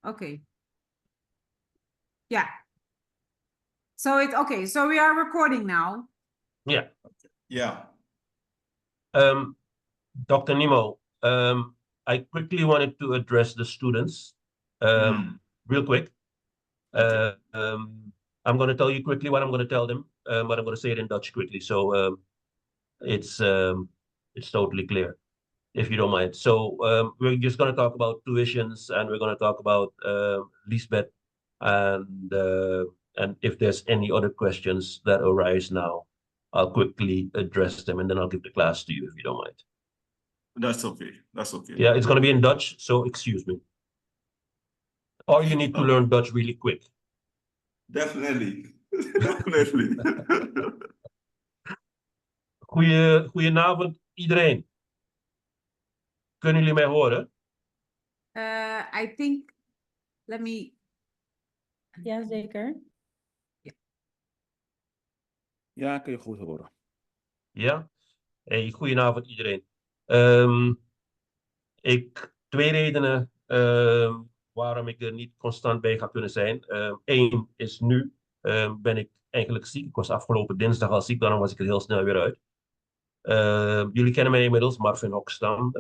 Okay. Yeah. So it's okay. So we are recording now. Yeah. Yeah. Dr. Nemo, I quickly wanted to address the students real quick. Okay. I'm going to tell you quickly what I'm going to tell them, but I'm going to say it in Dutch quickly. So it's totally clear, if you don't mind. So we're just going to talk about tuitions, and we're going to talk about Lisbeth, and if there's any other questions that arise now, I'll quickly address them, and then I'll give the class to you, if you don't mind. That's okay. That's okay. Yeah, it's going to be in Dutch, so excuse me. Or you need to learn Dutch really quick. Definitely. Definitely. Goedenavond iedereen. Kunnen jullie mij horen? I think, let me. Ja, zeker. Ja, kun je goed horen. Ja? Hey, goedenavond iedereen. Twee redenen waarom ik er niet constant bij ga kunnen zijn. Eén is nu ben ik eigenlijk ziek. Ik was afgelopen dinsdag al ziek, daarom was ik er heel snel weer uit. Jullie kennen mij inmiddels, Marvin Hokstam,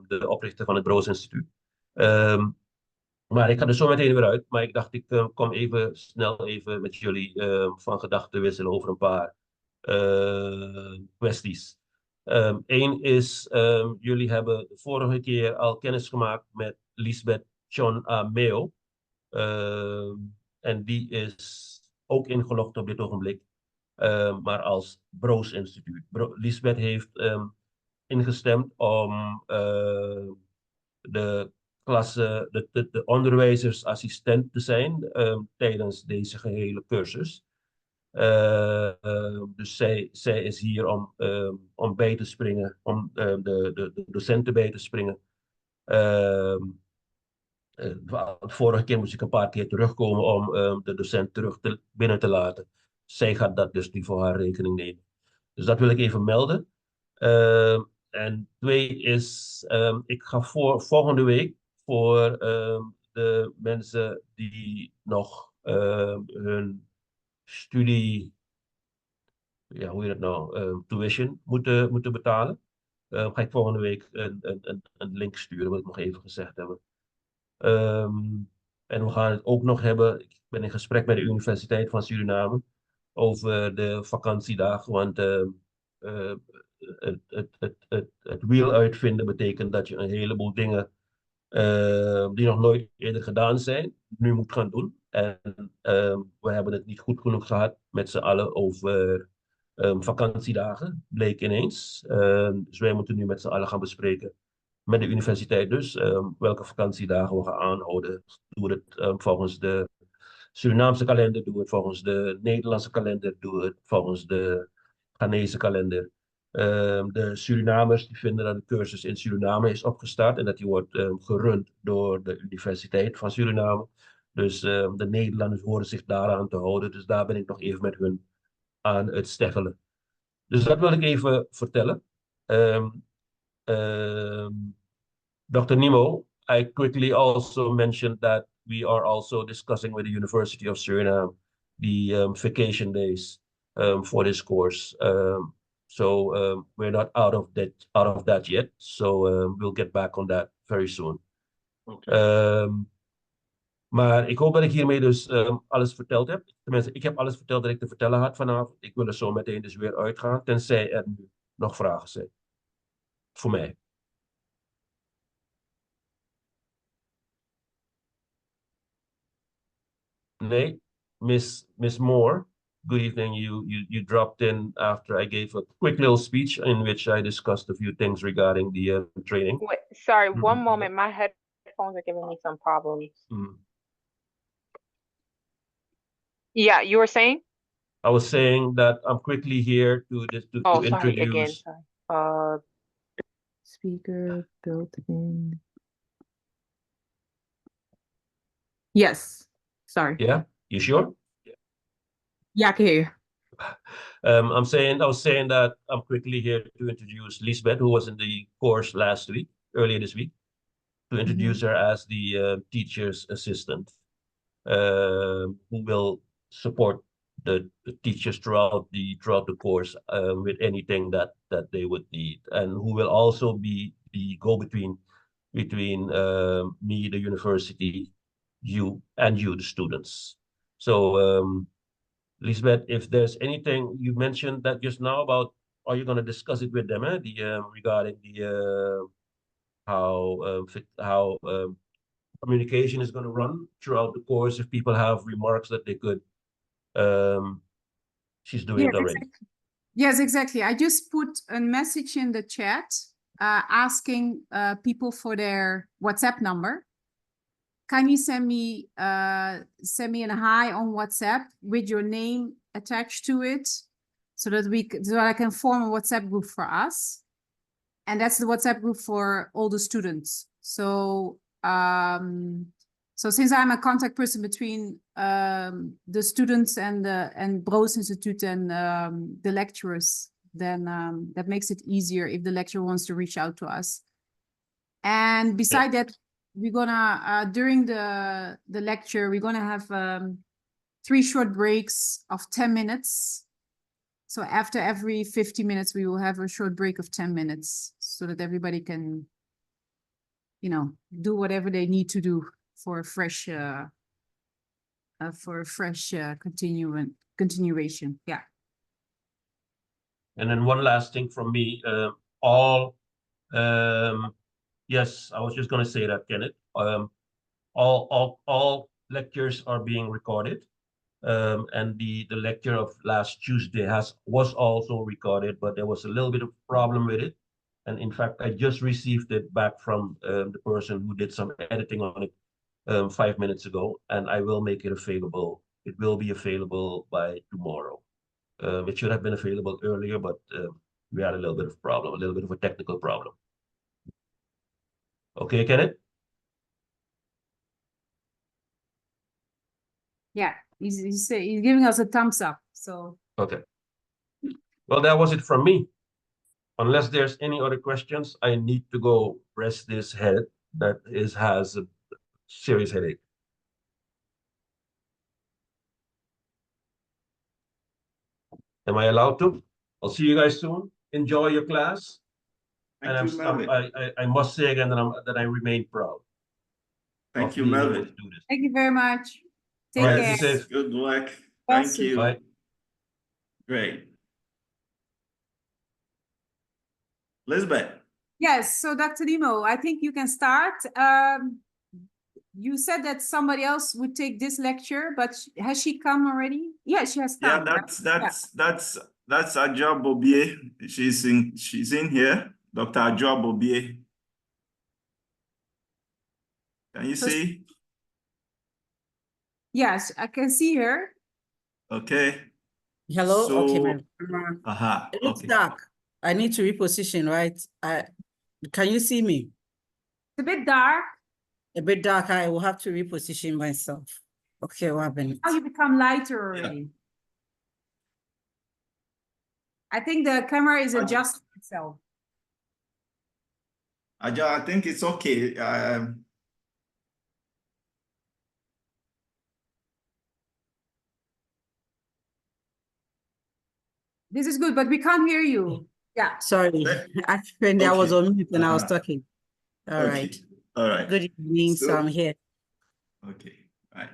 de oprichter van het Broos Instituut. Maar ik ga er zo meteen weer uit. Maar ik dacht, ik kom even snel met jullie van gedachten wisselen over een paar kwesties. Eén is, jullie hebben de vorige keer al kennis gemaakt met Lisbeth John Meo. En die is ook ingelogd op dit ogenblik, maar als Broos Instituut. Lisbeth heeft ingestemd om de klasse, de onderwijzersassistent te zijn tijdens deze gehele cursus. Dus zij is hier om bij te springen, om de docenten bij te springen. De vorige keer moest ik een paar keer terugkomen om de docent binnen te laten. Zij gaat dat dus niet voor haar rekening nemen. Dus dat wil ik even melden. En twee is, ik ga volgende week voor de mensen die nog hun studie, ja, hoe heet het nou, tuition moeten betalen. Ga ik volgende week een link sturen, wil ik nog even gezegd hebben. En we gaan het ook nog hebben, ik ben in gesprek met de Universiteit van Suriname over de vakantiedagen, want het wiel uitvinden betekent dat je een heleboel dingen die nog nooit eerder gedaan zijn, nu moet gaan doen. En we hebben het niet goed genoeg gehad met z'n allen over vakantiedagen, bleek ineens. Dus wij moeten nu met z'n allen gaan bespreken met de universiteit dus welke vakantiedagen we gaan aanhouden. Doe het volgens de Surinaamse kalender, doe het volgens de Nederlandse kalender, doe het volgens de Ghanese kalender. De Surinamers die vinden dat de cursus in Suriname is opgestart en dat die wordt gerund door de Universiteit van Suriname. Dus de Nederlanders horen zich daaraan te houden. Dus daar ben ik nog even met hun aan het steggelen. Dus dat wil ik even vertellen. Dr. Nemo, I quickly also mentioned that we are also discussing with the University of Suriname the vacation days for this course. So we're not out of that yet. So we'll get back on that very soon. Okay. Maar ik hoop dat ik hiermee dus alles verteld heb. Tenminste, ik heb alles verteld dat ik te vertellen had vanavond. Ik wil er zo meteen dus weer uitgaan, tenzij er nu nog vragen zijn. Voor mij. Nee, Miss Moore, good evening. You dropped in after I gave a quick little speech in which I discussed a few things regarding the training. Wait, sorry, one moment. My headphones are giving me some problems. Yeah, you were saying? I was saying that I'm quickly here to Sorry, introduce. again, sorry. Speaker built in. Yes. Sorry. Yeah, you sure? Yeah, I can hear you. I was saying that I'm quickly here to introduce Lisbeth, who was in the course earlier this week. to introduce her as the teacher's assistant, who will support the teachers throughout the course with anything that they would need, and who will also be the go-between between me, the university, you, the students. So, Lisbeth, if there's anything you mentioned that just now about, are you going to discuss it with them, regarding the how communication is going to run throughout the course? If people have remarks that they could, she's doing it already. Exactly. Yes, exactly. I just put a message in the chat asking people for their WhatsApp number. Can you send me an hi on WhatsApp with your name attached to it, so that I can form a WhatsApp group for us, and that's the WhatsApp group for all the students. So so since I'm a contact person between the students and Broos Institute and the lecturers, then that makes it easier if the lecturer wants to reach out to us. And beside that, we're gonna during the lecture, we're gonna have 3 short breaks of 10 minutes. So after every 50 minutes, we will have a short break of 10 minutes so that everybody can, you know, do whatever they need to do for a fresh continuation. Yeah. And then one last thing from me, yes, I was just going to say that, Kenneth. All lectures are being recorded, and the lecture of last Tuesday was also recorded, but there was a little bit of problem with it. And in fact, I just received it back from the person who did some editing on it 5 minutes ago, and I will make it available. It will be available by tomorrow. It should have been available earlier, but we had a little bit of problem, a little bit of a technical problem. Okay, Kenneth? Yeah, he's giving us a thumbs up. So Okay. Well, that was it from me. Unless there's any other questions, I need to go rest this head that has a serious headache. Am I allowed to? I'll see you guys soon. Enjoy your class. Thank you, Melvin. I must say again that I remain proud. Thank you, being able Melvin. to do this. thank you very much. Take All right, care. be safe. Good luck. Bless Thank you. you. Bye. Great. Lisbeth. Yes, so Dr. Nemo, I think you can start. You said that somebody else would take this lecture, but has she come already? Yeah, she has Yeah, come. right? that's Adjoa Bobie. She's in here. Dr. Adjoa Bobie. Can you So- see? Yes, I can see her. Okay. Hello, okay, So- ma'am. Aha. It looks Okay. dark. I need to reposition, right? Can you see me? It's a bit dark. A bit dark, I will have to reposition myself. Okay, what happened? Now you become lighter already. I think the camera is adjusting itself. Adjoa, I think it's okay. This is good, but we can't hear you. Yeah. Sorry, Let- actually, I was Okay. on mute and I was Uh-huh. talking. All Okay. right. All right. Good evening, so So- I'm here. Okay. Right.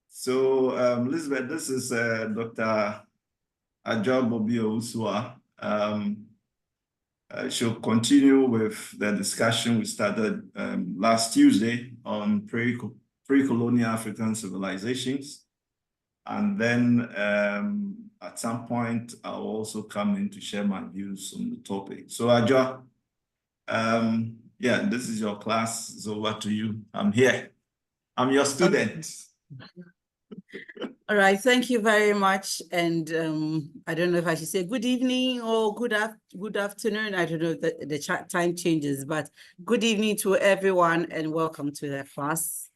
So, Elizabeth, this is Dr. Adjoa Bobie Usua. She'll continue with the discussion we started last Tuesday on pre-colonial African civilizations. And then at some point, I'll also come in to share my views on the topic. So Adjoa, yeah, this is your class. So over to you. I'm here. I'm your student. All right, thank you very much. And I don't know if I should say good evening or good afternoon. I don't know if the chat time changes, but good evening to everyone and welcome to the class.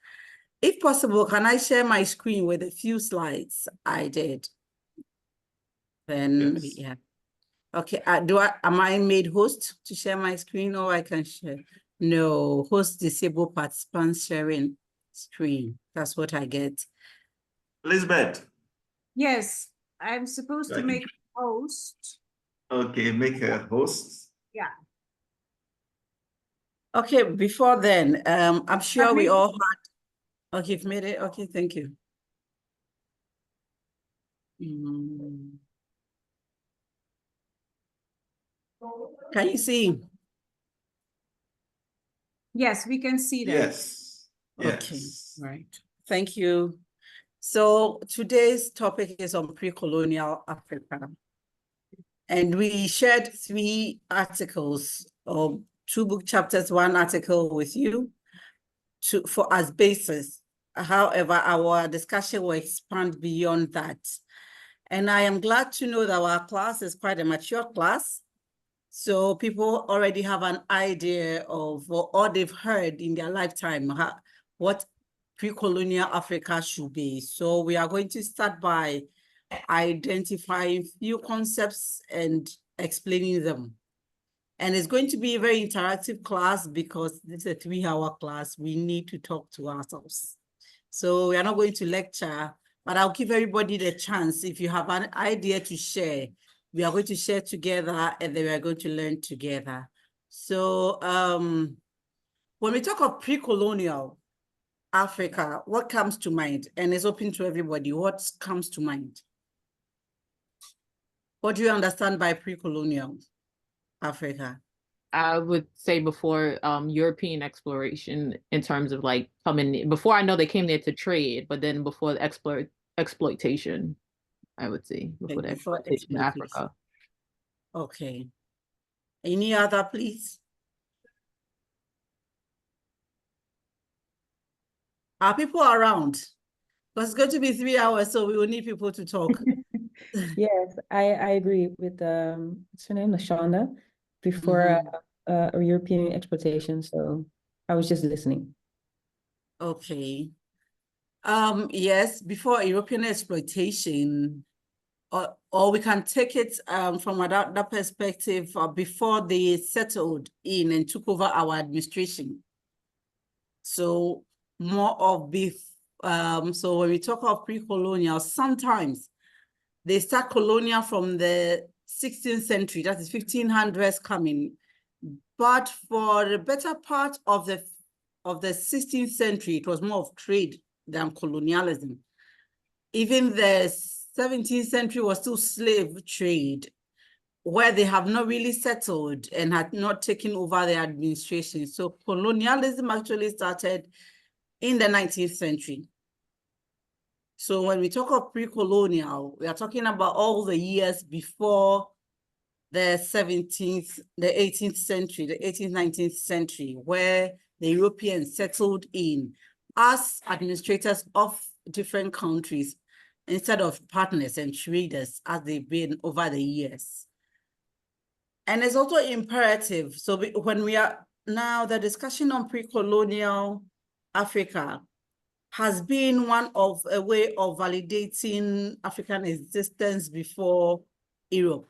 If possible, can I share my screen with a few slides? I did. Then, Yes. yeah. Okay, am I made host to share my screen or I can share? No, host disabled participants sharing screen. That's what I get. Elizabeth, Yes, I'm supposed to Right. make a host. okay, make a host. Yeah. Okay, before then, I'm sure we maybe- all had, okay, you've made it. Okay, thank you. Can you see? Yes, we can see that. Yes. Okay, Yes. right. Thank you. So today's topic is on pre-colonial Africa. And we shared 3 articles, or 2 book chapters, 1 article with you for as basis. However, our discussion will expand beyond that. And I am glad to know that our class is quite a mature class. So people already have an idea of all they've heard in their lifetime, what pre-colonial Africa should be. So we are going to start by identifying few concepts and explaining them. And it's going to be a very interactive class because this is a 3-hour class. We need to talk to ourselves. So we are not going to lecture, but I'll give everybody the chance. If you have an idea to share, we are going to share together and then we are going to learn together. So when we talk of pre-colonial Africa, what comes to mind? And it's open to everybody. What comes to mind? What do you understand by pre-colonial Africa? I would say before European exploration, in terms of like coming, before I know they came there to trade, but then before the exploitation, I would say before the Before exploitation of exploitation. Africa. Okay. Any other, please? Are people around? Because it's going to be 3 hours, so we will need people to talk. Yes, I agree with what's her name, Lashonda, before European exploitation. So I was just listening. Okay. Yes, before European exploitation, or we can take it from another perspective, before they settled in and took over our administration. So more of so when we talk of pre-colonial, sometimes they start colonial from the 16th century, that is 1500s coming. But for the better part of the 16th century, it was more of trade than colonialism. Even the 17th century was still slave trade, where they have not really settled and had not taken over the administration. So colonialism actually started in the 19th century. So when we talk of pre-colonial, we are talking about all the years before the 17th, the 18th century, the 18th, 19th century, where the Europeans settled in as administrators of different countries instead of partners and traders as they've been over the years. And it's also imperative. So when we are now, the discussion on pre-colonial Africa has been one of a way of validating African existence before Europe,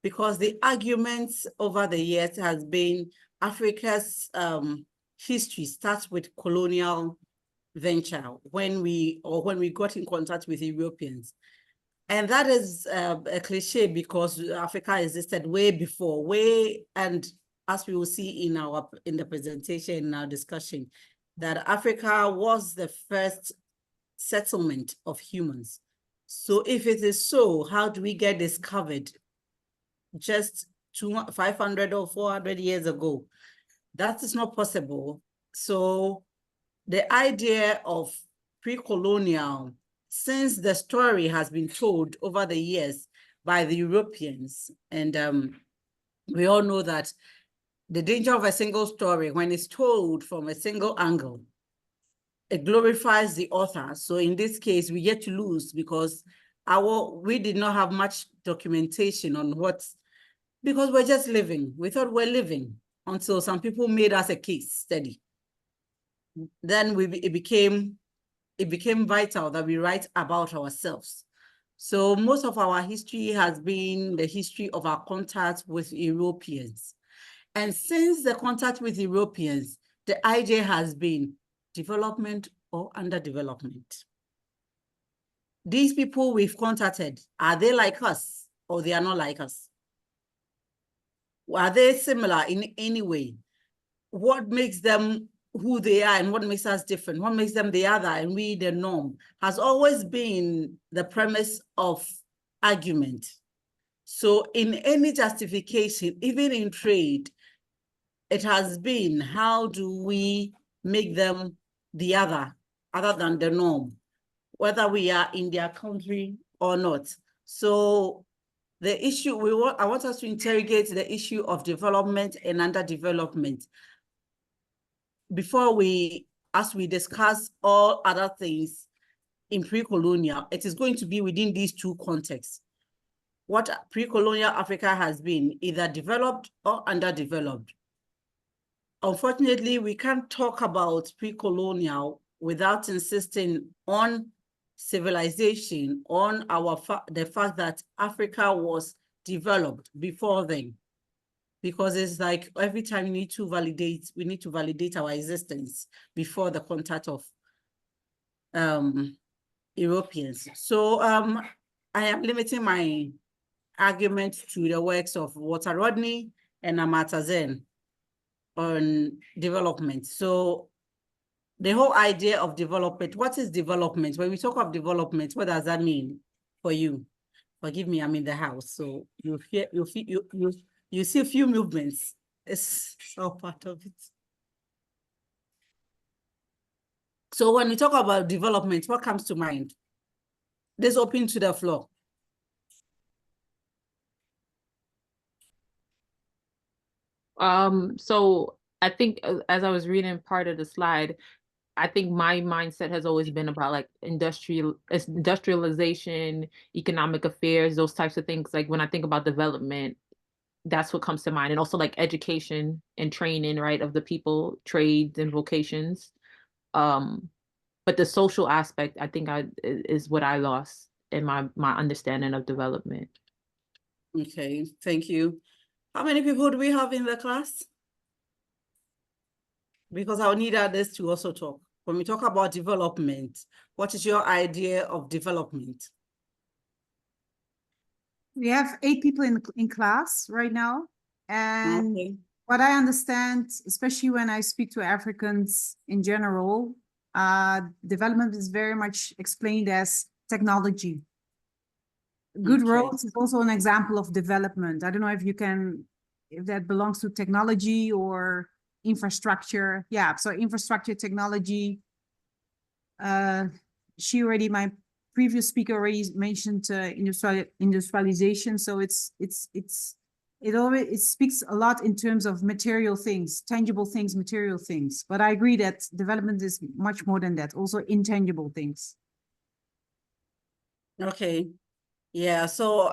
because the arguments over the years has been Africa's history starts with colonial venture when we got in contact with Europeans. And that is a cliche because Africa existed way before, and as we will see in the presentation, in our discussion, that Africa was the first settlement of humans. So if it is so, how do we get discovered just 500 or 400 years ago? That is not possible. So the idea of pre-colonial, since the story has been told over the years by the Europeans, and we all know that the danger of a single story, when it's told from a single angle, it glorifies the author. So in this case, we get to lose because we did not have much documentation on because we're just living. We thought we're living until some people made us a case study. Then it became vital that we write about ourselves. So most of our history has been the history of our contact with Europeans. And since the contact with Europeans, the idea has been development or underdevelopment. These people we've contacted, are they like us or they are not like us? Are they similar in any way? What makes them who they are and what makes us different? What makes them the other and we the norm has always been the premise of argument. So in any justification, even in trade, it has been, how do we make them the other than the norm, whether we are in their country or not? So the issue, I want us to interrogate the issue of development and underdevelopment before as we discuss all other things in pre-colonial. It is going to be within these two contexts. What pre-colonial Africa has been, either developed or underdeveloped. Unfortunately, we can't talk about pre-colonial without insisting on civilization, on the fact that Africa was developed before then. Because it's like every time we need to validate our existence before the contact of Europeans. So I am limiting my argument to the works of Walter Rodney and Amartya Sen on development. So the whole idea of development, what is development? When we talk of development, what does that mean for you? Forgive me, I'm in the house, so you see a few movements. It's all part of it. So when we talk about development, what comes to mind? Let's open to the floor. So I think as I was reading part of the slide, I think my mindset has always been about like industrialization, economic affairs, those types of things. Like when I think about development, that's what comes to mind. And also like education and training, right, of the people, trades and vocations. But the social aspect, I think is what I lost in my understanding of development. Okay, thank you. How many people do we have in the class? Because I'll need others to also talk. When we talk about development, what is your idea of development? We have 8 people in class right now. And Okay. what I understand, especially when I speak to Africans in general, development is very much explained as technology. Good Okay. roads is also an example of development. I don't know if that belongs to technology or infrastructure. Yeah, so infrastructure, technology. My previous speaker already mentioned industrialization. So it speaks a lot in terms of material things, tangible things, material things. But I agree that development is much more than that, also intangible things. Okay. Yeah, so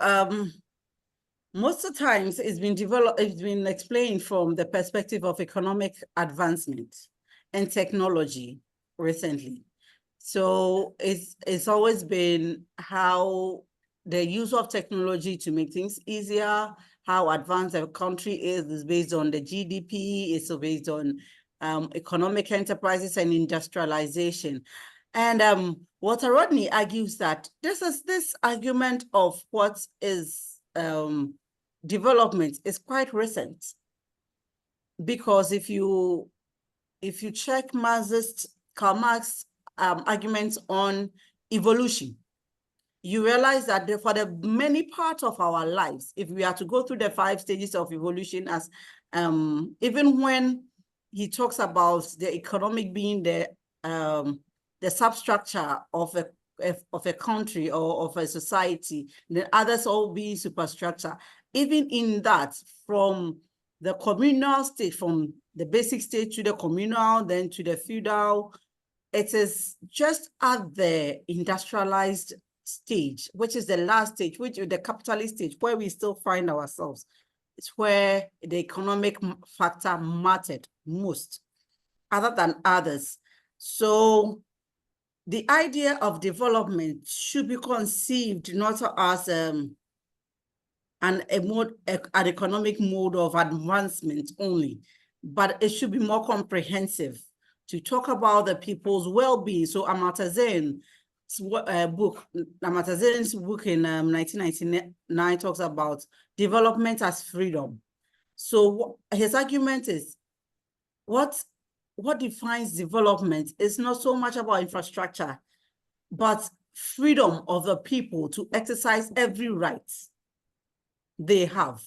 most of the times it's been explained from the perspective of economic advancement and technology recently. So it's always been how the use of technology to make things easier, how advanced a country is based on the GDP, it's based on economic enterprises and industrialization. And Walter Rodney argues that this argument of what is development is quite recent, because if you check Karl Marx's arguments on evolution, you realize that for the many parts of our lives, if we are to go through the 5 stages of evolution, as even when he talks about the economic being the substructure of a country or of a society, the others all being superstructure. Even in that, from the communal state, from the basic state to the communal, then to the feudal, it is just at the industrialized stage, which is the last stage, which is the capitalist stage, where we still find ourselves. It's where the economic factor mattered most, other than others. So the idea of development should be conceived not as and an economic mode of advancement only, but it should be more comprehensive to talk about the people's well-being. So Amartya Sen's book in 1999 talks about development as freedom. So his argument is, what defines development is not so much about infrastructure, but freedom of the people to exercise every right they have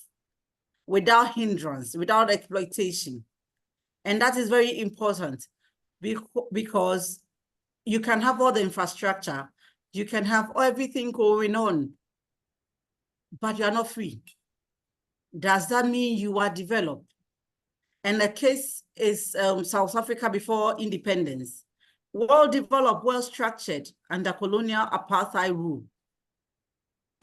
without hindrance, without exploitation. And that is very important because you can have all the infrastructure, you can have everything going on, but you are not free. Does that mean you are developed? And the case is South Africa before independence. Well developed, well structured under colonial apartheid rule.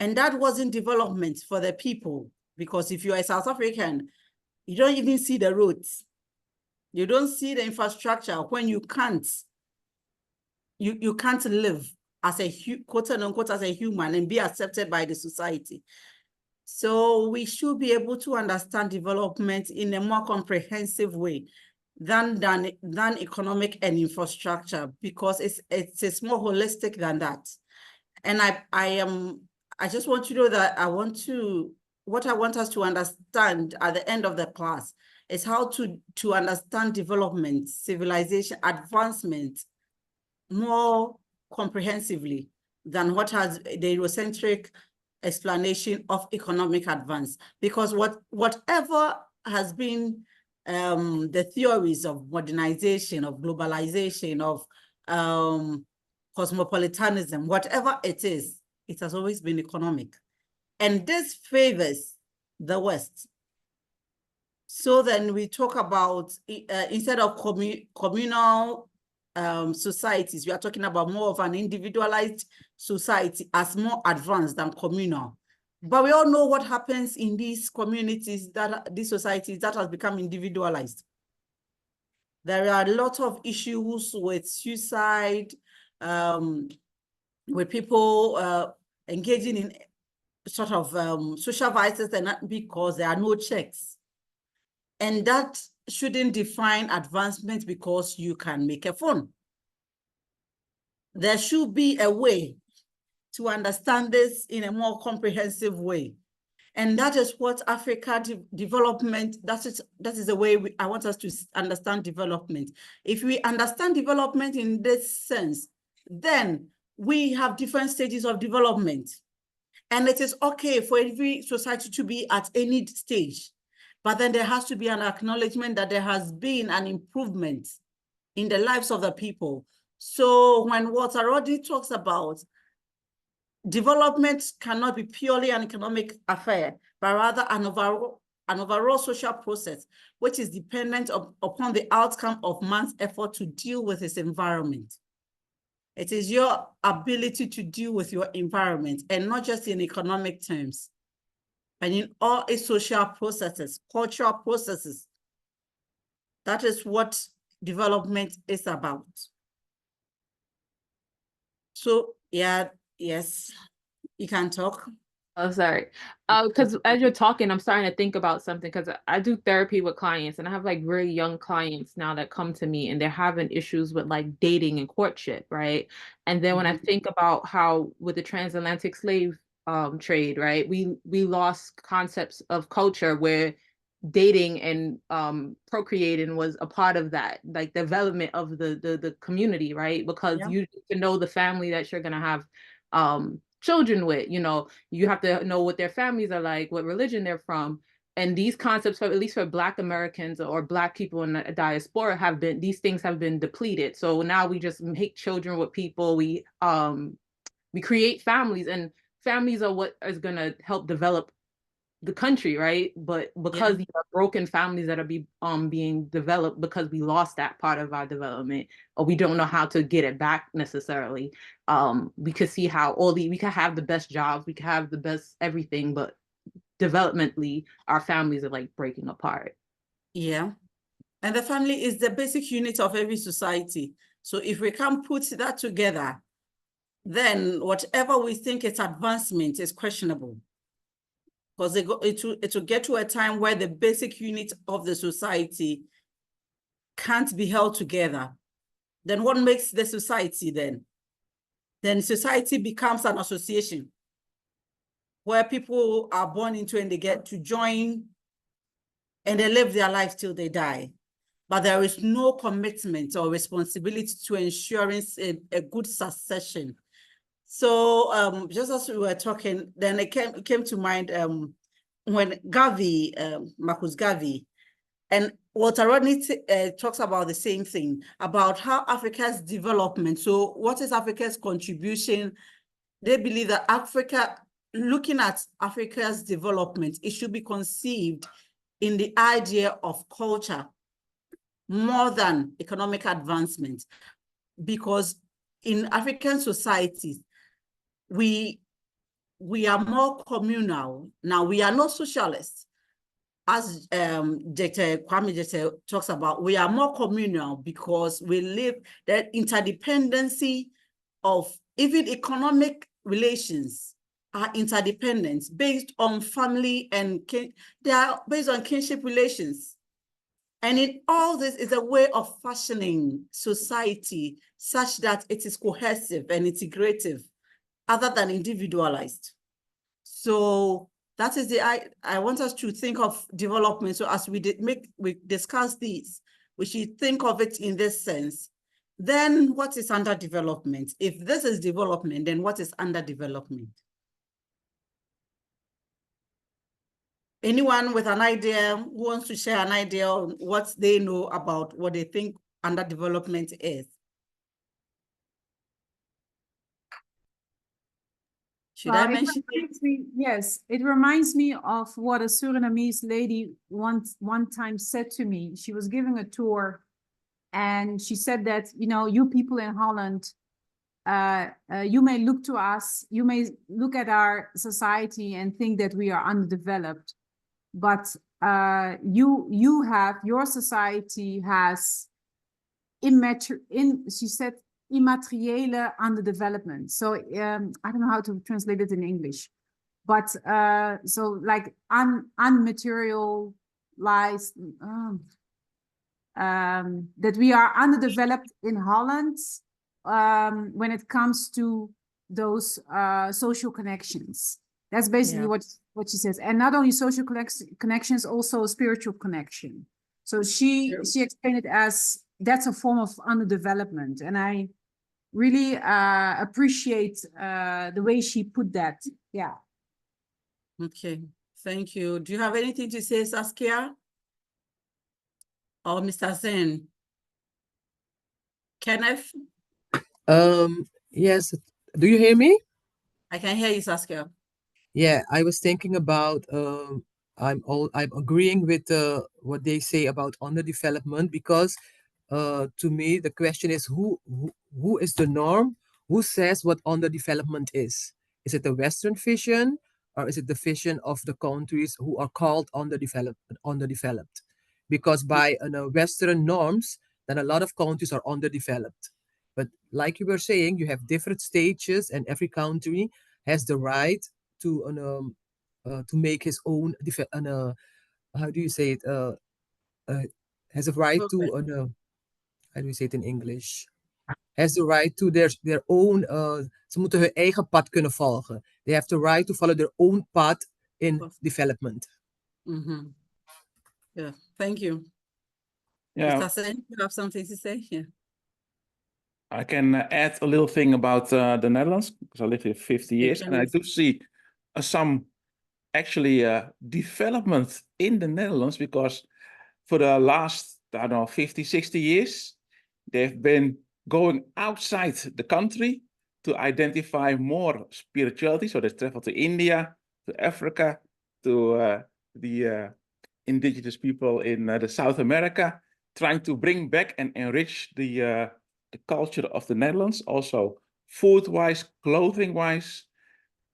And that wasn't development for the people, because if you're a South African, you don't even see the roads. You don't see the infrastructure when you can't live as a quote unquote as a human and be accepted by the society. So we should be able to understand development in a more comprehensive way than economic and infrastructure, because it's more holistic than that. And I just want you to know that what I want us to understand at the end of the class is how to understand development, civilization, advancement more comprehensively than what has the Eurocentric explanation of economic advance. Because whatever has been the theories of modernization, of globalization, of cosmopolitanism, whatever it is, it has always been economic. And this favors the West. So then we talk about, instead of communal societies, we are talking about more of an individualized society as more advanced than communal. But we all know what happens in these communities, these societies that has become individualized. There are a lot of issues with suicide, with people engaging in sort of social vices, and not because there are no checks. And that shouldn't define advancement because you can make a phone. There should be a way to understand this in a more comprehensive way. And that is what Africa development, that is the way I want us to understand development. If we understand development in this sense, then we have different stages of development. And it is okay for every society to be at any stage. But then there has to be an acknowledgement that there has been an improvement in the lives of the people. So when Walter Roddy talks about development cannot be purely an economic affair, but rather an overall social process, which is dependent upon the outcome of man's effort to deal with his environment. It is your ability to deal with your environment, and not just in economic terms, but in all its social processes, cultural processes. That is what development is about. So, yeah, yes, you can talk. Oh, sorry. Because as you're talking, I'm starting to think about something, because I do therapy with clients, and I have like very young clients now that come to me and they're having issues with like dating and courtship, right? And then when I think about how with the transatlantic slave trade, right, we lost concepts of culture where dating and procreating was a part of that, like development of the community, right? Because you need to know the family that you're gonna have children with, you have to know what their families are like, what religion they're from. And these concepts, at least for Black Americans or Black people in the diaspora, these things have been depleted. So now we just make children with people, we create families, and families are what is gonna help develop the country, right? But because these are broken families that are being developed because we lost that part of our development, or we don't know how to get it back necessarily. We could see how we could have the best jobs, we could have the best everything, but developmentally, our families are like breaking apart. Yeah. And the family is the basic unit of every society. So if we can put that together, then whatever we think is advancement is questionable. because it will get to a time where the basic unit of the society can't be held together. Then what makes the society then? Then society becomes an association where people are born into and they get to join and they live their life till they die. But there is no commitment or responsibility to ensuring a good succession. So just as we were talking, then it came to mind when Garvey, Marcus Garvey, and Walter Rodney talks about the same thing, about how Africa's development. So what is Africa's contribution? They believe that Africa, looking at Africa's development, it should be conceived in the idea of culture more than economic advancement. Because in African societies, we are more communal. Now, we are not socialists. As Dr. Kwame just talks about, we are more communal because we live that interdependency of even economic relations are interdependent based on family and they are based on kinship relations. And in all this is a way of fashioning society such that it is cohesive and integrative other than individualized. So that is I want us to think of development. So as we discuss these, we should think of it in this sense. Then what is underdevelopment? If this is development, then what is underdevelopment? Anyone with an idea who wants to share an idea on what they know about what they think underdevelopment is? Should I mention it? Yes, it reminds me of what a Surinamese lady one time said to me. She was giving a tour and she said that, you know, you people in Holland, you may look to us, you may look at our society and think that we are underdeveloped, but your society has she said immateriële underdevelopment. So I don't know how to translate it in English, but so like unmaterialized, that we are underdeveloped in Holland when it comes to those social connections. That's basically what she says. And not only social connections, also a spiritual connection. So she explained it as that's a form of underdevelopment. And I really appreciate the way she put that. Yeah. Okay, thank you. Do you have anything to say, Saskia? Or Mr. Zen? Kenneth? Yes. Do you hear me? I can hear you, Saskia. Yeah, I was thinking about I'm agreeing with what they say about underdevelopment, because to me the question is who is the norm? Who says what underdevelopment is? Is it the Western vision, or is it the vision of the countries who are called underdeveloped? Because by Western norms, then a lot of countries are underdeveloped. But like you were saying, you have different stages, and every country has the right to make his own how do you say it? Has a right to how do you say it in English? Has the right to their own. Ze moeten hun eigen pad kunnen volgen. They have the right to follow their own path in development. Mm-hmm. Yeah, thank you. Yeah, Mr. Sen, you have something to say? Yeah. I can add a little thing about the Netherlands, because I lived here 50 years, and I do see some actually development in the Netherlands, because for the last, I don't know, 50, 60 years, they've been going outside the country to identify more spirituality. So they travel to India, to Africa, to the indigenous people in the South America, trying to bring back and enrich the culture of the Netherlands, also food-wise, clothing-wise.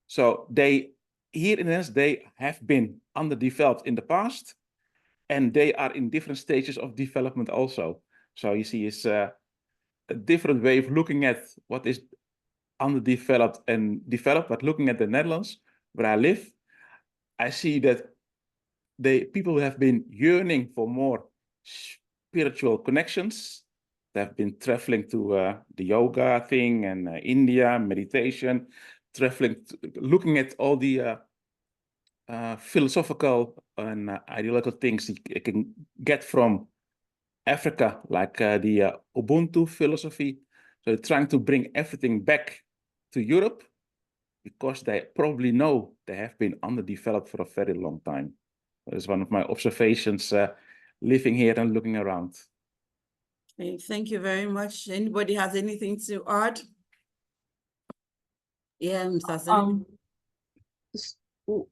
So they, here in the Netherlands, they have been underdeveloped in the past, and they are in different stages of development also. So you see, it's a different way of looking at what is underdeveloped and developed, but looking at the Netherlands, where I live, I see that the people have been yearning for more spiritual connections. They've been traveling to the yoga thing and India, meditation, traveling, looking at all the philosophical and ideological things you can get from Africa, like the Ubuntu philosophy. So they're trying to bring everything back to Europe because they probably know they have been underdeveloped for a very long time. That's one of my observations living here and looking around. Okay, thank you very much. Anybody has anything to add? Yeah, Mr. Zen.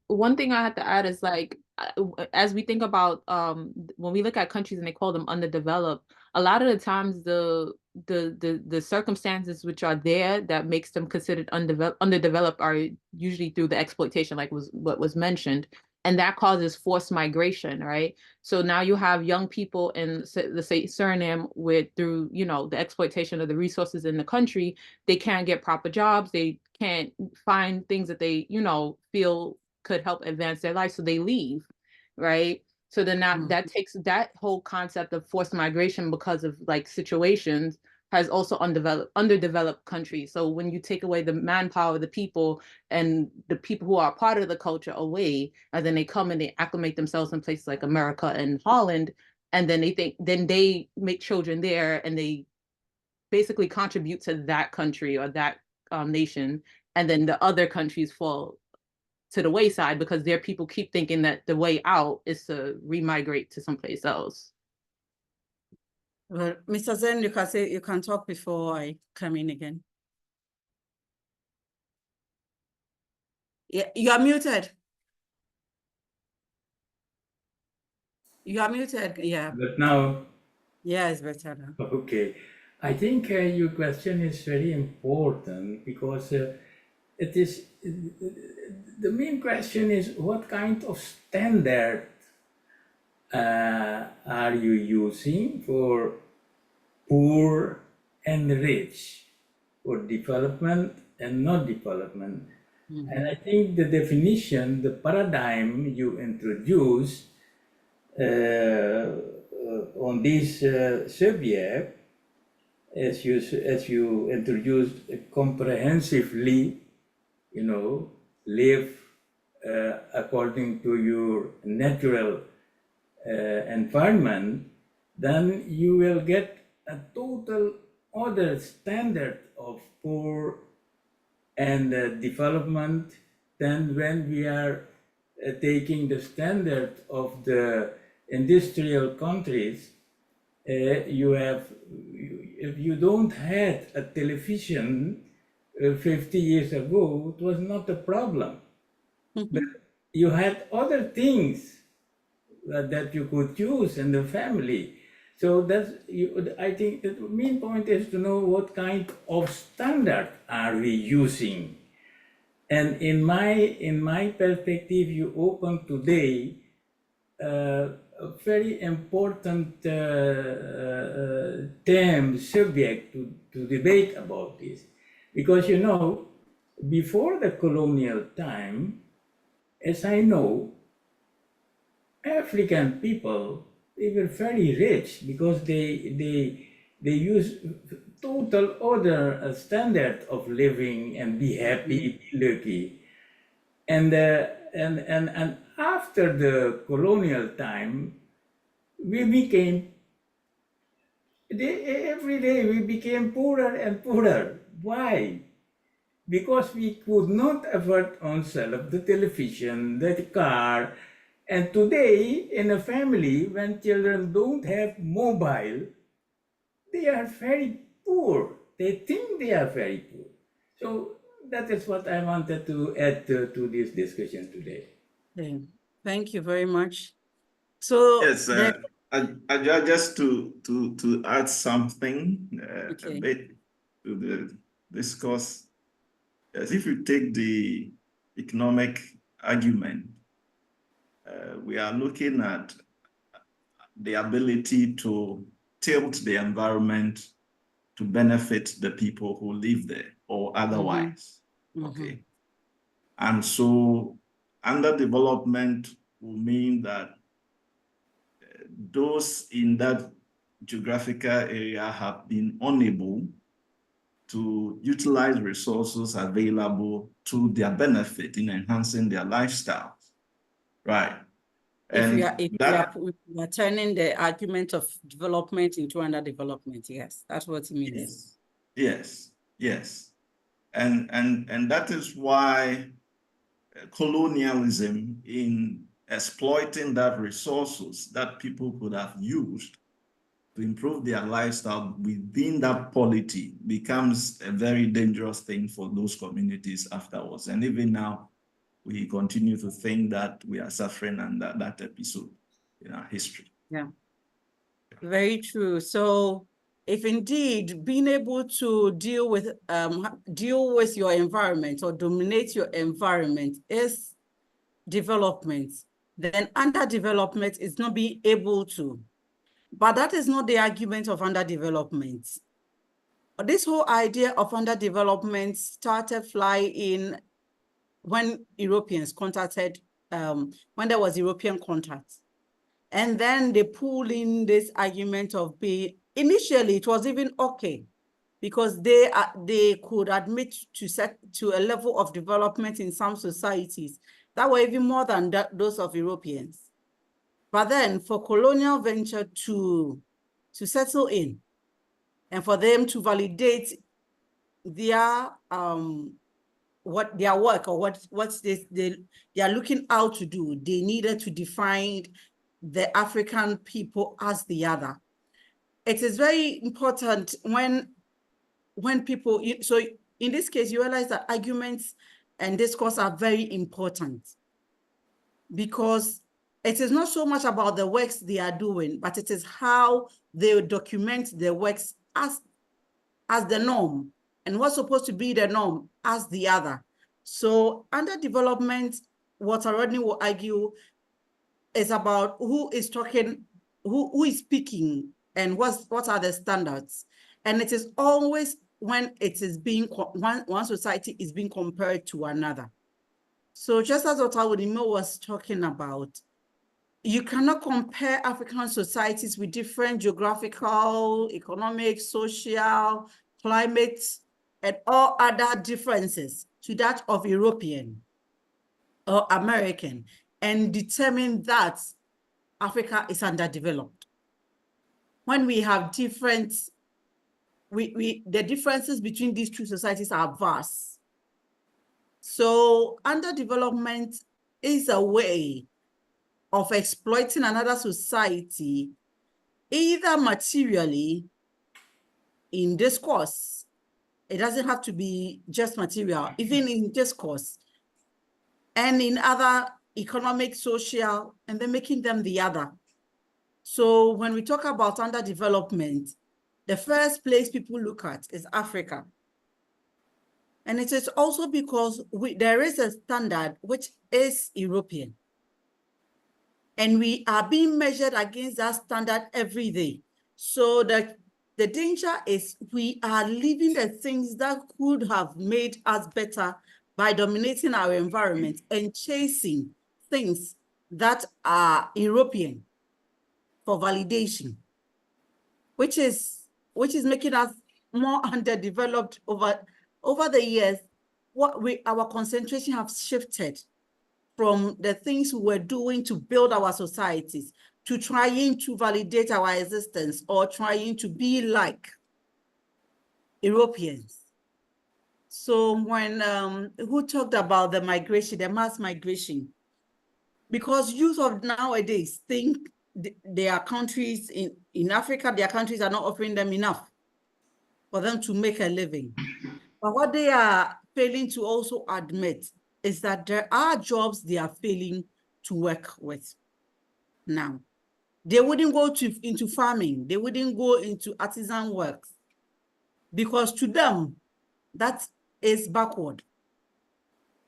One thing I had to add is like, as we think about when we look at countries and they call them underdeveloped, a lot of the times the circumstances which are there that makes them considered underdeveloped are usually through the exploitation, like what was mentioned, and that causes forced migration, right? So now you have young people in, let's say, Suriname through the exploitation of the resources in the country. They can't get proper jobs. They can't find things that they feel could help advance their life, so they leave, right? So then that takes that whole concept of forced migration because of like situations has also underdeveloped countries. So when you take away the manpower, the people, and the people who are part of the culture away, and then they come and they acclimate themselves in places like America and Holland, and then they make children there, and they basically contribute to that country or that nation, and then the other countries fall to the wayside because their people keep thinking that the way out is to remigrate to someplace else. Well, Mr. Zen, you can talk before I come in again. Yeah, you are muted. You are muted, yeah. But now, yeah, it's better now. Okay, I think your question is very important because it is the main question is what kind of standard are you using for poor and rich, for development and not development? And I think the definition, the paradigm you introduce on this subject, as you introduced comprehensively, live according to your natural environment, then you will get a total other standard of poor and development than when we are taking the standard of the industrial countries. If you don't have a television 50 years ago, it was not a problem. But you had other things that you could use in the family. So I think the main point is to know what kind of standard are we using. And in my perspective, you open today a very important subject to debate about this. Because before the colonial time, as I know, African people, they were very rich because they use total other standard of living and be happy, be lucky. And after the colonial time, every day we became poorer and poorer. Why? Because we could not afford ourselves the television, the car. And today, in a family, when children don't have mobile, they are very poor. They think they are very poor. So that is what I wanted to add to this discussion today. Okay. Thank you very much. So yes, just to add something a bit to the discourse. As if you take the economic argument, we are looking at the ability to tilt the environment to benefit the people who live there or otherwise. Okay. And so underdevelopment will mean that those in that geographical area have been unable to utilize resources available to their benefit in enhancing their lifestyle. Right. If we that, are turning the argument of development into underdevelopment, yes, that's what it means. Yes. And that is why colonialism in exploiting that resources that people could have used to improve their lifestyle within that polity becomes a very dangerous thing for those communities afterwards. And even now, we continue to think that we are suffering under that episode in our history. Yeah, very true. So if indeed being able to deal with your environment or dominate your environment is development, then underdevelopment is not being able to. But that is not the argument of underdevelopment. This whole idea of underdevelopment started flying when Europeans contacted, when there was European contact. And then they pull in this argument of initially it was even okay, because they could admit to a level of development in some societies that were even more than those of Europeans. But then for colonial venture to settle in and for them to validate their their work or what they are looking out to do, they needed to define the African people as the other. It is very important when people, so in this case, you realize that arguments and discourse are very important, because it is not so much about the works they are doing, but it is how they document the works as the norm, and what's supposed to be the norm as the other. So underdevelopment, what Rodney will argue, is about who is talking, who is speaking, and what are the standards. And it is always when it is being, one society is being compared to another. So just as what Awodimo was talking about, you cannot compare African societies with different geographical, economic, social, climate, and all other differences to that of European or American, and determine that Africa is underdeveloped. When we have different, the differences between these two societies are vast. So underdevelopment is a way of exploiting another society, either materially in discourse. It doesn't have to be just material, even in discourse, and in other economic, social, and then making them the other. So when we talk about underdevelopment, the first place people look at is Africa. And it is also because there is a standard which is European. And we are being measured against that standard every day. So the danger is we are leaving the things that could have made us better by dominating our environment and chasing things that are European for validation, which is making us more underdeveloped over the years. Our concentration has shifted from the things we were doing to build our societies to trying to validate our existence or trying to be like Europeans. So when who talked about the migration, the mass migration, because youth of nowadays think their countries in Africa, their countries are not offering them enough for them to make a living. But what they are failing to also admit is that there are jobs they are failing to work with now. They wouldn't go into farming. They wouldn't go into artisan work because to them, that is backward.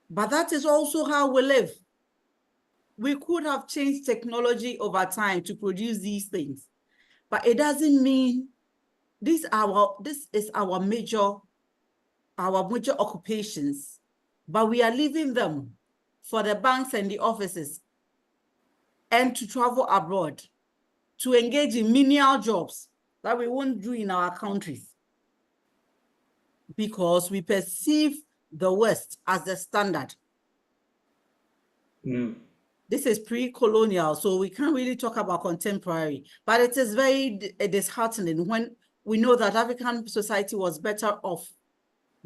But that is also how we live. We could have changed technology over time to produce these things, but it doesn't mean this is our major occupations, but we are leaving them for the banks and the offices and to travel abroad, to engage in menial jobs that we won't do in our countries because we perceive the West as the standard. This is pre-colonial, so we can't really talk about contemporary, but it is very disheartening when we know that African society was better off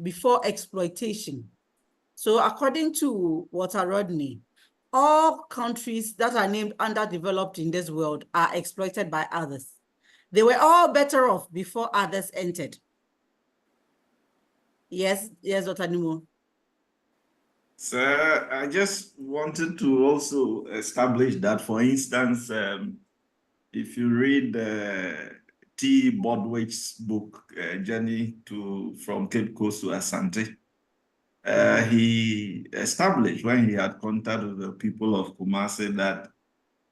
before exploitation. So according to Walter Rodney, all countries that are named underdeveloped in this world are exploited by others. They were all better off before others entered. Yes, Dr. Nimo. Sir, I just wanted to also establish that, for instance, if you read T. Bodwich's book, Journey from Cape Coast to Asante, he established when he had contact with the people of Kumasi that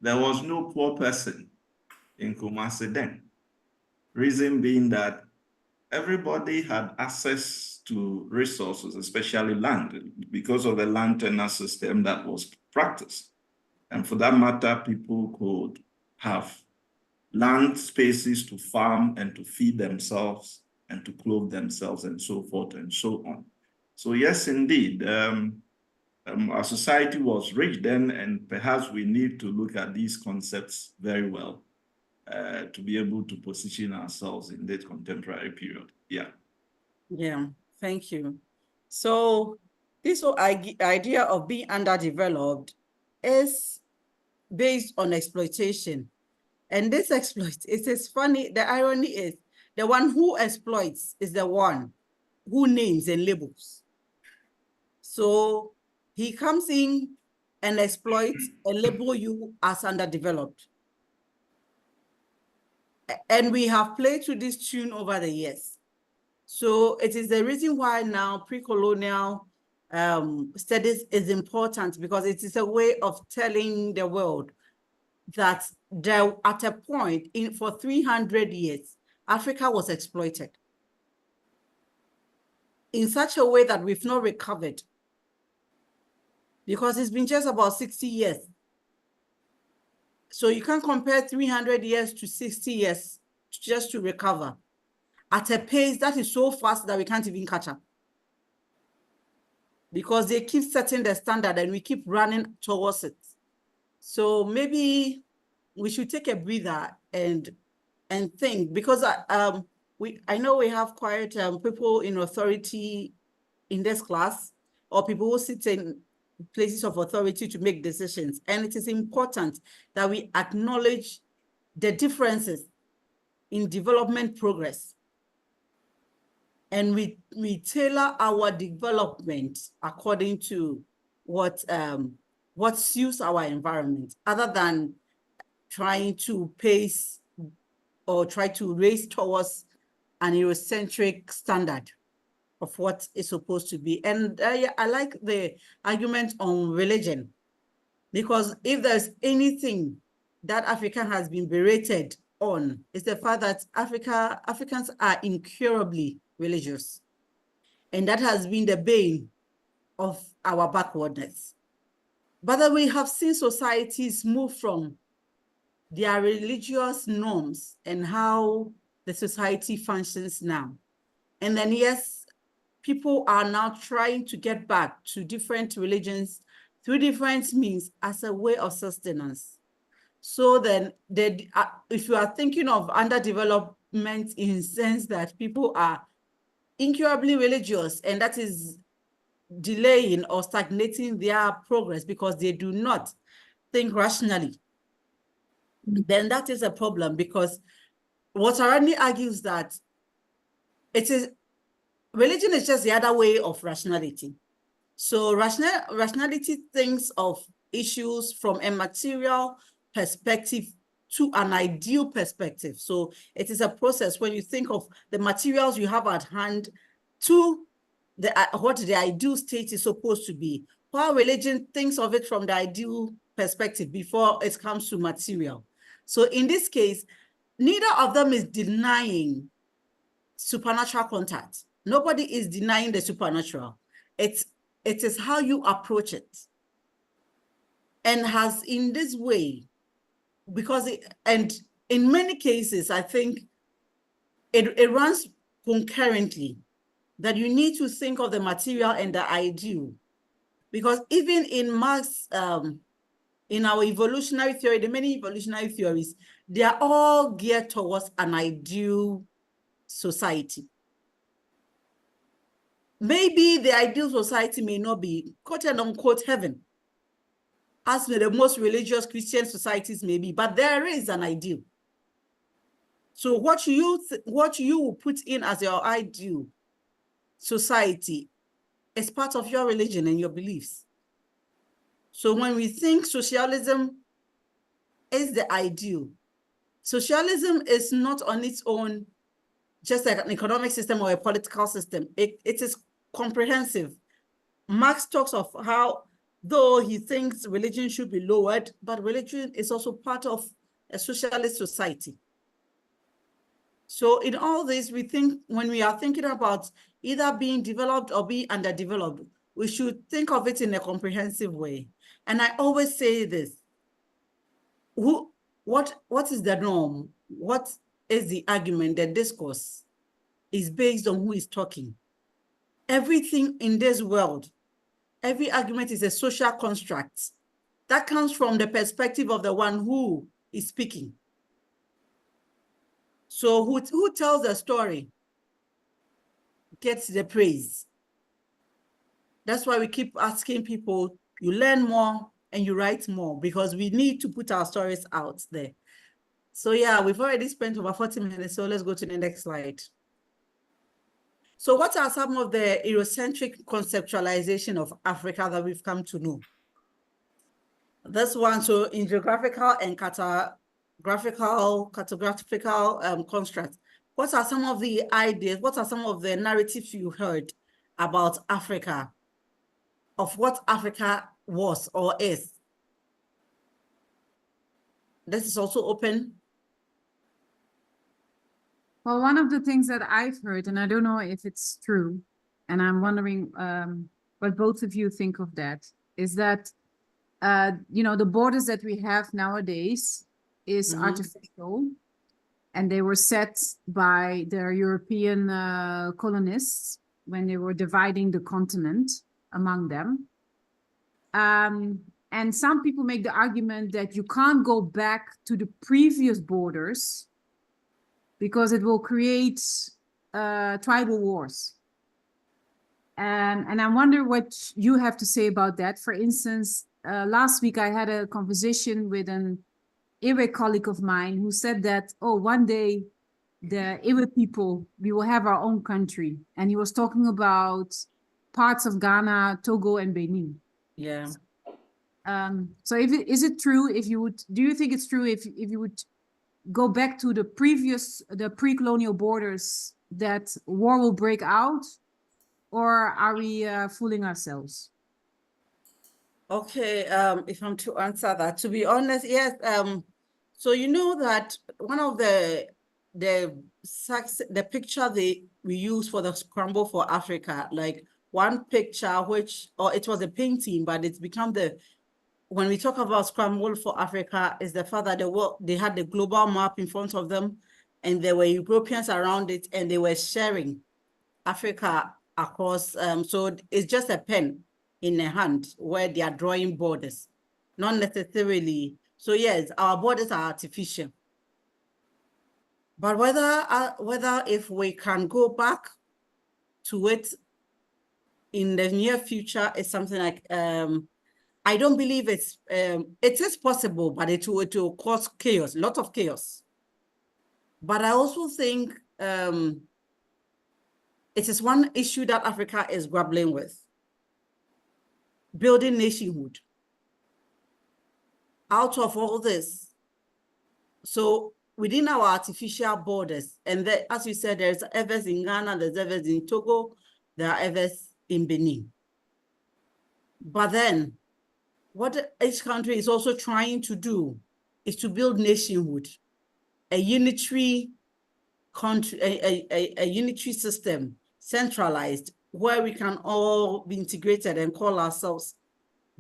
there was no poor person in Kumasi then. Reason being that everybody had access to resources, especially land, because of the land tenure system that was practiced. And for that matter, people could have land spaces to farm and to feed themselves and to clothe themselves and so forth and so on. So yes, indeed, our society was rich then, and perhaps we need to look at these concepts very well to be able to position ourselves in this contemporary period. Yeah. Yeah, thank you. So this whole idea of being underdeveloped is based on exploitation. And this it is funny, the irony is the one who exploits is the one who names and labels. So he comes in and exploits and label you as underdeveloped. And we have played to this tune over the years. So it is the reason why now pre-colonial studies is important, because it is a way of telling the world that there, at a point for 300 years, Africa was exploited in such a way that we've not recovered, because it's been just about 60 years. So you can't compare 300 years to 60 years just to recover at a pace that is so fast that we can't even catch up, because they keep setting the standard and we keep running towards it. So maybe we should take a breather and think, because I know we have quite people in authority in this class, or people who sit in places of authority to make decisions. And it is important that we acknowledge the differences in development progress. And we tailor our development according to what suits our environment, other than trying to pace or try to race towards an Eurocentric standard of what is supposed to be. And I like the argument on religion, because if there's anything that Africa has been berated on, it's the fact that Africans are incurably religious. And that has been the bane of our backwardness. But then we have seen societies move from their religious norms and how the society functions now. And then, yes, people are now trying to get back to different religions through different means as a way of sustenance. So then, if you are thinking of underdevelopment in the sense that people are incurably religious, and that is delaying or stagnating their progress because they do not think rationally, then that is a problem, because Walter Rodney argues that religion is just the other way of rationality. So rationality thinks of issues from a material perspective to an ideal perspective. So it is a process when you think of the materials you have at hand to what the ideal state is supposed to be, while religion thinks of it from the ideal perspective before it comes to material. So in this case, neither of them is denying supernatural contact. Nobody is denying the supernatural. It is how you approach it. and has in this way, because and in many cases, I think it runs concurrently, that you need to think of the material and the ideal. Because even in Marx, in our evolutionary theory, the many evolutionary theories, they are all geared towards an ideal society. Maybe the ideal society may not be quote and unquote heaven, as the most religious Christian societies may be, but there is an ideal. So what you will put in as your ideal society is part of your religion and your beliefs. So when we think socialism is the ideal, socialism is not on its own just like an economic system or a political system. It is comprehensive. Marx talks of how, though he thinks religion should be lowered, but religion is also part of a socialist society. So in all this, we think when we are thinking about either being developed or being underdeveloped, we should think of it in a comprehensive way. And I always say this, what is the norm? What is the argument? The discourse is based on who is talking. Everything in this world, every argument is a social construct that comes from the perspective of the one who is speaking. So who tells the story gets the praise. That's why we keep asking people, you learn more and you write more, because we need to put our stories out there. So yeah, we've already spent over 40 minutes, so let's go to the next slide. So what are some of the Eurocentric conceptualization of Africa that we've come to know? This one, so in geographical and cartographical constructs, what are some of the ideas, what are some of the narratives you heard about Africa, of what Africa was or is? This is also open. Well, one of the things that I've heard, and I don't know if it's true, and I'm wondering what both of you think of that, is that, you know, the borders that we have nowadays is artificial, and they were set by the European colonists when they were dividing the continent among them. And some people make the argument that you can't go back to the previous borders because it will create tribal wars. And I wonder what you have to say about that. For instance, last week I had a conversation with an Iwe colleague of mine who said that, oh, one day the Iwe people, we will have our own country. And he was talking about parts of Ghana, Togo, and Benin. Yeah. So is it true, do you think it's true if you would go back to the pre-colonial borders that war will break out, or are we fooling ourselves? Okay, if I'm to answer that, to be honest, yes. So you know that one of the picture we use for the Scramble for Africa, like one picture or it was a painting, but it's become when we talk about Scramble for Africa, is the fact that they had the global map in front of them, and there were Europeans around it, and they were sharing Africa across. So it's just a pen in a hand where they are drawing borders, not necessarily. So yes, our borders are artificial. But whether if we can go back to it in the near future is something like, I don't believe it is possible, but it will cause chaos, a lot of chaos. But I also think it is one issue that Africa is grappling with: building nationhood. Out of all this, so within our artificial borders, and as you said, there's others in Ghana, there's others in Togo, there are others in Benin. But then, what each country is also trying to do is to build nationhood, a unitary country, a unitary system, centralized, where we can all be integrated and call ourselves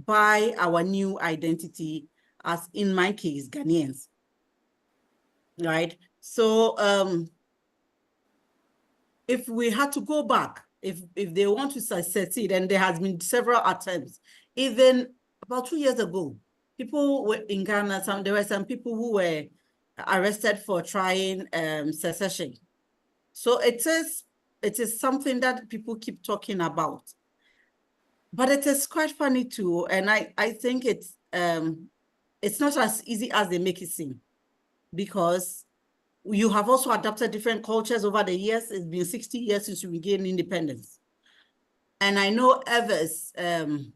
by our new identity, as in my case, Ghanaians, right? So if we had to go back, if they want to succeed, and there has been several attempts, even about 2 years ago, people were in Ghana, there were some people who were arrested for trying secession. So it is something that people keep talking about. But it is quite funny too, and I think it's not as easy as they make it seem, because you have also adopted different cultures over the years. It's been 60 years since we gained independence. And I know Evers, I'm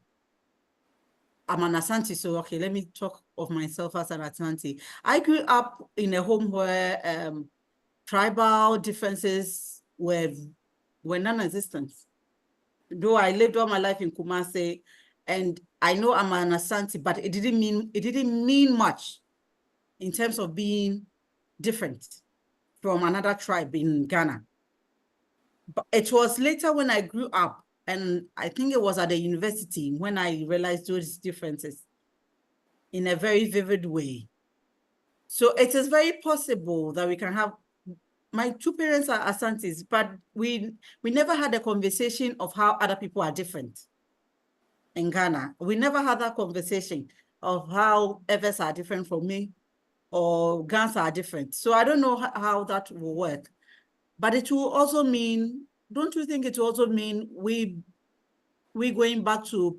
an Asante, so okay, let me talk of myself as an Asante. I grew up in a home where tribal differences were non-existent. Though I lived all my life in Kumasi, and I know I'm an Asante, but it didn't mean much in terms of being different from another tribe in Ghana. But it was later when I grew up, and I think it was at the university, when I realized those differences in a very vivid way. So it is very possible that we can have, my two parents are Asantes, but we never had a conversation of how other people are different in Ghana. We never had that conversation of how Evers are different from me or Gans are different. So I don't know how that will work. But it will also mean, don't you think it will also mean we going back to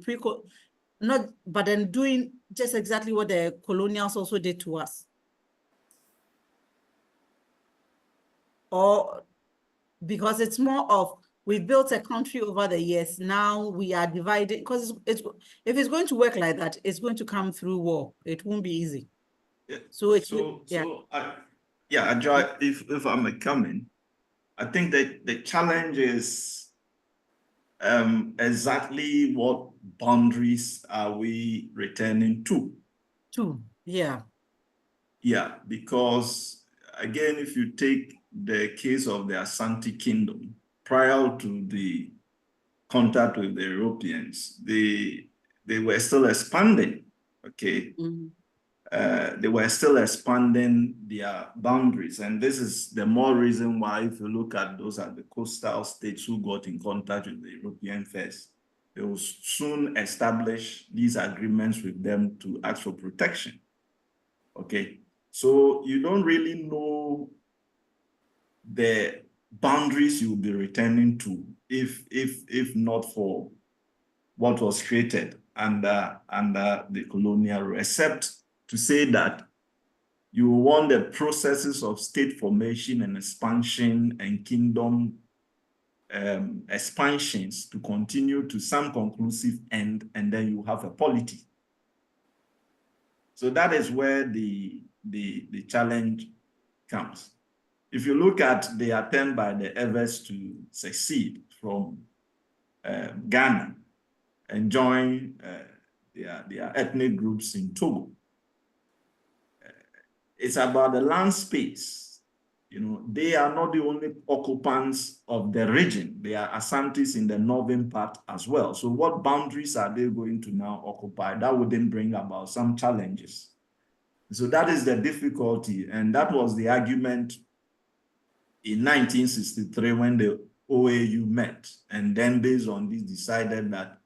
but then doing just exactly what the colonials also did to us? Or because it's more of, we built a country over the years, now we are divided, because if it's going to work like that, it's going to come through war. It won't be easy. Yeah. So Joy, if I may come in, I think that the challenge is exactly what boundaries are we returning to? Yeah, because again, if you take the case of the Asante Kingdom, prior to the contact with the Europeans, they were still expanding, okay? Mm-hmm. They were still expanding their boundaries. And this is the more reason why, if you look at those at the coastal states who got in contact with the European first, they will soon establish these agreements with them to ask for protection. Okay, so you don't really know the boundaries you'll be returning to if not for what was created under the colonial rule, except to say that you want the processes of state formation and expansion and kingdom expansions to continue to some conclusive end, and then you have a polity. So that is where the challenge comes. If you look at the attempt by the Evers to secede from Ghana and join their ethnic groups in Togo, it's about the land space. You know, they are not the only occupants of the region. They are Asantes in the northern part as well. So what boundaries are they going to now occupy? That would then bring about some challenges. So that is the difficulty. And that was the argument in 1963 when the OAU met. And then based on this decided that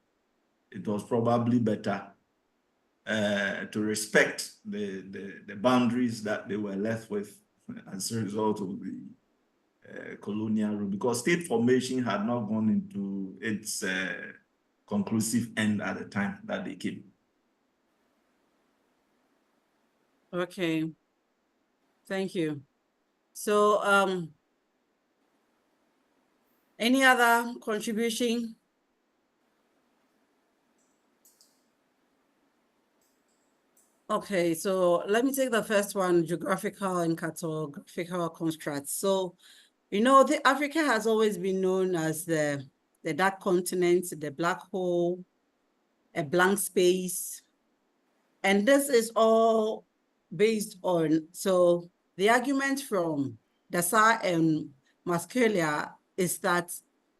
it was probably better to respect the boundaries that they were left with as a result of the colonial rule, because state formation had not gone into its conclusive end at the time that they came. Okay, thank you. So any other contribution? Okay, so let me take the first one, geographical and cartographical constructs. So, you know, Africa has always been known as the dark continent, the black hole, a blank space. And this is all based on, so the argument from Dasa and Mascalia is that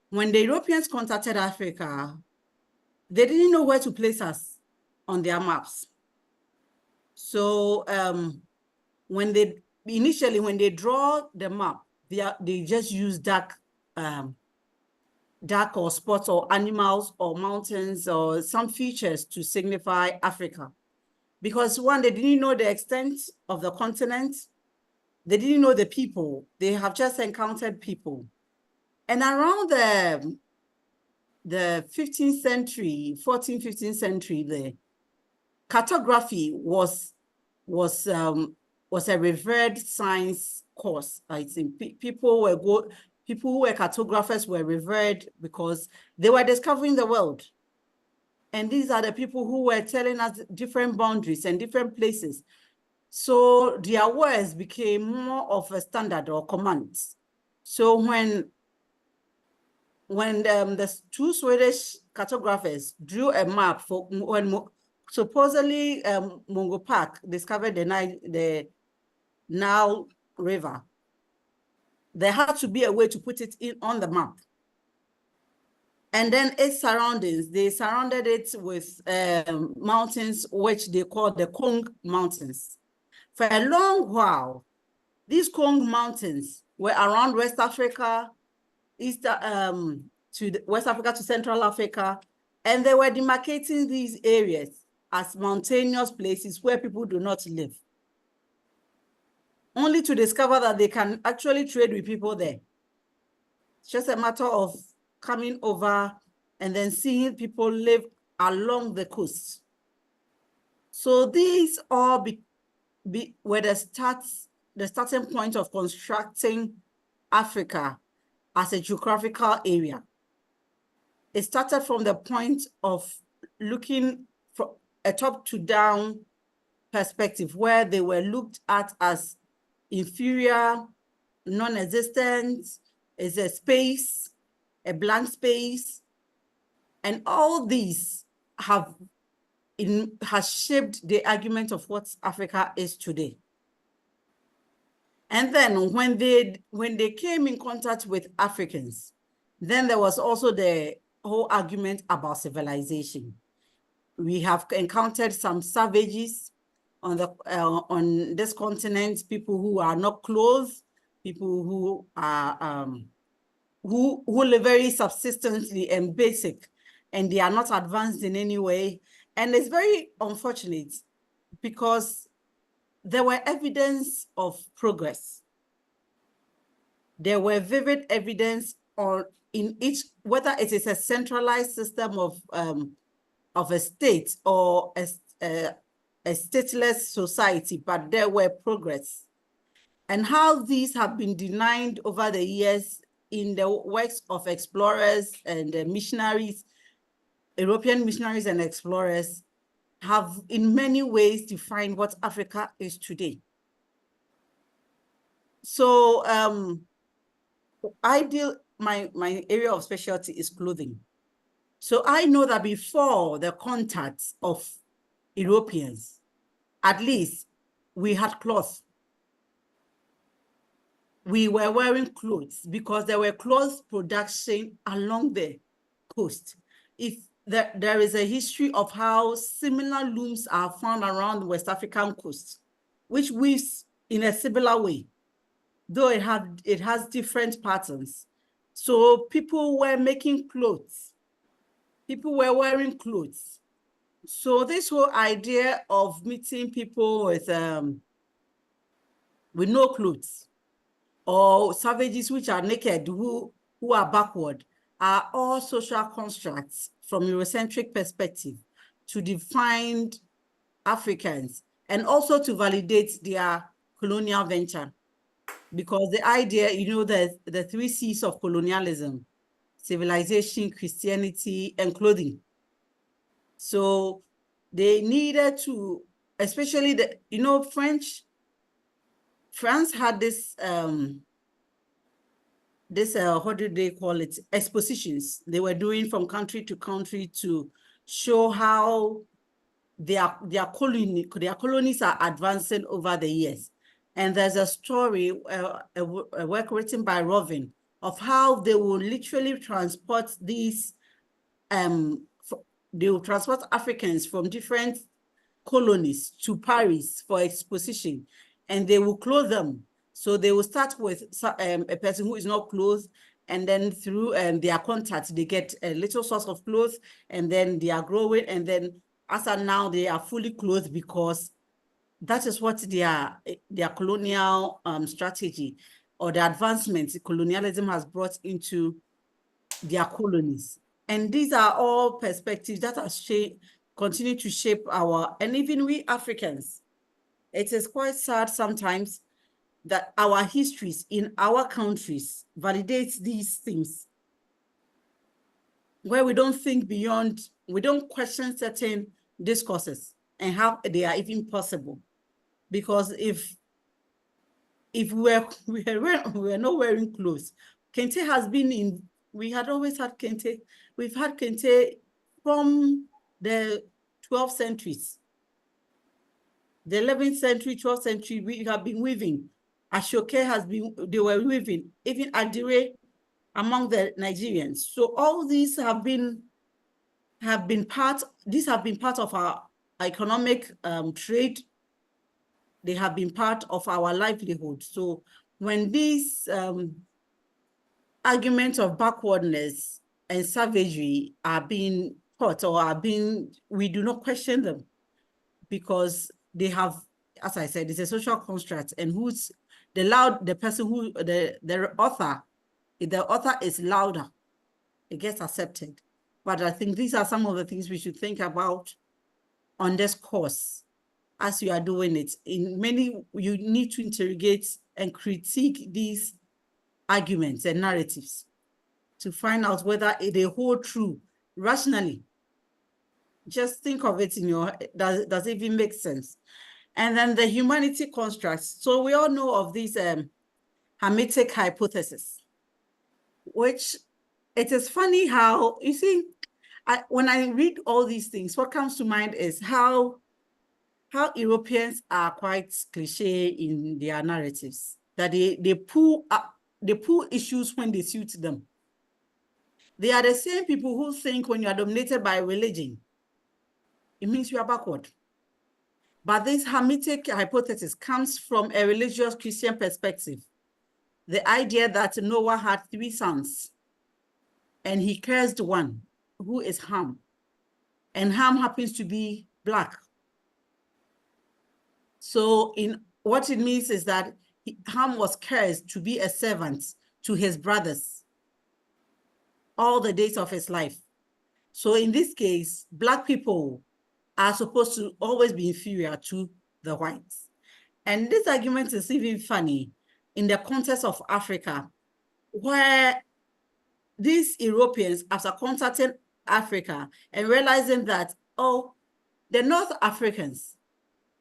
when the Europeans contacted Africa, they didn't know where to place us. on their maps. So when they draw the map, they just use dark or spots or animals or mountains or some features to signify Africa. Because one, they didn't know the extent of the continent. They didn't know the people. They have just encountered people. And around the 15th century, 14th, 15th century, the cartography was a revered science course. I think people who were cartographers were revered because they were discovering the world. And these are the people who were telling us different boundaries and different places. So their words became more of a standard or commands. So when the two Swedish cartographers drew a map for when supposedly Mungo Park discovered the Nile River, there had to be a way to put it on the map. And then its surroundings, they surrounded it with mountains, which they called the Kong Mountains. For a long while, these Kong Mountains were around West Africa, West Africa to Central Africa, and they were demarcating these areas as mountainous places where people do not live, only to discover that they can actually trade with people there. It's just a matter of coming over and then seeing people live along the coast. So these all were the starting point of constructing Africa as a geographical area. It started from the point of looking from a top to down perspective, where they were looked at as inferior, non-existent, as a space, a blank space. And all these has shaped the argument of what Africa is today. And then when they came in contact with Africans, then there was also the whole argument about civilization. We have encountered some savages on this continent, people who are not clothed, people who are who live very subsistently and basic, and they are not advanced in any way. And it's very unfortunate because there were evidence of progress. There were vivid evidence in each, whether it is a centralized system of a state or a stateless society, but there were progress. And how these have been denied over the years in the works of explorers and missionaries, European missionaries and explorers, have in many ways defined what Africa is today. So my area of specialty is clothing. So I know that before the contacts of Europeans, at least we had cloth. We were wearing clothes because there were clothes production along the coast. If there is a history of how similar looms are found around the West African coast, which weaves in a similar way, though it has different patterns. So people were making clothes. People were wearing clothes. So this whole idea of meeting people with no clothes, or savages which are naked, who are backward, are all social constructs from Eurocentric perspective to define Africans and also to validate their colonial venture. Because the idea, the 3 C's of colonialism: civilization, Christianity, and clothing. So they needed to, especially France had this, what do they call it? Expositions they were doing from country to country to show how their colonies are advancing over the years. And there's a story, a work written by Robin, of how they will literally transport these they will transport Africans from different colonies to Paris for exposition, and they will clothe them. So they will start with a person who is not clothed, and then through their contacts, they get a little source of clothes, and then they are growing, and then as of now, they are fully clothed because that is what their colonial strategy or the advancements colonialism has brought into their colonies. And these are all perspectives that are continue to shape and even we Africans. It is quite sad sometimes that our histories in our countries validates these things, where we don't think beyond, we don't question certain discourses and how they are even possible. Because if we were not wearing clothes, Kente has been in, we had always had Kente. We've had Kente from the 12th centuries. The 11th century, 12th century, we have been weaving. Ashoke they were weaving, even Adire among the Nigerians. So all these have been part of our economic trade. They have been part of our livelihood. So when these arguments of backwardness and savagery are being taught we do not question them, because they have, as I said, it's a social construct, and the author, if the author is louder, it gets accepted. But I think these are some of the things we should think about on this course as you are doing it. You need to interrogate and critique these arguments and narratives to find out whether they hold true rationally. Just think of it in your, does it even make sense? And then the humanity constructs. So we all know of these Hamitic hypothesis, which it is funny how, you see, when I read all these things, what comes to mind is how Europeans are quite cliche in their narratives, that they pull issues when they suit them. They are the same people who think when you are dominated by religion, it means you are backward. But this Hamitic hypothesis comes from a religious Christian perspective. The idea that Noah had 3 sons, and he cursed one, who is Ham. And Ham happens to be Black. So what it means is that Ham was cursed to be a servant to his brothers all the days of his life. So in this case, Black people are supposed to always be inferior to the whites. And this argument is even funny in the context of Africa, where these Europeans, after contacting Africa and realizing that, oh, the North Africans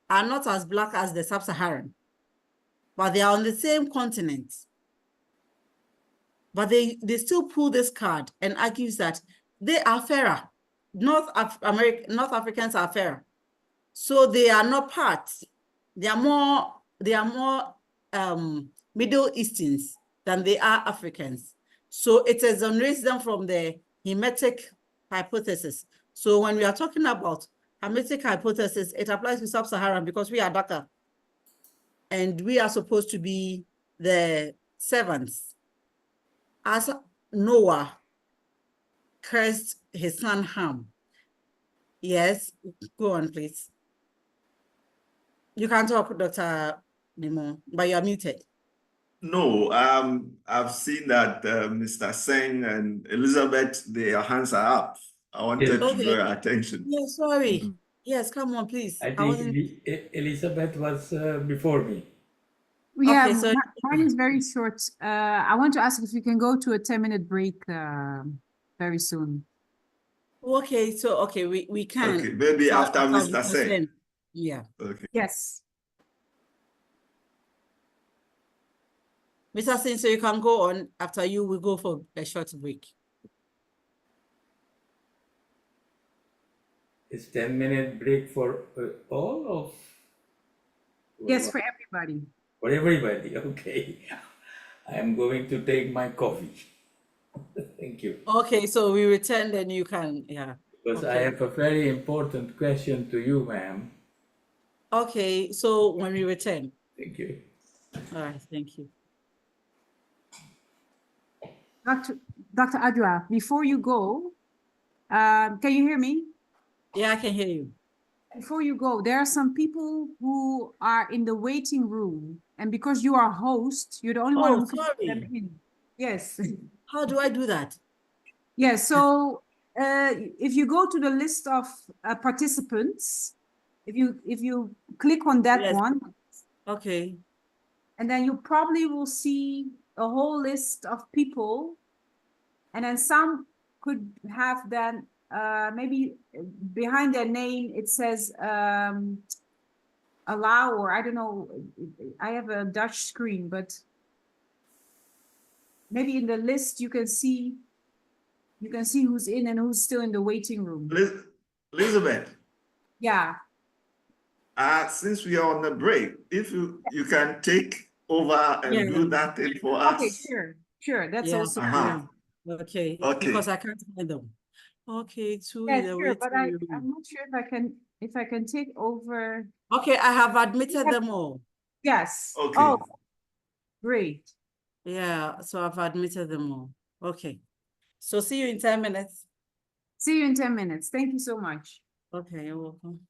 are not as Black as the Sub-Saharan, but they are on the same continent. But they still pull this card and argues that they are fairer. North Africans are fairer. So they are not part. They are more Middle Easterns than they are Africans. So it exonerates them from the Hamitic hypothesis. So when we are talking about Hamitic hypothesis, it applies to Sub-Saharan because we are darker. And we are supposed to be the servants. As Noah cursed his son Ham. Yes, go on, please. You can talk, Dr. Nemo, but you're muted. No, I've seen that Mr. Singh and Elizabeth, their hands are up. I wanted to draw your attention. Yeah, sorry. Yes, come on, please. I think Elizabeth was before me. Yeah, Okay, so mine is very short. I want to ask if we can go to a 10-minute break very soon. okay, so we can. Okay, maybe after Mr. Singh. Yeah. Okay. Yes. Mr. Singh, so you can go on. After you, we go for a short break. It's 10-minute break for all of? Yes, for everybody. For everybody, okay. I'm going to take my coffee. Thank you. Okay, so we return, then you can, yeah. because I Okay. have a very important question to you, ma'am. Okay, so when we return. Thank you. All right, thank you. Dr. Adwa, before you go, can you hear me? Yeah, I can hear you. Before you go, there are some people who are in the waiting room, and because you are host, you're the only one Oh, who can let them sorry. in. Yes. How do I do that? Yes. So if you go to the list of participants, if you click on that Yes. one, Okay. and then you probably will see a whole list of people, and then some could have then maybe behind their name it says allow, or I don't know. I have a Dutch screen, but maybe in the list you can see who's in and who's still in the waiting room. Elizabeth, Yeah. since we are on the break, if you can take over and Yeah. do that thing for Okay, us. sure. That's Yeah. also Uh-huh. Okay. Okay. Because I can't find them. Okay, two yeah, in the sure. But waiting room. I'm not sure if I can take over. Okay, I have admitted them all. Yes. Okay. Oh, great. Yeah, so I've admitted them all. Okay. So see you in 10 minutes. See you in 10 minutes. Thank you so much. Okay, you're welcome.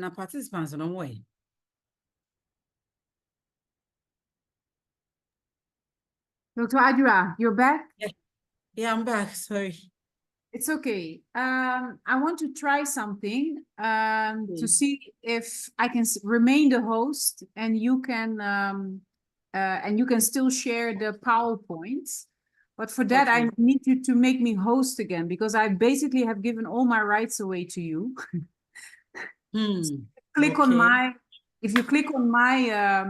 Now participants no way. Dr. Adura, you're back? Yeah, I'm back. Sorry. It's okay. I want to try something to see if I can remain the host and you can still share the PowerPoints. But for that, I need you to make me host again because I basically have given all my rights away to you. Click on my, if you click on my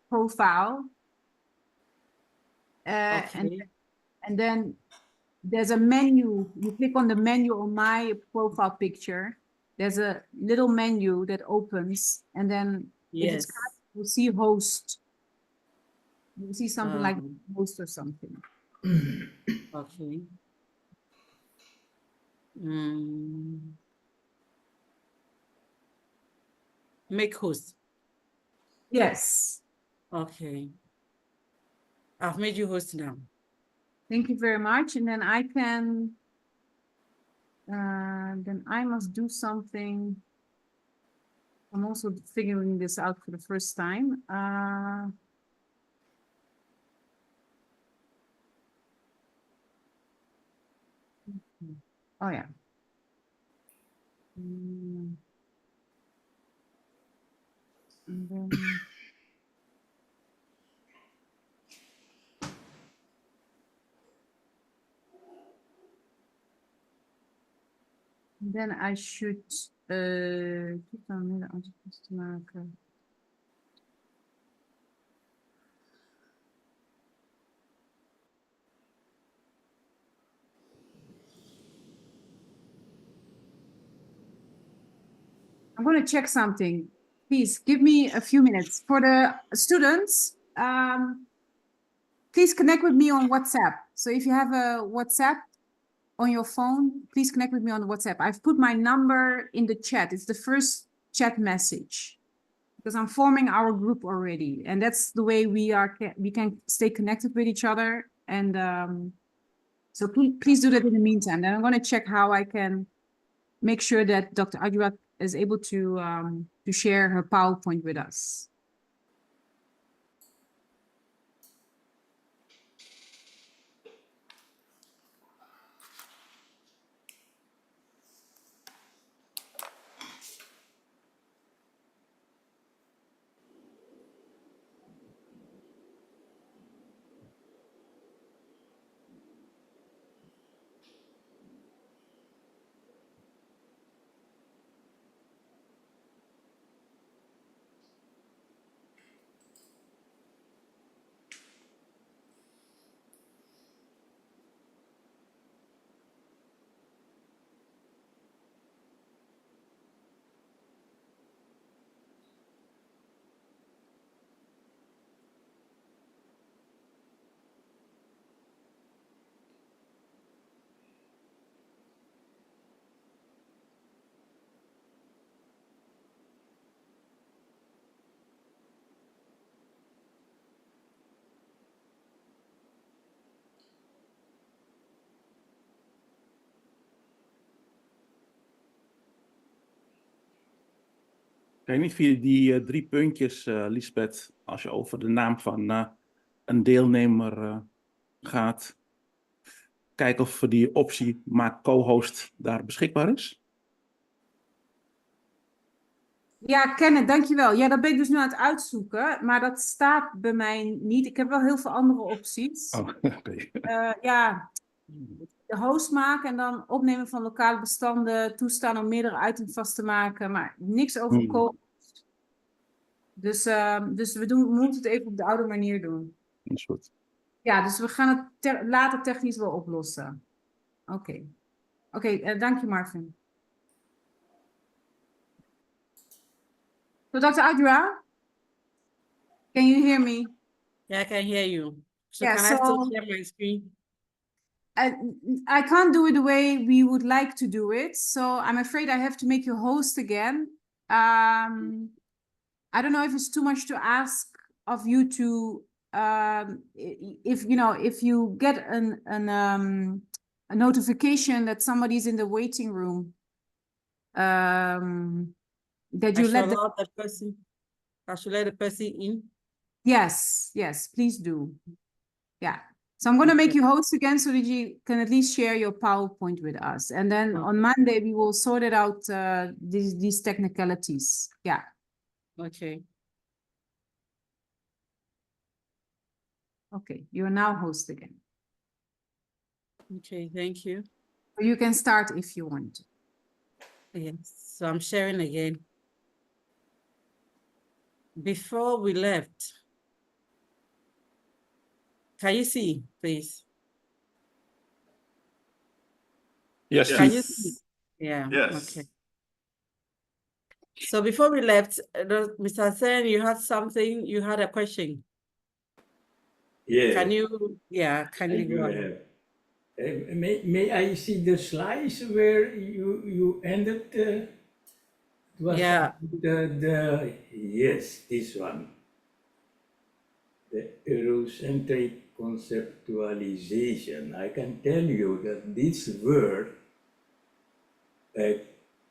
profile, and then there's a menu. You click on the menu on my profile picture. There's a little menu that opens, and then if it's you'll see host. You'll see something like host or something. Okay. Make host. Yes. Okay. I've made you host now. Thank you very much. And then I can, then I must do something. I'm also figuring this out for the first time. Oh yeah. And then I should I'm going to check something. Please give me a few minutes. For the students, please connect with me on WhatsApp. So if you have a WhatsApp on your phone, please connect with me on WhatsApp. I've put my number in the chat. It's the first chat message because I'm forming our group already. And that's the way we can stay connected with each other. And so please do that in the meantime. Then I'm going to check how I can make sure that Dr. Adura is able to share her PowerPoint with us. Kan je niet via die 3 puntjes, Lisbeth, als je over de naam van een deelnemer gaat, kijken of die optie maak co-host daar beschikbaar is? Ja, Kenneth, dankjewel. Ja, dat ben ik dus nu aan het uitzoeken, maar dat staat bij mij niet. Ik heb wel heel veel andere opties. Oh, okay. Ja, de host maken en dan opnemen van lokale bestanden, toestaan om meerdere items vast te maken, maar niks over co-host. Dus we moeten het even op de oude manier doen. Dat is goed. Ja, dus we gaan het later technisch wel oplossen. Oké. Dank je, Marvin. So, Dr. Adura, can you hear me? Yeah, I can hear you. So Yeah, can I still share my screen? I can't do it the way we would like to do it, so I'm afraid I have to make you host again. I don't know if it's too much to ask of you to, if you get a notification that somebody's in the waiting room, that I you should let the, allow that person, I should let the person in. yes, please do. Yeah. So I'm going to make Okay. you host again so that you can at least share your PowerPoint with us. And then Okay. on Monday, we will sort it out, these technicalities. Yeah. Okay. Okay. You're now host again. Okay, thank you. You can start if you want. Yes, so I'm sharing again. Before we left, can you see, please? Yes, Can see. you see? Yeah. Yes. Okay. So before we left, Mr. Sen, you had something, you had a question. Yeah. Can you, yeah, can I you do go ahead? have. May I see the slides where you ended? It was Yeah. yes, this one. The Eurocentric conceptualization. I can tell you that this word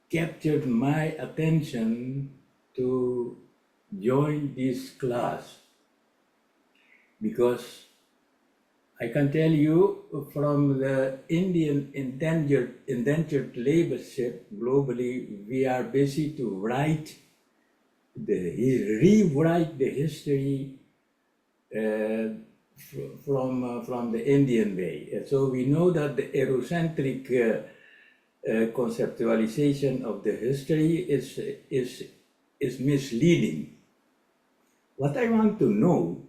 captured my attention to join this class because I can tell you from the Indian indentured laborship globally, we are busy to rewrite the history from the Indian way. And so we know that the Eurocentric conceptualization of the history is misleading. What I want to know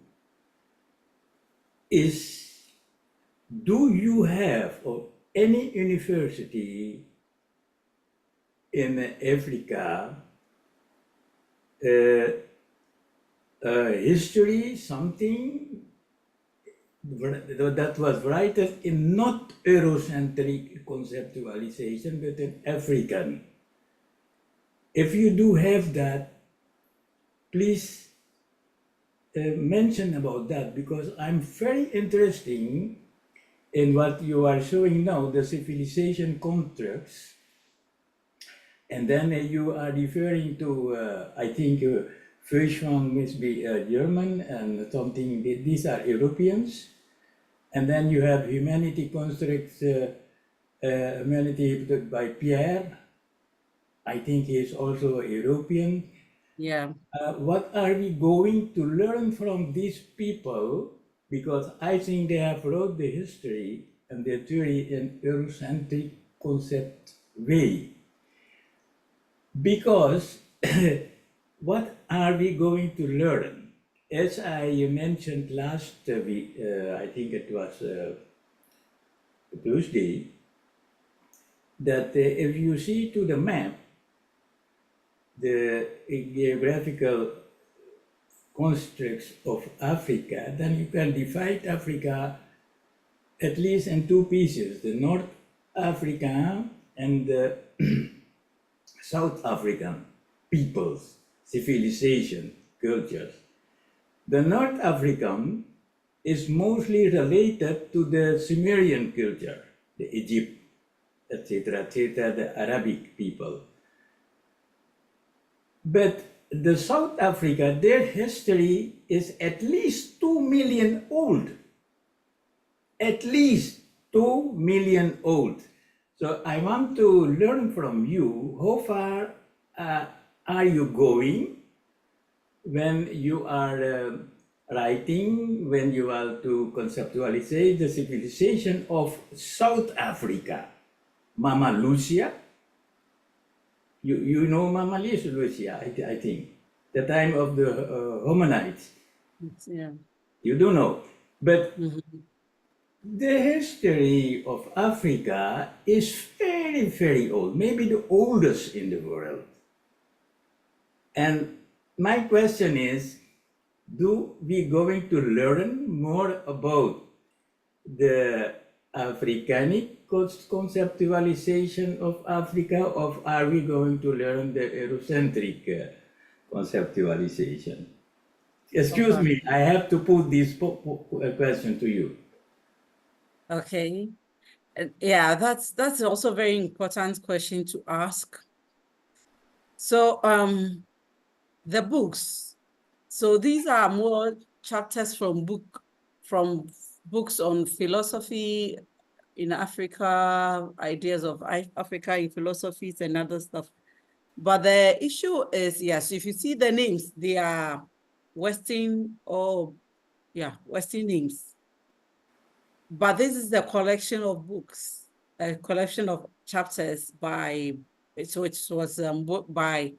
is, do you have, or any university in Africa, history, something that was written in not Eurocentric conceptualization, but in African? If you do have that, please mention about that, because I'm very interested in what you are showing now, the civilization constructs. And then you are referring to, I think, first one must be German and something, these are Europeans. And then you have humanity constructs, humanity by Pierre. I think he is also European. Yeah. What are we going to learn from these people? Because I think they have wrote the history and the theory in Eurocentric concept way. Because what are we going to learn? As I mentioned last week, I think it was Tuesday, that if you see to the map, the geographical constructs of Africa, then you can divide Africa at least in two pieces, the North Africa and the South African peoples, civilization, cultures. The North African is mostly related to the Sumerian culture, the Egypt, etc., the Arabic people. But the South Africa, their history is at least 2 million old. At least 2 million old. So I want to learn from you, how far are you going when you are writing, when you are to conceptualize the civilization of South Africa? Mama Lucia, you know Mama Lucia, I think, the time of the hominids. Yeah. You do know, but the history of Africa is very, very old, maybe the oldest in the world. And my question is, do we going to learn more about the Africanic conceptualization of Africa, or are we going to learn the Eurocentric conceptualization? Excuse me, I have to put this question to you. Okay. Yeah, that's also a very important question to ask. So the books. So these are more chapters from books on philosophy in Africa, ideas of Africa in philosophies and other stuff. But the issue is, yes, if you see the names, they are Western Western names. But this is the collection of books, a collection of chapters by, so it was book by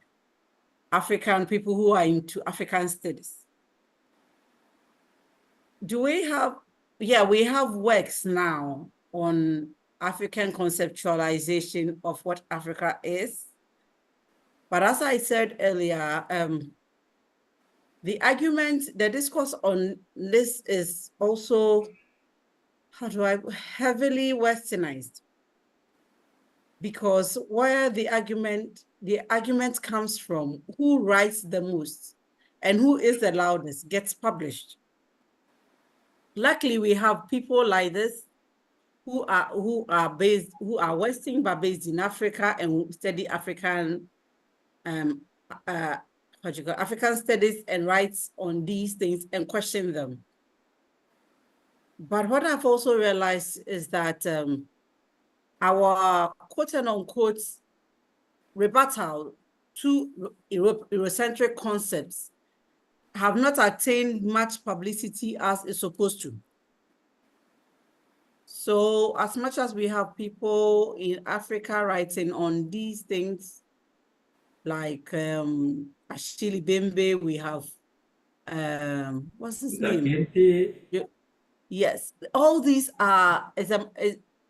African people who are into African studies. Do we have, yeah, we have works now on African conceptualization of what Africa is. But as I said earlier, the argument, the discourse on this is also, heavily westernized. Because where the argument comes from, who writes the most and who is the loudest gets published. Luckily, we have people like this who are Western but based in Africa and study African African studies and writes on these things and question them. But what I've also realized is that our quote and unquote rebuttal to Eurocentric concepts have not attained much publicity as it's supposed to. So as much as we have people in Africa writing on these things, like Ashili Bembe, we have, what's his name? Yes, all these are,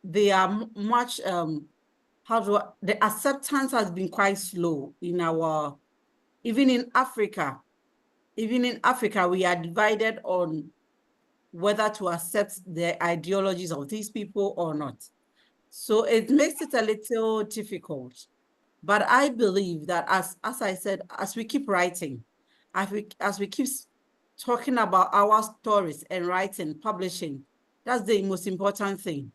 they are much, the acceptance has been quite slow in our, even in Africa, we are divided on whether to accept the ideologies of these people or not. So it makes it a little difficult. But I believe that as I said, as we keep writing, as we keep talking about our stories and writing, publishing, that's the most important thing.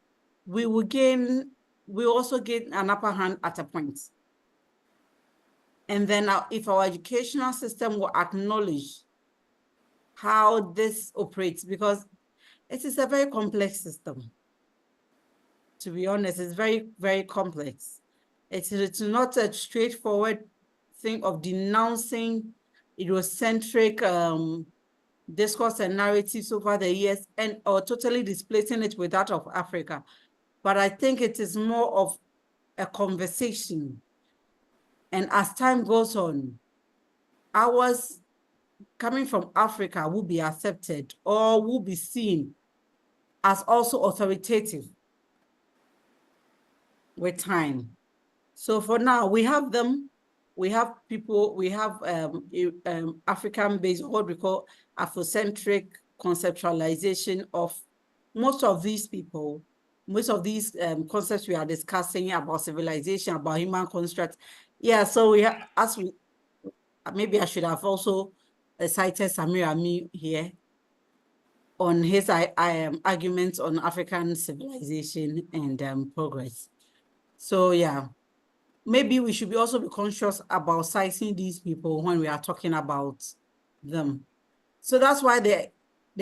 We also gain an upper hand at a point. And then if our educational system will acknowledge how this operates, because it is a very complex system. To be honest, it's very, very complex. It's not a straightforward thing of denouncing Eurocentric discourse and narratives over the years or totally displacing it with that of Africa. But I think it is more of a conversation. And as time goes on, ours coming from Africa will be accepted or will be seen as also authoritative with time. So for now, we have them. We have people, we have African-based, what we call Afrocentric conceptualization of most of these people, most of these concepts we are discussing about civilization, about human construct. Yeah, so we have, maybe I should have also cited Samir Ami here on his arguments on African civilization and progress. So yeah, maybe we should also be conscious about citing these people when we are talking about them. So that's why the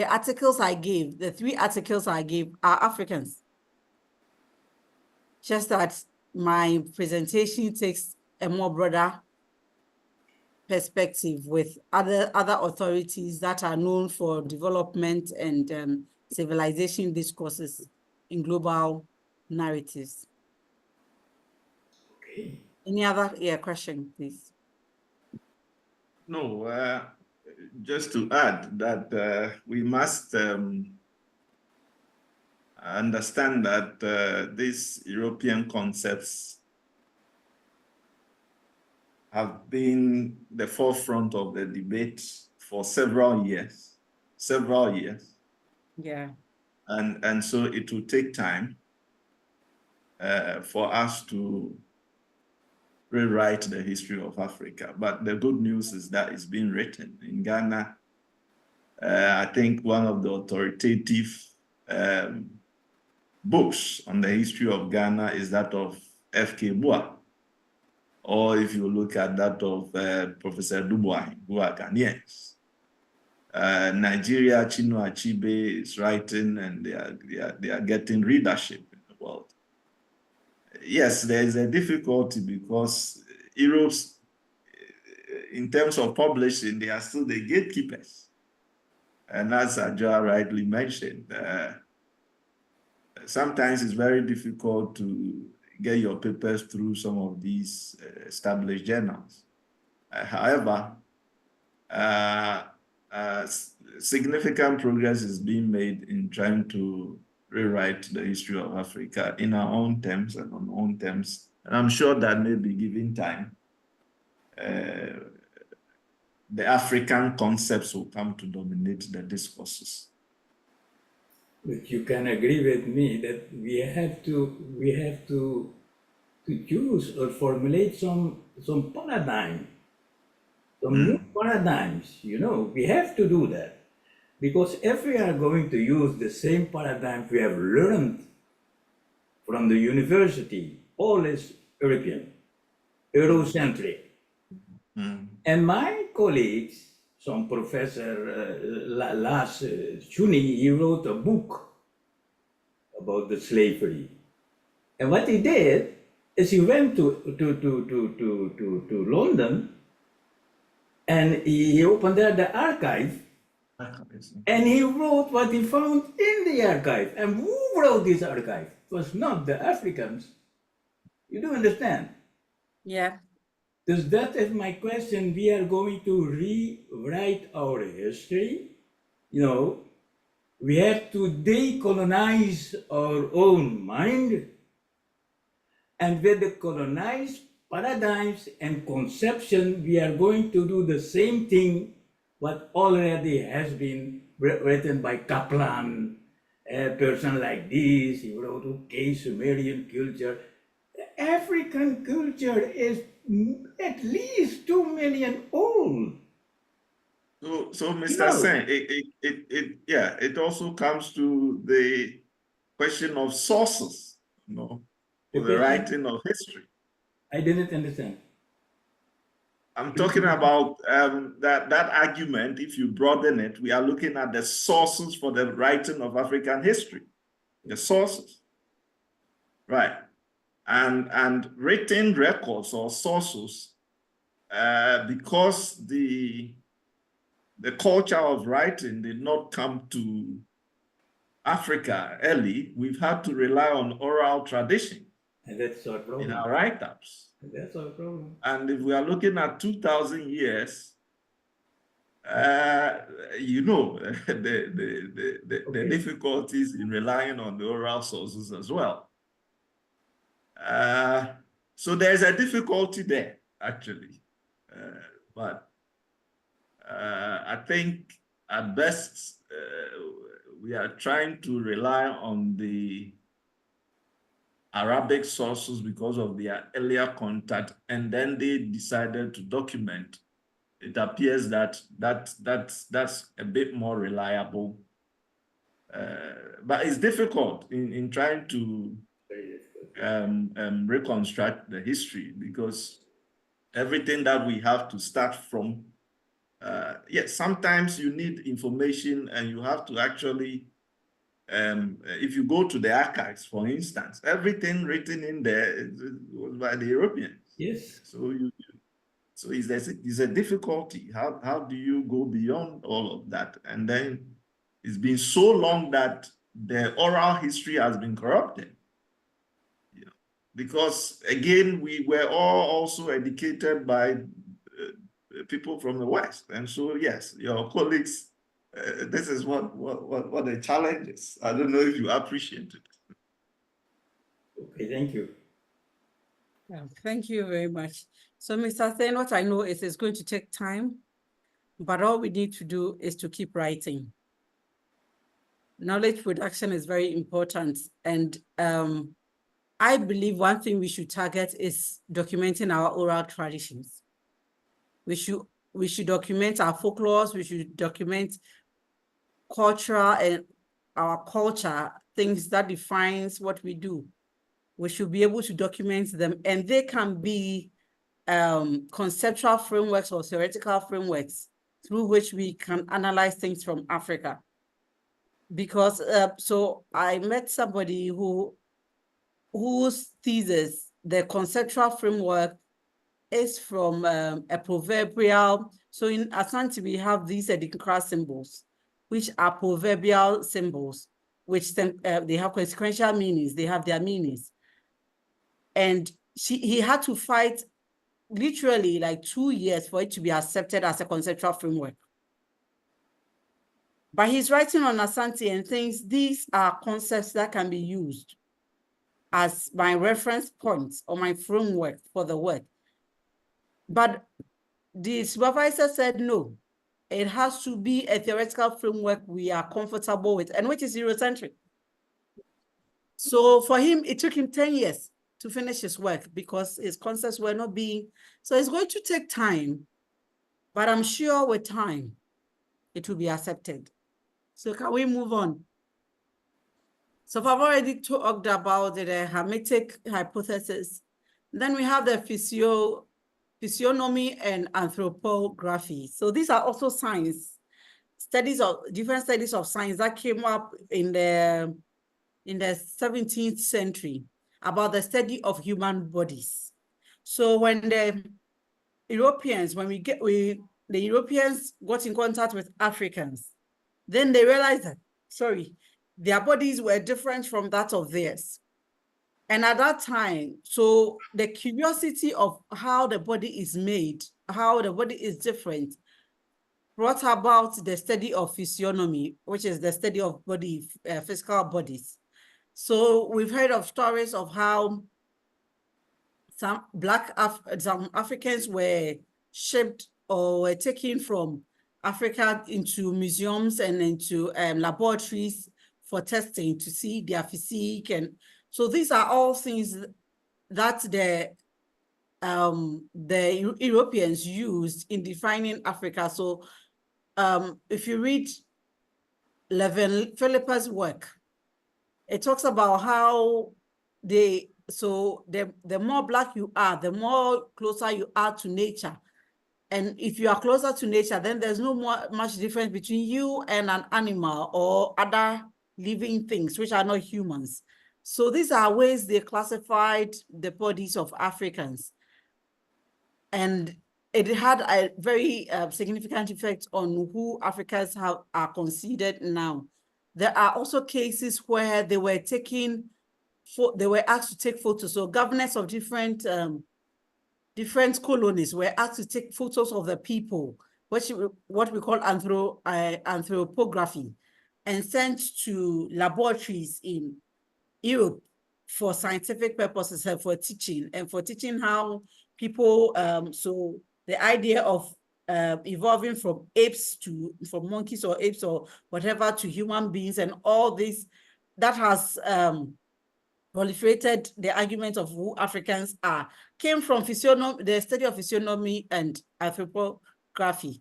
articles I gave, the 3 articles I gave are Africans. Just that my presentation takes a more broader perspective with other authorities that are known for development and civilization discourses in global narratives. Okay. Any other question, please? No, just to add that we must understand that these European concepts have been the forefront of the debate for several years. Yeah. And so it will take time for us to rewrite the history of Africa. But the good news is that it's been written. In Ghana, I think one of the authoritative books on the history of Ghana is that of F.K. Boa. or if you look at that of Professor Dubois, who are Ghanaians. Nigeria, Chinua Achebe is writing, and they are getting readership in the world. Yes, there is a difficulty because Europe's, in terms of publishing, they are still the gatekeepers. And as Ajah rightly mentioned, sometimes it's very difficult to get your papers through some of these established journals. However, significant progress is being made in trying to rewrite the history of Africa in our own terms and on our own terms. And I'm sure that maybe given time, the African concepts will come to dominate the discourses. But you can agree with me that we have to choose or formulate some paradigm, some new paradigms. You know, we have to do that, because if we are going to use the same paradigm we have learned from the university, all is European, Eurocentric. And my colleagues, some professor last Juni, he wrote a book about the slavery. And what he did is he went to London, and he opened there the archive, and he wrote what he found in the archive. And who wrote this archive? It was not the Africans. You do understand? Yeah. Because that is my question. We are going to rewrite our history. You know, we have to decolonize our own mind. And with the colonized paradigms and conception, we are going to do the same thing what already has been written by Kaplan, a person like this. He wrote, okay, Sumerian culture. African culture is at least 2 million old. So Mr. Sen, it also comes to the question of sources, you know, for the writing of history. I didn't understand. I'm talking about that argument. If you broaden it, we are looking at the sources for the writing of African history, the sources, right? And written records or sources, because the culture of writing did not come to Africa early, we've had to rely on oral tradition. And that's our problem. In our write-ups. That's our problem. And if we are looking at 2,000 years, you know, the difficulties in relying on the oral sources as well. So there's a difficulty there, actually. But I think at best, we are trying to rely on the Arabic sources because of their earlier contact, and then they decided to document. It appears that that's a bit more reliable. But it's difficult in trying to reconstruct the history, because everything that we have to start from, yes, sometimes you need information and you have to actually, if you go to the archives, for instance, everything written in there was by the Europeans. Yes. So it's a difficulty. How do you go beyond all of that? And then it's been so long that the oral history has been corrupted. You know, because again, we were all also educated by people from the West. And so, yes, your colleagues, this is what the challenge is. I don't know if you appreciate it. Okay, thank you. Yeah, thank you very much. So, Mr. Sen, what I know is it's going to take time, but all we need to do is to keep writing. Knowledge production is very important. And I believe one thing we should target is documenting our oral traditions. We should document our folklores, we should document cultural and our culture, things that defines what we do. We should be able to document them, and they can be conceptual frameworks or theoretical frameworks through which we can analyze things from Africa. Because so I met somebody whose thesis, the conceptual framework, is from a proverbial. So in Asante, we have these Adinkra symbols, which are proverbial symbols, which they have consequential meanings. They have their meanings. And he had to fight literally like 2 years for it to be accepted as a conceptual framework. But he's writing on Asante and thinks these are concepts that can be used as my reference points or my framework for the work. But the supervisor said, no, it has to be a theoretical framework we are comfortable with, and which is Eurocentric. So for him, it took him 10 years to finish his work because his concepts were not being, so it's going to take time, but I'm sure with time, it will be accepted. So can we move on? So I've already talked about the hermetic hypothesis. Then we have the physiognomy and anthropography. So these are also science, different studies of science that came up in the 17th century about the study of human bodies. So when the Europeans got in contact with Africans, then they realized that, their bodies were different from that of theirs. And at that time, so the curiosity of how the body is made, how the body is different, brought about the study of physiognomy, which is the study of physical bodies. So we've heard of stories of how some Africans were shipped or were taken from Africa into museums and into laboratories for testing to see their physique. And so these are all things that the Europeans used in defining Africa. So if you read Levin Philippa's work, it talks about how the more Black you are, the more closer you are to nature. And if you are closer to nature, then there's no much difference between you and an animal or other living things, which are not humans. So these are ways they classified the bodies of Africans. And it had a very significant effect on who Africans are considered now. There are also cases where they were asked to take photos. So governors of different colonies were asked to take photos of the people, what we call anthropography, and sent to laboratories in Europe for scientific purposes and for teaching how people, so the idea of evolving from monkeys or apes or whatever to human beings and all this, that has proliferated the argument of who Africans are, came from the study of physiognomy and anthropography.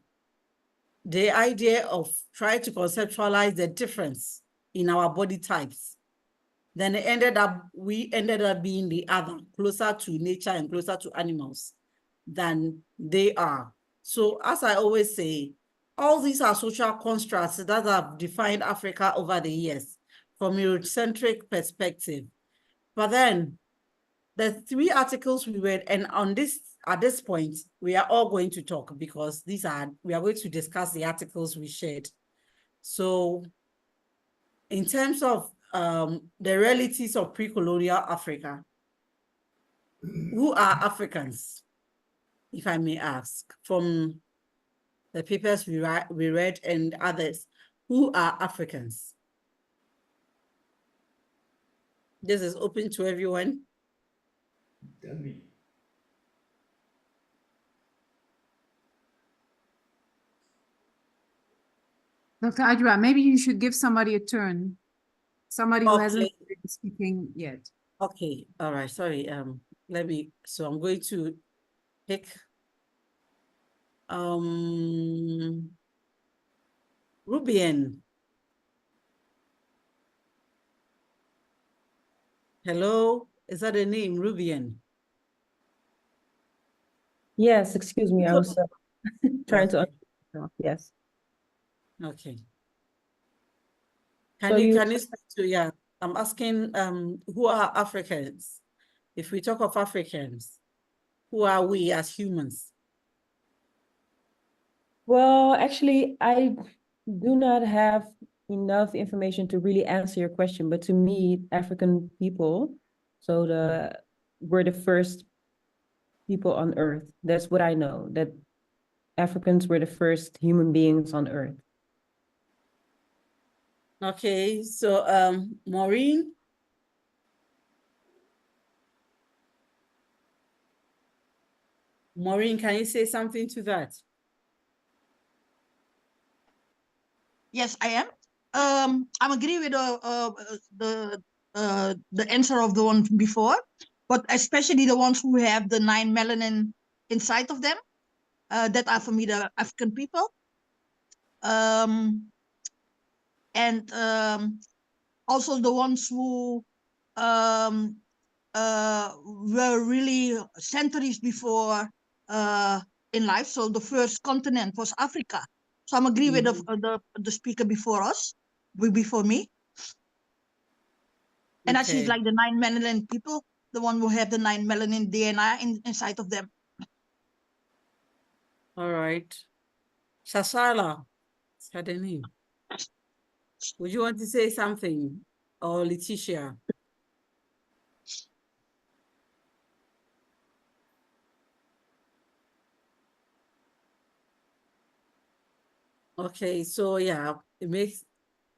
The idea of trying to conceptualize the difference in our body types. Then we ended up being the other, closer to nature and closer to animals than they are. So as I always say, all these are social constructs that have defined Africa over the years from a Eurocentric perspective. But then the 3 articles we read, and at this point, we are all going to talk because we are going to discuss the articles we shared. So in terms of the realities of pre-colonial Africa, who are Africans, if I may ask, from the papers we read and others, who are Africans? This is open to everyone. Tell me. Dr. Adjoa, maybe you should give somebody a turn. Somebody who hasn't Okay. been speaking yet. Okay, all right, sorry. So I'm going to pick Rubian. Hello, is that a name, Rubian? Yes, excuse me, I So- was trying to, Okay. yes. Okay. So you- Can you speak to, yeah, I'm asking, who are Africans? If we talk of Africans, who are we as humans? Well, actually, I do not have enough information to really answer your question, but to me, African people, so we're the first people on Earth. That's what I know, that Africans were the first human beings on Earth. Okay, so Maureen? Maureen, can you say something to that? Yes, I am. I'm agree with the answer of the one before, but especially the ones who have the 9 melanin inside of them, that are for me the African people. And also the ones who were really centuries before in life. So the first continent was Africa. So I'm agree with the speaker before us, before me. And I see it's Okay. like the 9 melanin people, the one who have the 9 melanin DNA inside of them. All right. Shashala, is that the name? Would you want to say something? Or Letitia? Okay, so yeah,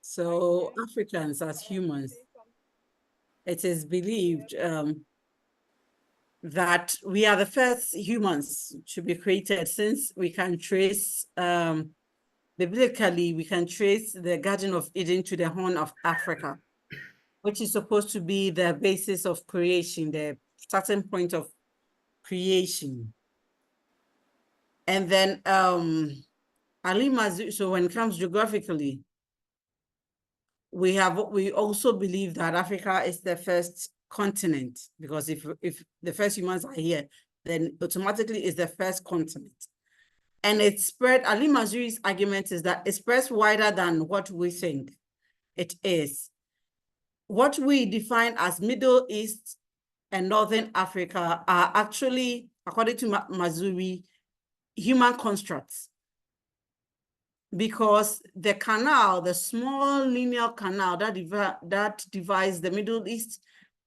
so Africans as humans, it is believed that we are the first humans to be created, since we can trace, biblically, we can trace the Garden of Eden to the Horn of Africa, which is supposed to be the basis of creation, the starting point of creation. And then Ali Mazu, so when it comes geographically, we also believe that Africa is the first continent, because if the first humans are here, then automatically it's the first continent. And it spread, Ali Mazuri's argument is that it spreads wider than what we think it is. What we define as Middle East and Northern Africa are actually, according to Mazuri, human constructs. Because the canal, the small linear canal that divides the Middle East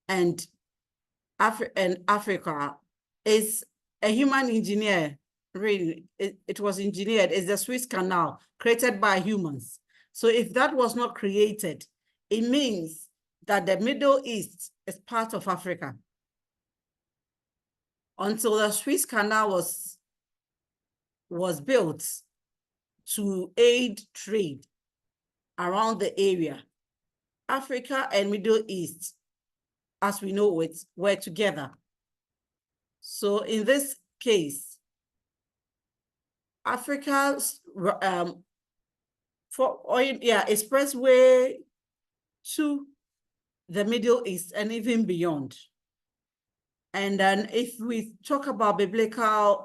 and Africa is a human engineer, really. It was engineered. It's the Suez Canal created by humans. So if that was not created, it means that the Middle East is part of Africa. Until the Suez Canal was built to aid trade around the area, Africa and Middle East, as we know it, were together. So in this case, Africa's expressway to the Middle East and even beyond. And then if we talk about biblical,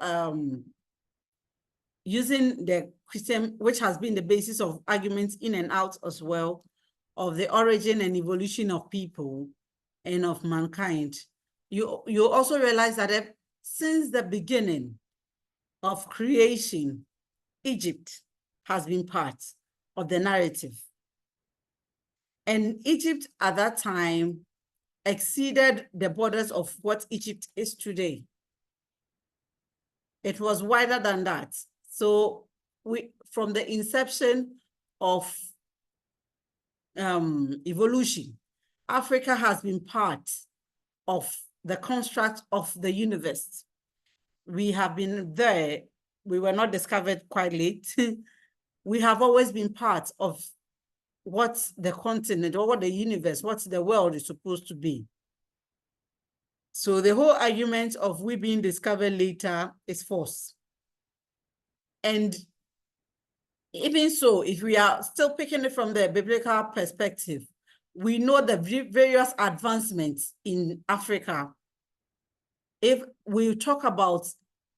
using the Christian, which has been the basis of arguments in and out as well, of the origin and evolution of people and of mankind, you also realize that since the beginning of creation, Egypt has been part of the narrative. And Egypt at that time exceeded the borders of what Egypt is today. It was wider than that. So from the inception of evolution, Africa has been part of the construct of the universe. We have been there. We were not discovered quite late. We have always been part of what the continent or what the universe, what the world is supposed to be. So the whole argument of we being discovered later is false. And even so, if we are still picking it from the biblical perspective, we know the various advancements in Africa. If we talk about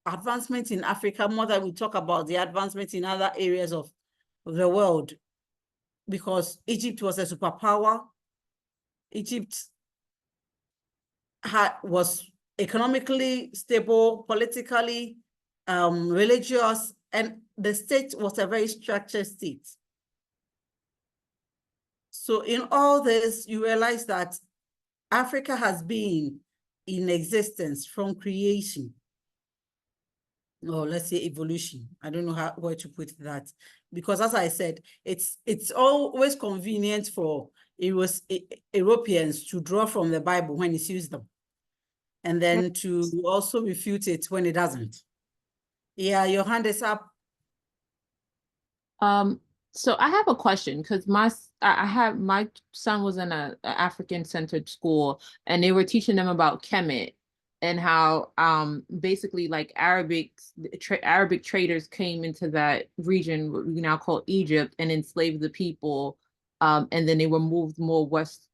advancement in Africa more than we talk about the advancement in other areas of the world, because Egypt was a superpower. Egypt was economically stable, politically, religious, and the state was a very structured state. So in all this, you realize that Africa has been in existence from creation, or let's say evolution. I don't know where to put that, because as I said, it's always convenient for Europeans to draw from the Bible when it suits them, and then to also refute it when it doesn't. Yeah, your hand is up. So I have a question, because my son was in a African-centered school, and they were teaching them about Kemet and how basically like Arabic traders came into that region, what we now call Egypt, and enslaved the people, and then they were moved more west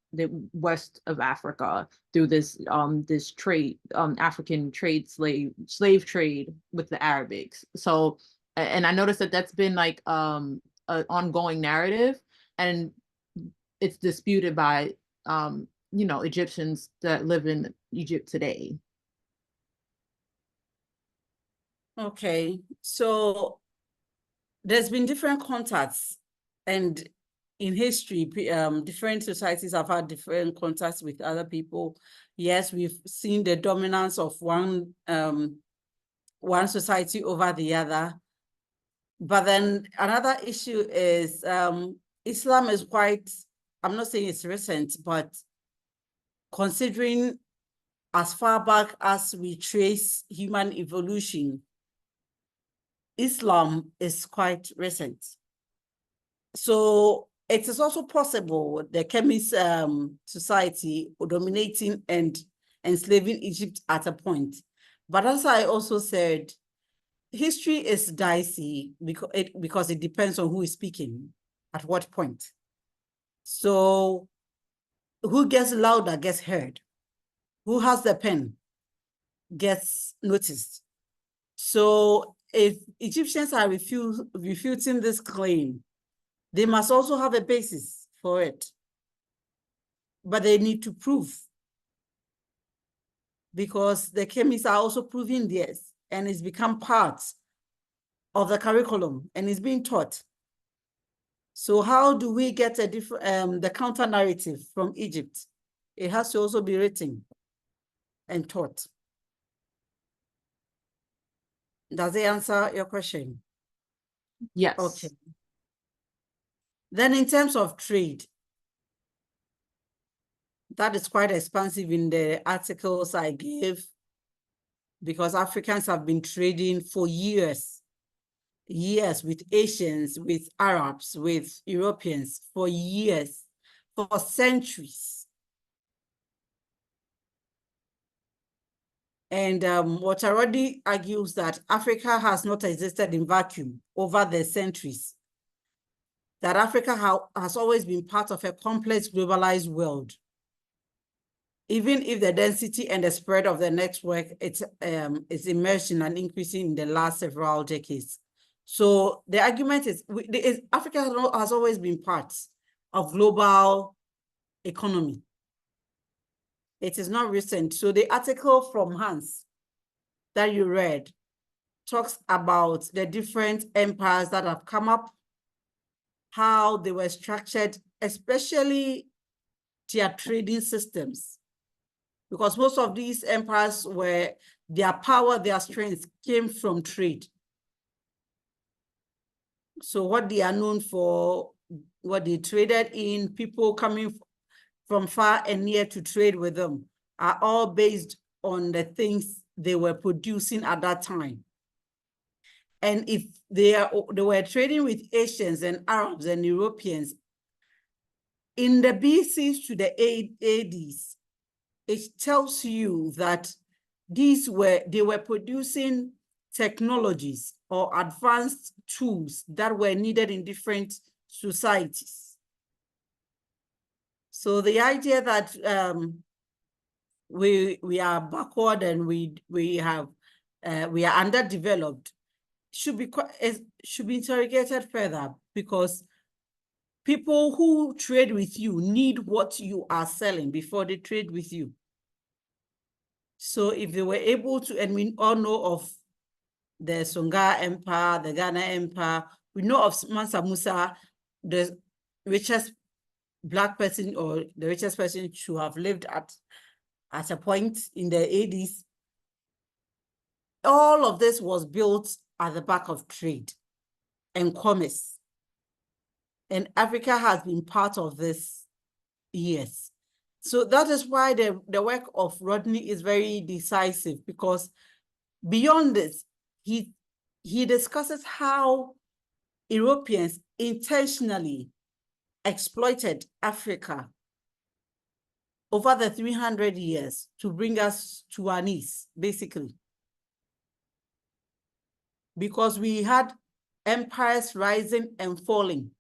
of Africa through this trade, African slave trade with the Arabics. So, and I noticed that that's been like an ongoing narrative, and it's disputed by Egyptians that live in Egypt today. Okay, so there's been different contacts, and in history, different societies have had different contacts with other people. Yes, we've seen the dominance of one society over the other. But then another issue is Islam is quite, I'm not saying it's recent, but considering as far back as we trace human evolution, Islam is quite recent. So it is also possible the Chemist society dominating and enslaving Egypt at a point. But as I also said, history is dicey because it depends on who is speaking at what point. So who gets louder gets heard. Who has the pen gets noticed. So if Egyptians are refuting this claim, they must also have a basis for it. But they need to prove, because the chemists are also proving theirs, and it's become part of the curriculum and it's being taught. So how do we get a different, the counter narrative from Egypt? It has to also be written and taught. Does it answer your question? Yes. Okay. Then in terms of trade, that is quite expansive in the articles I gave, because Africans have been trading for years with Asians, with Arabs, with Europeans, for years, for centuries. And what already argues that Africa has not existed in vacuum over the centuries, that Africa has always been part of a complex globalized world. Even if the density and the spread of the network is emerging and increasing in the last several decades. So the argument is Africa has always been part of global economy. It is not recent. So the article from Hans that you read talks about the different empires that have come up, how they were structured, especially their trading systems. Because most of these empires were, their power, their strength came from trade. So what they are known for, what they traded in, people coming from far and near to trade with them, are all based on the things they were producing at that time. And if they were trading with Asians and Arabs and Europeans, in the BCs to the ADs, it tells you that they were producing technologies or advanced tools that were needed in different societies. So the idea that we are backward and we have we are underdeveloped, should be interrogated further, because people who trade with you need what you are selling before they trade with you. So if they were able to, and we all know of the Songhai Empire, the Ghana Empire, we know of Mansa Musa, the richest Black person or the richest person to have lived at a point in the 80s. All of this was built at the back of trade and commerce. And Africa has been part of this, yes. So that is why the work of Rodney is very decisive, because beyond this, he discusses how Europeans intentionally exploited Africa over the 300 years to bring us to our knees, basically. Because we had empires rising and falling.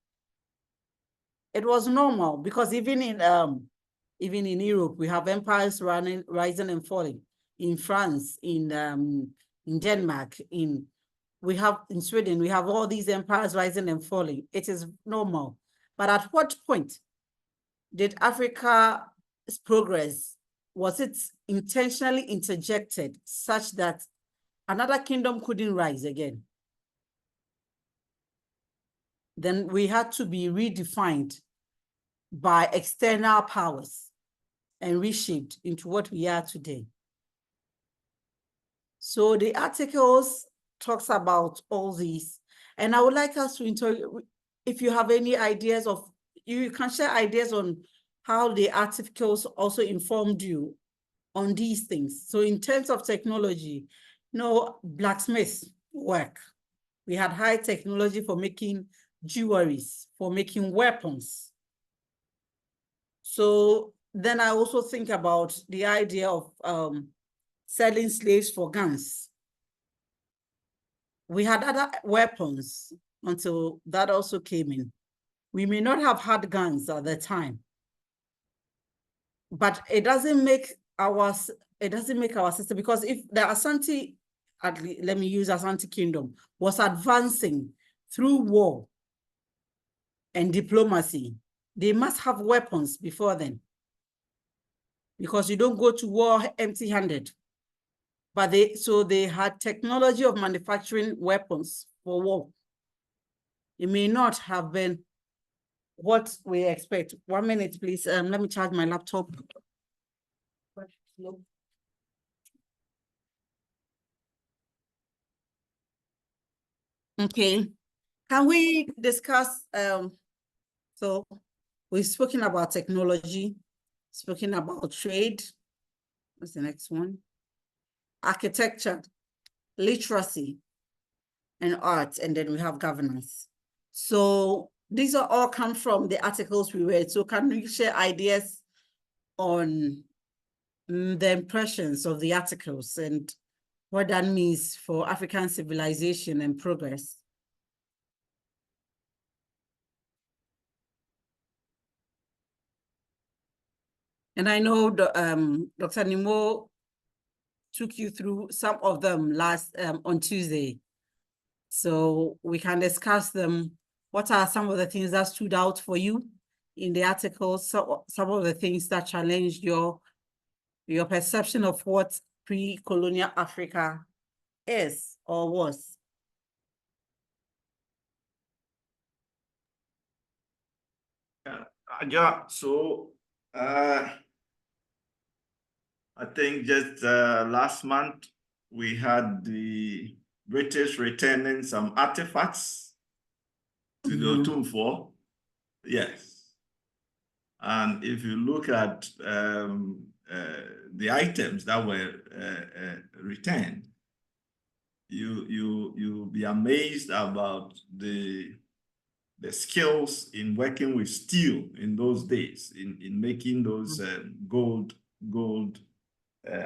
It was normal, because even in Europe, we have empires rising and falling. In France, in Denmark, in Sweden, we have all these empires rising and falling. It is normal. But at what point did Africa's progress, was it intentionally interjected such that another kingdom couldn't rise again? Then we had to be redefined by external powers and reshaped into what we are today. So the articles talks about all these, and I would like us to if you have any ideas of, you can share ideas on how the articles also informed you on these things. So in terms of technology, blacksmith work. We had high technology for making jewelries, for making weapons. So then I also think about the idea of selling slaves for guns. We had other weapons until that also came in. We may not have had guns at the time, but it doesn't make our system, because if the Asante, let me use Asante Kingdom, was advancing through war and diplomacy, they must have weapons before then, because you don't go to war empty-handed. But they had technology of manufacturing weapons for war. It may not have been what we expect. 1 minute, please. Let me charge my laptop. Okay, can we discuss, so we've spoken about technology, spoken about trade. What's the next one? Architecture, literacy, and art, and then we have governance. So these are all come from the articles we read. So can we share ideas on the impressions of the articles and what that means for African civilization and progress? And I know Dr. Nimo took you through some of them on Tuesday. So we can discuss them. What are some of the things that stood out for you in the articles? So, some of the things that challenged your perception of what pre-colonial Africa is or was? Yeah, so I think just last month we had the British returning some artifacts to the Otumfuo. Yes. And if you look at the items that were returned, you'll be amazed about the skills in working with steel in those days, in making those gold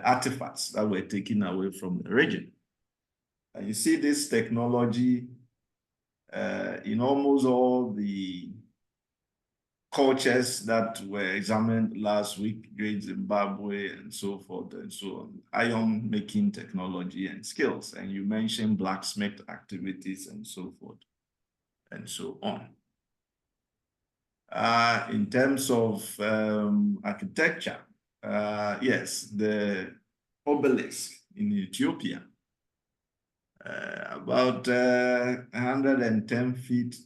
artifacts that were taken away from the region. And you see this technology in almost all the cultures that were examined last week, Great Zimbabwe and so forth and so on, iron making technology and skills. And you mentioned blacksmith activities and so forth and so on. In terms of architecture, yes, the obelisk in Ethiopia, about 110 feet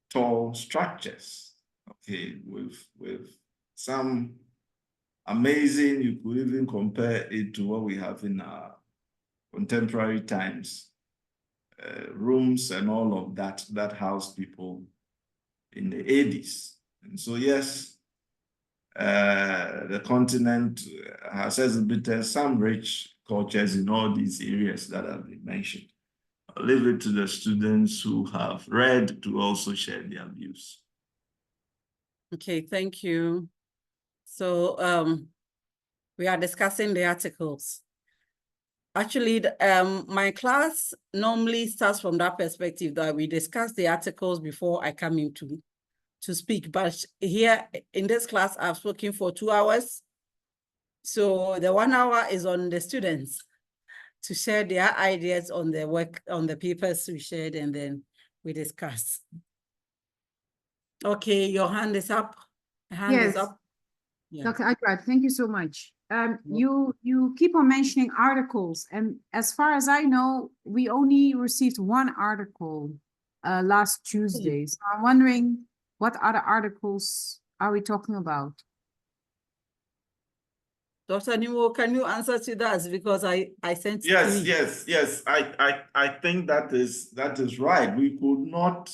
tall structures, okay, with some amazing, you could even compare it to what we have in our contemporary times, rooms and all of that house people in the 80s. And so, yes, the continent has exhibited some rich cultures in all these areas that have been mentioned. I'll leave it to the students who have read to also share their views. Okay, thank you. So we are discussing the articles. Actually, my class normally starts from that perspective that we discuss the articles before I come in to speak. But here in this class, I've spoken for 2 hours. So the 1 hour is on the students to share their ideas on the work, on the papers we shared, and then we discuss. Okay, your hand is up. Hand is Yes. up. Yeah. Dr. Akrad, thank you so much. You keep on mentioning articles, and as far as I know, we only received one article last Tuesday. So I'm wondering, what other articles are we talking about? Dr. Nimo, can you answer to that? Because I sent Yes, 3. yes. I think that is right. We could not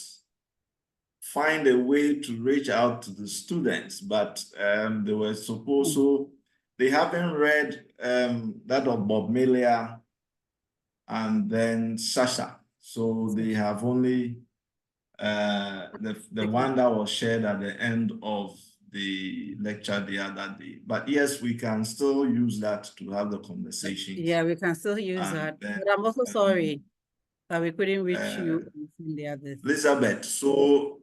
find a way to reach out to the students, but they were supposed to. They haven't read that of Bob Melia and then Sasha, so they have only the one that was shared at the end of the lecture the other day. But yes, we can still use that to have the conversation. Yeah, we can still use that. But I'm also sorry that we couldn't reach you in the others. Elizabeth, so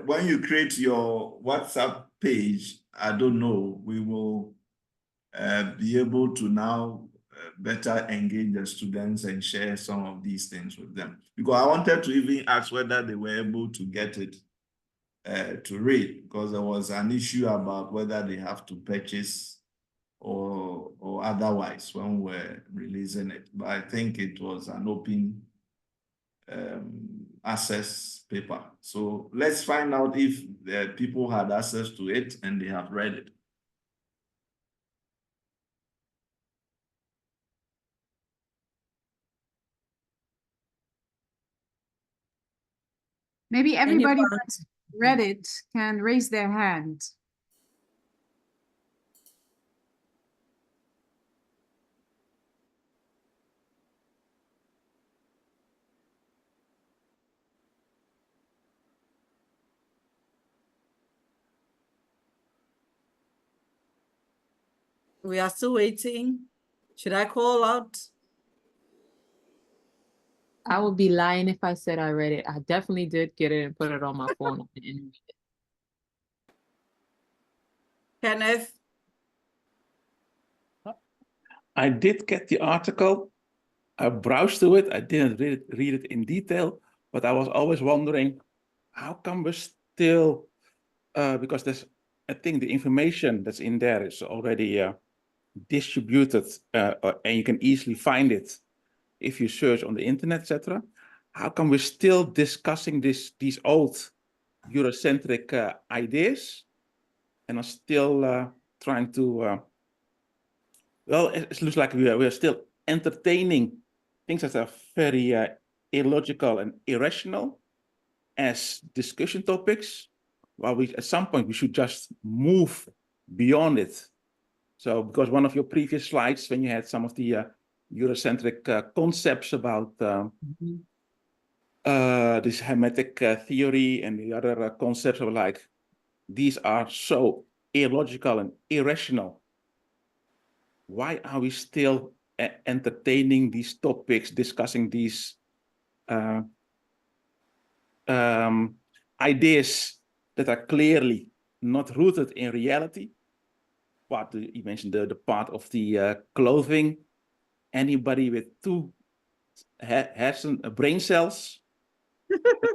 when you create your WhatsApp page, I don't know, we will be able to now better engage the students and share some of these things with them. Because I wanted to even ask whether they were able to get it to read, because there was an issue about whether they have to purchase or otherwise when we're releasing it. But I think it was an open access paper. So let's find out if the people had access to it and they have read it. Maybe everybody that's read it can raise their hand. We are still waiting. Should I call out? I would be lying if I said I read it. I definitely did get it and put it on my phone. Kenneth? I did get the article. I browsed through it. I didn't read it in detail, but I was always wondering, how come we're still, because I think the information that's in there is already distributed and you can easily find it if you search on the internet, etc. How come we're still discussing these old Eurocentric ideas and are still trying to, well, it looks like we are still entertaining things that are very illogical and irrational as discussion topics, while at some point we should just move beyond it. So, because one of your previous slides, when you had some of the Eurocentric concepts about this hermetic theory and the other concepts of like, these are so illogical and irrational. Why are we still entertaining these topics, discussing these ideas that are clearly not rooted in reality. But you mentioned the part of the clothing. Anybody with two brain cells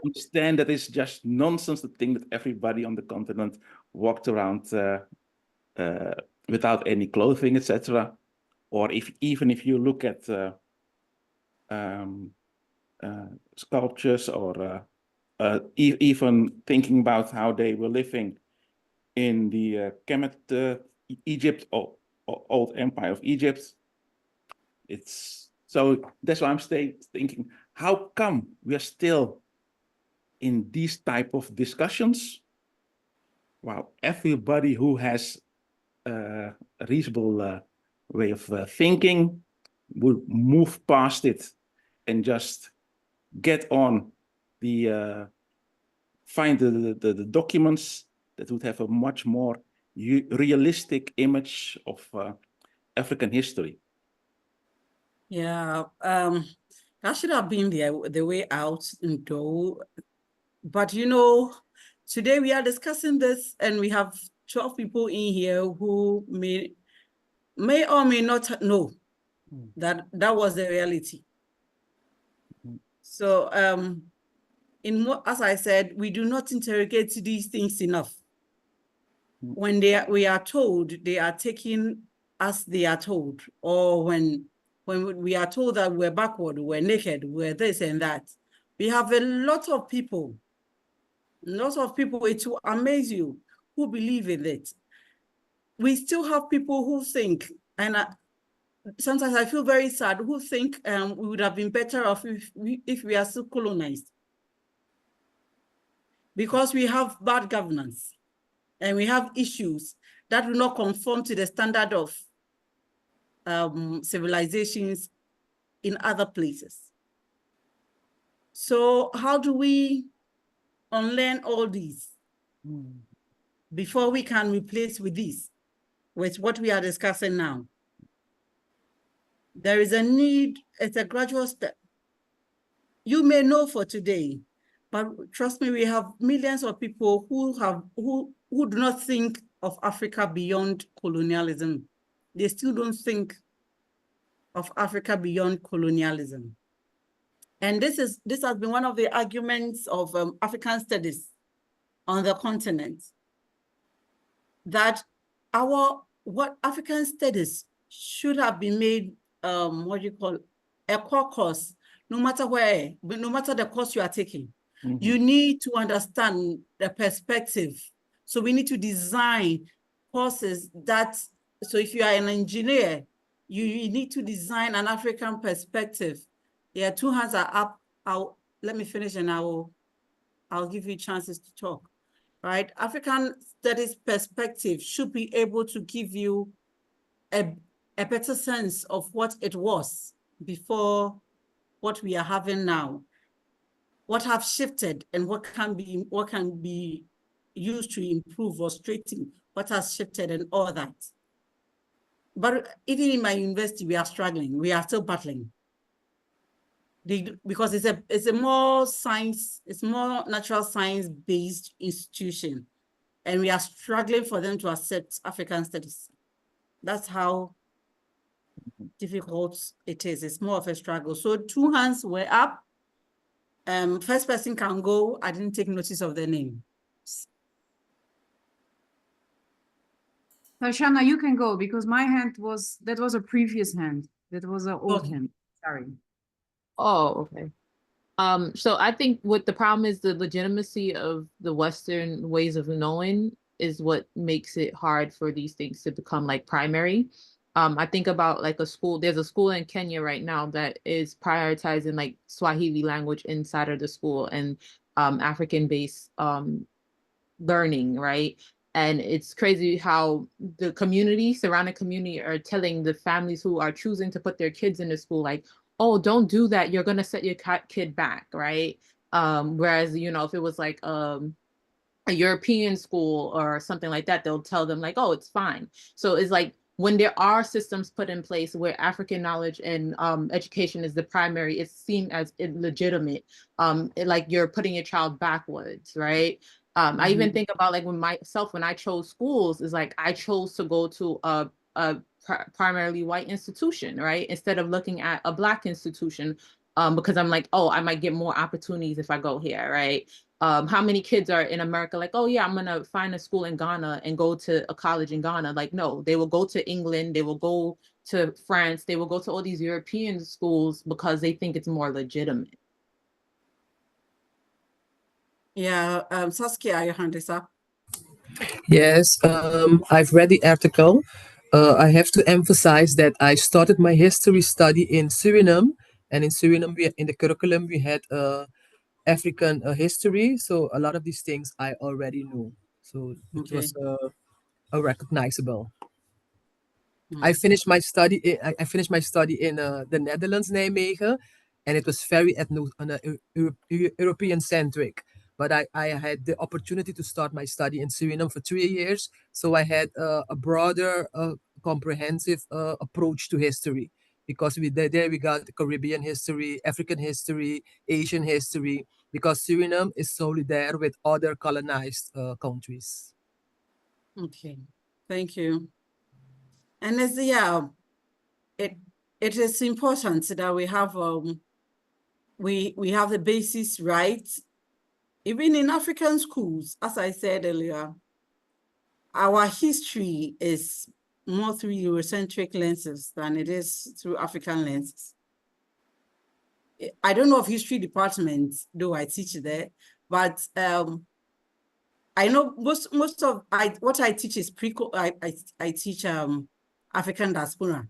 understand that it's just nonsense to think that everybody on the continent walked around without any clothing, etc. Or even if you look at sculptures, or even thinking about how they were living in the Kemet, Egypt, or old empire of Egypt. So that's why I'm thinking, how come we are still in these type of discussions? While everybody who has a reasonable way of thinking will move past it and just get on the find the documents that would have a much more realistic image of African history. Yeah, that should have been the way out, though. But you know, today we are discussing this, and we have 12 people in here who may or may not know that that was the reality. So, as I said, we do not interrogate these things enough. When we are told, they are taken as they are told, or when we are told that we're backward, we're naked, we're this and that. We have a lot of people, it will amaze you, who believe in it. We still have people who think, and sometimes I feel very sad, who think we would have been better off if we are still colonized. Because we have bad governance, and we have issues that do not conform to the standard of civilizations in other places. So how do we unlearn all these before we can replace with what we are discussing now? There is a need, it's a gradual step. You may know for today, but trust me, we have millions of people who do not think of Africa beyond colonialism. They still don't think of Africa beyond colonialism. And this has been one of the arguments of African studies on the continent, that what African studies should have been made, a core course, no matter where, but no matter the course you are taking. You need to understand the perspective. So we need to design courses so if you are an engineer, you need to design an African perspective. Yeah, 2 hands are up. Let me finish and I'll give you chances to talk, right? African studies perspective should be able to give you a better sense of what it was before what we are having now, what have shifted, and what can be used to improve or straighten what has shifted and all that. But even in my university, we are struggling. We are still battling. Because it's a more science, it's more natural science-based institution. And we are struggling for them to accept African studies. That's how difficult it is. It's more of a struggle. So 2 hands were up. First person can go. I didn't take notice of the name. Tashana, you can go because my hand that was a previous hand. That was an old hand. Sorry. Oh, okay. So I think what the problem is, the legitimacy of the Western ways of knowing is what makes it hard for these things to become like primary. I think about like a school, there's a school in Kenya right now that is prioritizing like Swahili language inside of the school and African-based learning, right? And it's crazy how the surrounding community are telling the families who are choosing to put their kids into school, like, oh, don't do that, you're going to set your kid back, right? Whereas, you know, if it was like a European school or something like that, they'll tell them like, oh, it's fine. So it's like when there are systems put in place where African knowledge and education is the primary, it's seen as illegitimate, like you're putting your child backwards, right? I even think about like when I chose schools, is like I chose to go to a primarily white institution, right? Instead of looking at a Black institution, because I'm like, oh, I might get more opportunities if I go here, right? How many kids are in America like, oh yeah, I'm gonna find a school in Ghana and go to a college in Ghana? Like, no, they will go to England, they will go to France, they will go to all these European schools because they think it's more legitimate. Yeah, Saskia, your hand is up. Yes, I've read the article. I have to emphasize that I started my history study in Suriname, and in Suriname, in the curriculum, we had African history. So a lot of these things I already knew. So it Okay. was a recognizable. Mm. I finished my study in the Netherlands, Nijmegen, and it was very European centric. But I had the opportunity to start my study in Suriname for 3 years, so I had a broader, comprehensive approach to history, because there we got Caribbean history, African history, Asian history, because Suriname is solely there with other colonized countries. Okay, thank you. And as yeah, it is important that we have we have the basis right. Even in African schools, as I said earlier, our history is more through Eurocentric lenses than it is through African lenses. I don't know of history department, though I teach there, but I know most of what I teach is I teach African diaspora,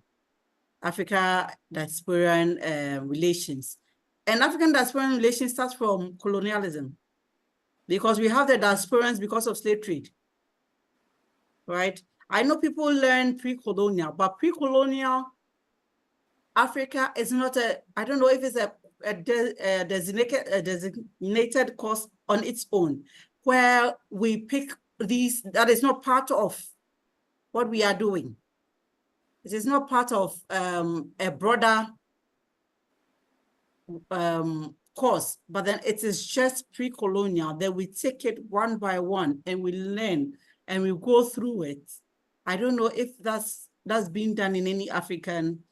Africa diasporan relations. And African diasporan relations starts from colonialism, because we have the diasporans because of slave trade, right? I know people learn pre-colonial, but pre-colonial Africa is not I don't know if it's a designated course on its own, where we pick these, that is not part of what we are doing. It is not part of a broader course, but then it is just pre-colonial. Then we take it one by one and we learn and we go through it. I don't know if that's being done in any African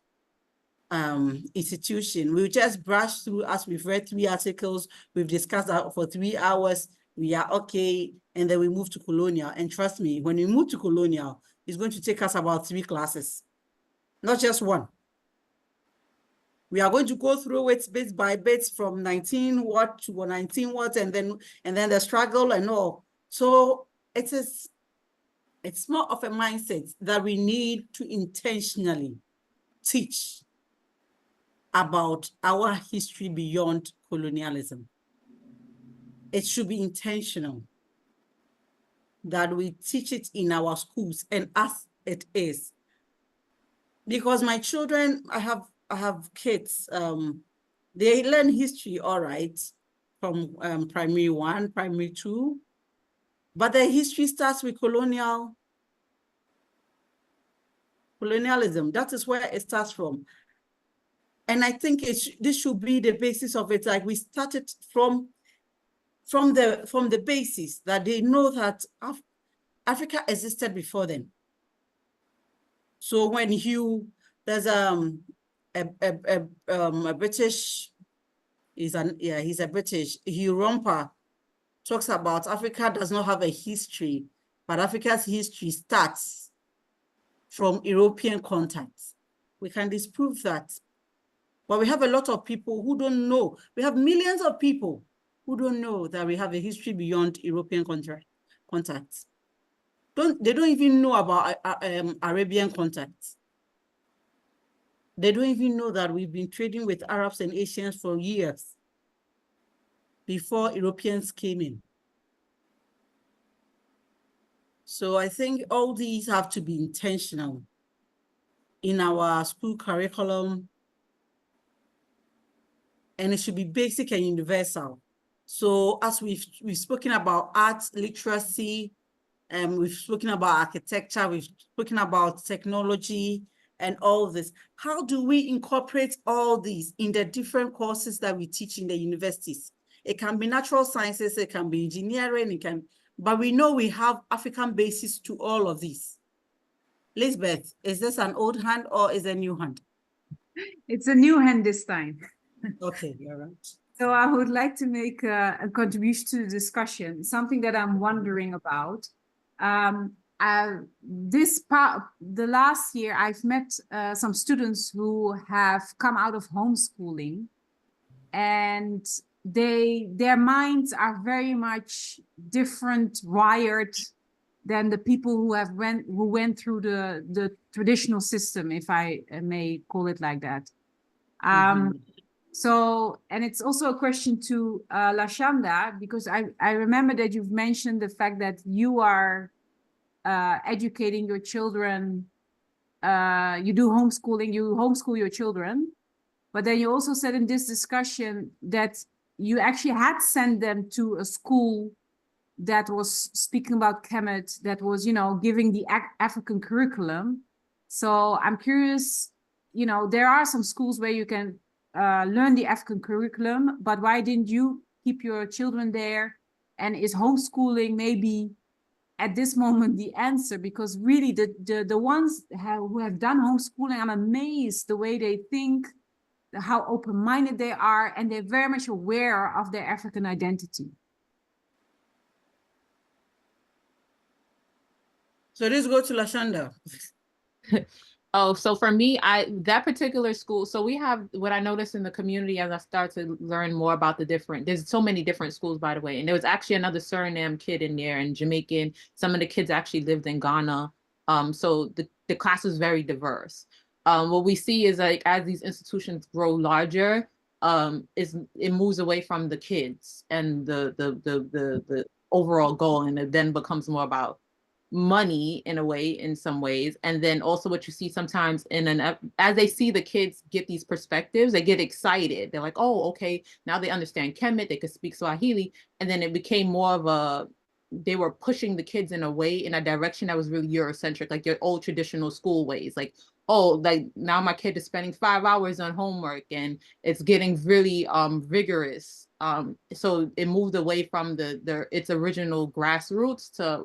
institution. We just brush through as we've read 3 articles, we've discussed that for 3 hours, we are okay, and then we move to colonial. And trust me, when we move to colonial, it's going to take us about 3 classes, not just 1. We are going to go through it bit by bit from 19 what to 19 what, and then the struggle and all. So it's more of a mindset that we need to intentionally teach about our history beyond colonialism. It should be intentional that we teach it in our schools and as it is. Because my children, I have kids, they learn history all right from primary 1, primary 2, but their history starts with colonialism. That is where it starts from. And I think this should be the basis of it. Like we started from the basis that they know that Africa existed before them. So when there's a British, he's a British, Hugh Romper talks about Africa does not have a history, but Africa's history starts from European contacts. We can disprove that. But we have a lot of people who don't know. We have millions of people who don't know that we have a history beyond European contacts. They don't even know about Arabian contacts. They don't even know that we've been trading with Arabs and Asians for years before Europeans came in. So I think all these have to be intentional in our school curriculum, and it should be basic and universal. So as we've spoken about arts, literacy, and we've spoken about architecture, we've spoken about technology and all this. How do we incorporate all these in the different courses that we teach in the universities? It can be natural sciences, it can be engineering, but we know we have African basis to all of these. Lisbeth, is this an old hand or is it a new hand? It's a new hand this time. Okay, all right. So I would like to make a contribution to the discussion, something that I'm wondering about. The last year, I've met some students who have come out of homeschooling, and their minds are very much different wired than the people who went through the traditional system, if I may call it like that. So, and it's also a question to Lashanda, because I remember that you've mentioned the fact that you are educating your children, you do homeschooling, you homeschool your children, but then you also said in this discussion that you actually had sent them to a school that was speaking about Kemet, that was, you know, giving the African curriculum. So I'm curious, you know, there are some schools where you can learn the African curriculum, but why didn't you keep your children there? And is homeschooling maybe at this moment the answer? Because really the ones who have done homeschooling, I'm amazed the way they think, how open-minded they are, and they're very much aware of their African identity. So let's go to Lashanda. Oh, so for me, that particular school, so we have what I noticed in the community as I start to learn more about there's so many different schools, by the way. And there was actually another Suriname kid in there and Jamaican. Some of the kids actually lived in Ghana. So the class was very diverse. What we see is like as these institutions grow larger, it moves away from the kids and the overall goal, and it then becomes more about money in a way, in some ways. And then also what you see sometimes as they see the kids get these perspectives, they get excited. They're like, oh, okay, now they understand Kemet, they could speak Swahili. And then it became more of they were pushing the kids in a direction that was really Eurocentric, like your old traditional school ways. Like, oh, like now my kid is spending 5 hours on homework and it's getting really vigorous. So it moved away from its original grassroots to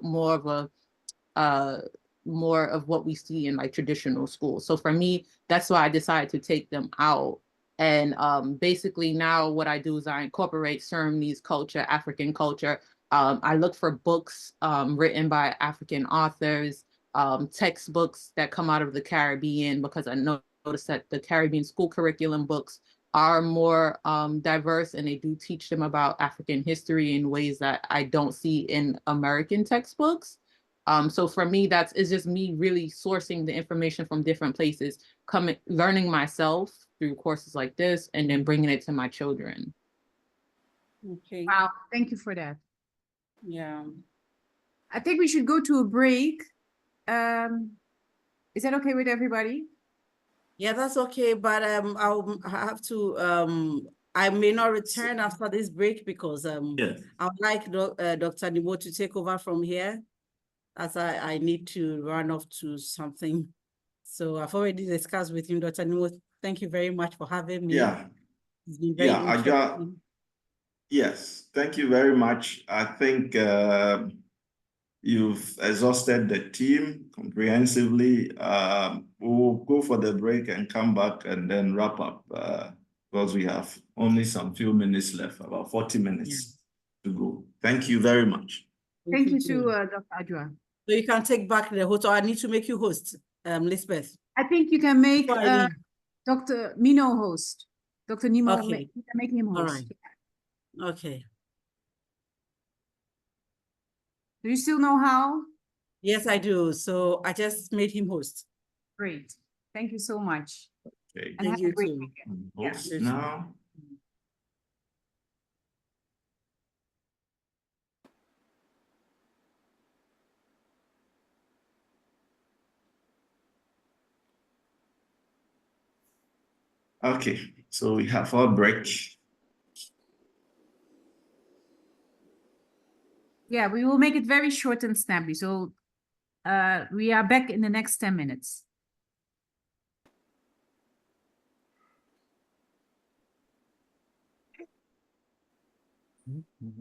more of what we see in like traditional schools. So for me, that's why I decided to take them out. And basically now what I do is I incorporate Surinamese culture, African culture. I look for books written by African authors, textbooks that come out of the Caribbean, because I noticed that the Caribbean school curriculum books are more diverse, and they do teach them about African history in ways that I don't see in American textbooks. So for me, it's just me really sourcing the information from different places, learning myself through courses like this, and then bringing it to my children. Okay. Wow, thank you for that. Yeah. I think we should go to a break. Is that okay with everybody? Yeah, that's okay. But I have to I may not return after this break because Yes. I would like Dr. Nimo to take over from here, as I need to run off to something. So I've already discussed with him, Dr. Nimo. Thank you very much for having me. Yeah. It's been very interesting. Yes, thank you very much. I think you've exhausted the team comprehensively. We'll go for the break and come back and then wrap up because we have only some few minutes left, about 40 minutes to go. Thank you very much. Thank you to Dr. Adjoa. So you can take back the host, or I need to make you host, Lisbeth. I think you can make Before I leave. Dr. Mino host. Dr. Nemo, Okay. you can make him host. All right. Okay. Do you still know how? Yes, I do. So I just made him host. Great. Thank you so much. Okay. And Thank have you a great too. weekend. Host Yeah. now. Okay, so we have our break. Yeah, we will make it very short and snappy. So we are back in the next 10 minutes. Mm-hmm.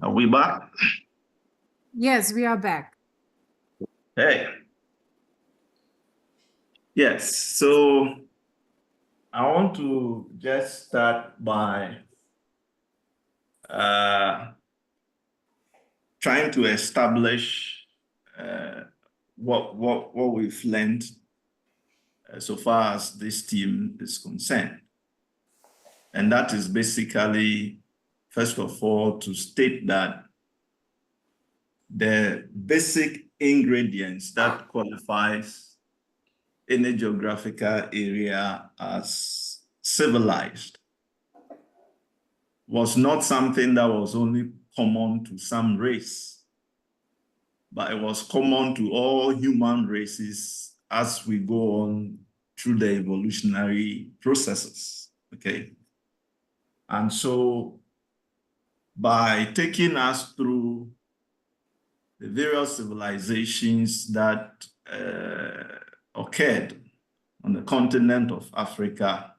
Are we back? Yes, we are back. Hey. Yes, so I want to just start by trying to establish what we've learned so far as this team is concerned. And that is basically, first of all, to state that the basic ingredients that qualifies any geographical area as civilized was not something that was only common to some race, but it was common to all human races as we go on through the evolutionary processes, okay? And so by taking us through the various civilizations that occurred on the continent of Africa,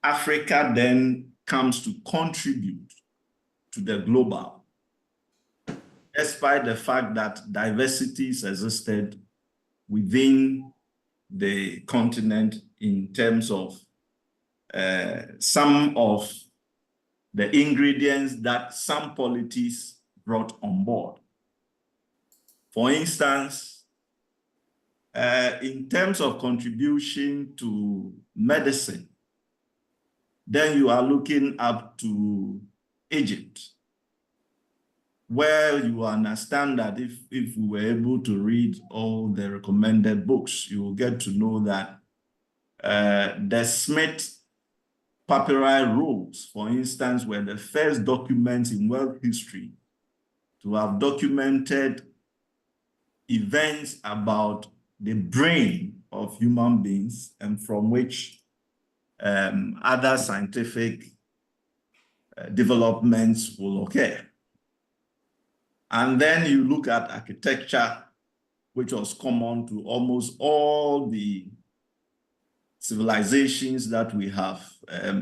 Africa then comes to contribute to the global, despite the fact that diversities existed within the continent in terms of some of the ingredients that some polities brought on board. For instance, in terms of contribution to medicine, then you are looking up to Egypt, where you understand that if we were able to read all the recommended books, you will get to know that the Smith papyri rolls, for instance, were the first documents in world history to have documented events about the brain of human beings, and from which other scientific developments will occur. And then you look at architecture, which was common to almost all the civilizations that we have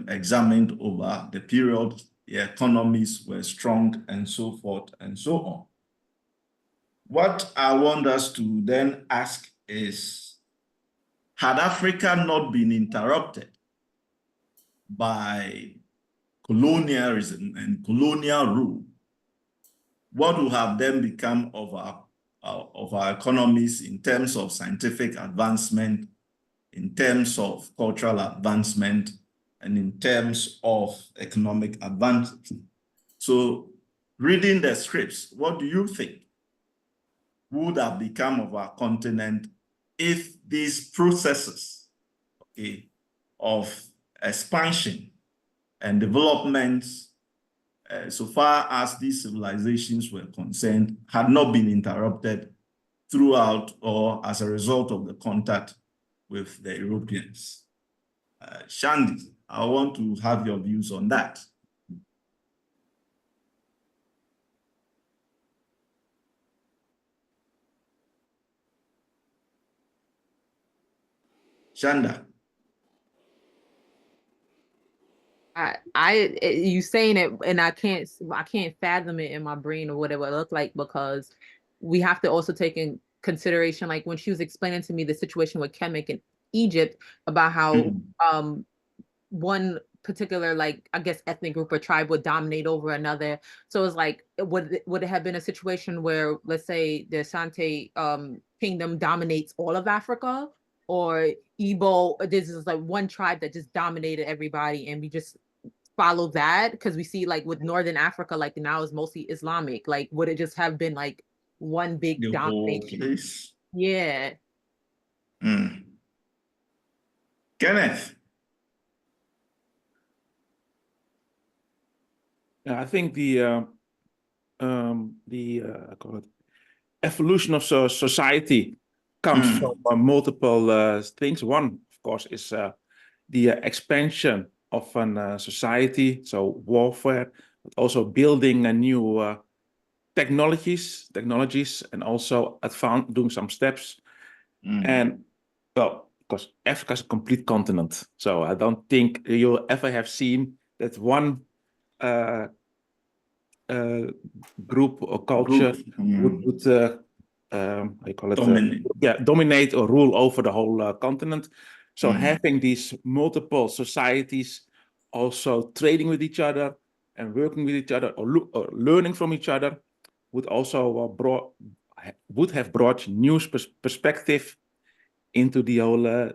examined over the period. The economies were strong and so forth and so on. What I want us to then ask is, had Africa not been interrupted by colonialism and colonial rule, what would have then become of our economies in terms of scientific advancement, in terms of cultural advancement, and in terms of economic advantage? So, reading the scripts, what do you think would have become of our continent if these processes, okay, of expansion and developments, so far as these civilizations were concerned, had not been interrupted throughout or as a result of the contact with the Europeans? Shandy, I want to have your views on that. Shanda. You saying it, and I can't fathom it in my brain or whatever it looked like, because we have to also take in consideration, like when she was explaining to me the situation with Kemek in Egypt, about how one particular, like, I guess, ethnic group or tribe would dominate over another. So it's like, would it have been a situation where, let's say, the Asante kingdom dominates all of Africa, or Igbo, this is like one tribe that just dominated everybody and we just follow that? Because we see, like, with Northern Africa, like now is mostly Islamic. Like, would it just have been like one big domination? Yeah. Kenneth. I think the evolution of society comes from multiple things. One, of course, is the expansion of a society, so warfare, but also building a new technologies, and also doing some steps. And well, because Africa is a complete continent, so I don't think you'll ever have seen that one group or culture would how you call it, dominate or rule over the whole continent. So having these multiple societies also trading with each other and working with each other or learning from each other would also would have brought new perspective into the whole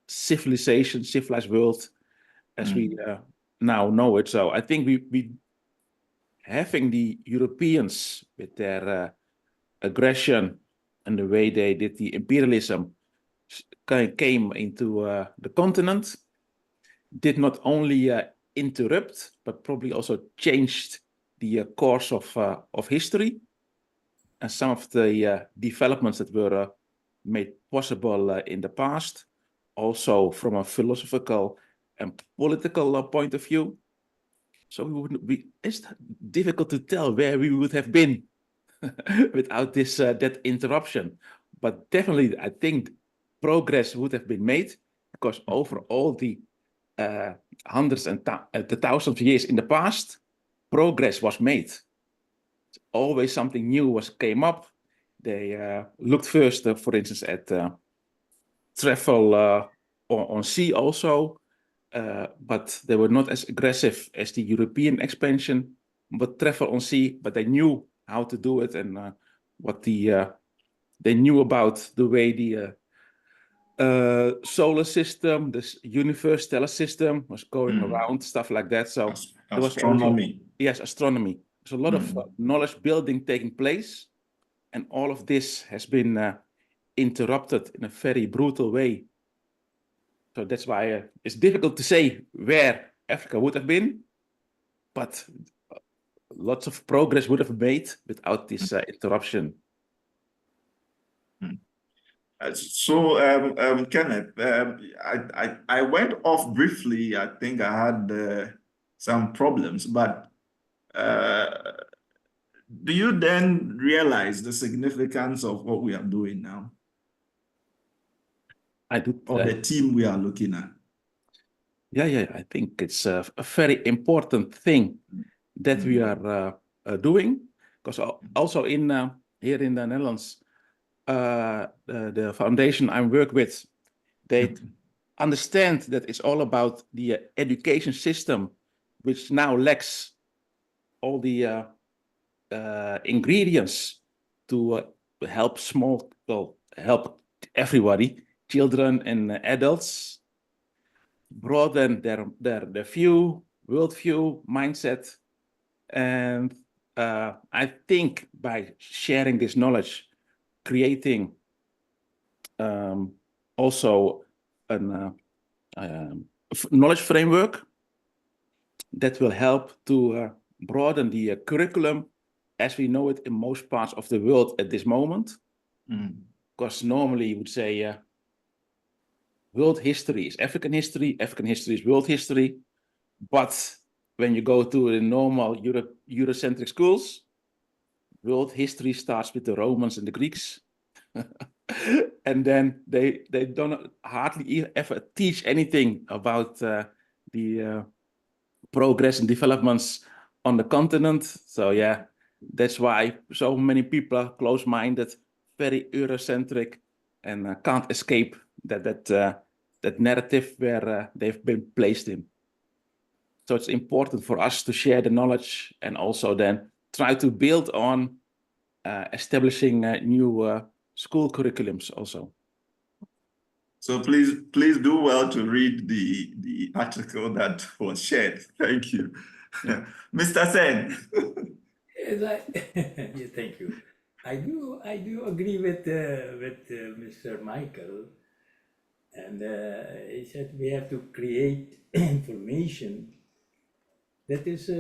civilized world as we now know it. So I think we having the Europeans with their aggression and the way they did the imperialism came into the continent did not only interrupt but probably also changed the course of history, and some of the developments that were made possible in the past, also from a philosophical and political point of view. So it's difficult to tell where we would have been without this that interruption. But definitely, I think progress would have been made, because over all the hundreds and the thousands of years in the past, progress was made. Always something new came up. They looked first, for instance, at travel on sea also, but they were not as aggressive as the European expansion, but travel on sea, but they knew how to do it, and what they knew about the way the solar system, this universe stellar system was going around, stuff like that. So there was astronomy. Yes, astronomy. There's a lot of knowledge building taking place, and all of this has been interrupted in a very brutal way. So that's why it's difficult to say where Africa would have been, but lots of progress would have been made without this interruption. So, Kenneth, I went off briefly. I think I had some problems, but do you then realize the significance of what we are doing now? I do. Or the team we are looking at? Yeah, I think it's a very important thing that we are doing, because also in here in the Netherlands, the foundation I work with, they understand that it's all about the education system, which now lacks all the ingredients to help help everybody, children and adults, broaden their view, worldview, mindset. And I think by sharing this knowledge, creating also a knowledge framework that will help to broaden the curriculum as we know it in most parts of the world at this moment. Because normally you would say world history is African history is world history. But when you go to the normal Eurocentric schools, world history starts with the Romans and the Greeks. And then they don't hardly ever teach anything about the progress and developments on the continent. So yeah, that's why so many people are close-minded, very Eurocentric, and can't escape that narrative where they've been placed in. So it's important for us to share the knowledge and also then try to build on establishing new school curriculums also. So please do well to read the article that was shared. Thank you. Yeah. Mr. Sen. Yes, yeah, thank you. I do agree with Mr. Michael, and he said we have to create information. That is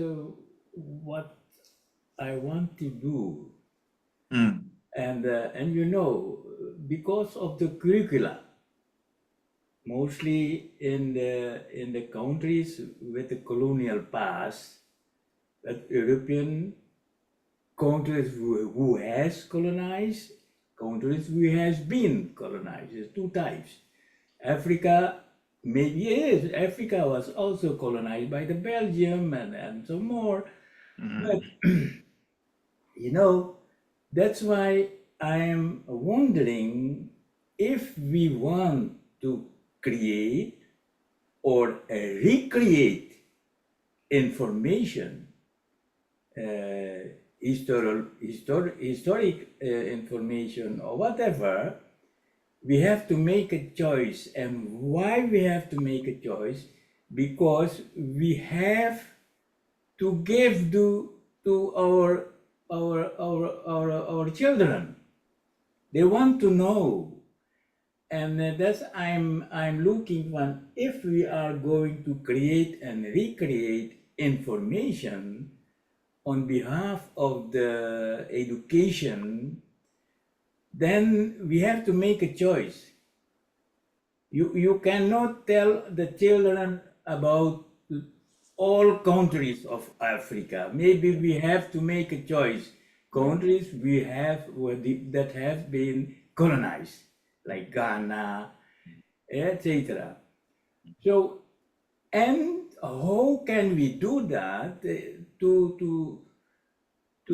what I want to do. And you know, because of the curricula, mostly in the countries with the colonial past, that European countries who has colonized, countries who has been colonized. There's two types. Africa, maybe yes, Africa was also colonized by the Belgium and some more, But, you know, that's why I'm wondering if we want to create or recreate information, historic information or whatever, we have to make a choice. And why we have to make a choice? Because we have to give to our children. They want to know. And that's I'm looking for if we are going to create and recreate information on behalf of the education, then we have to make a choice. You cannot tell the children about all countries of Africa. Maybe we have to make a choice. Countries we have that have been colonized, like Ghana, etc. So, and how can we do that to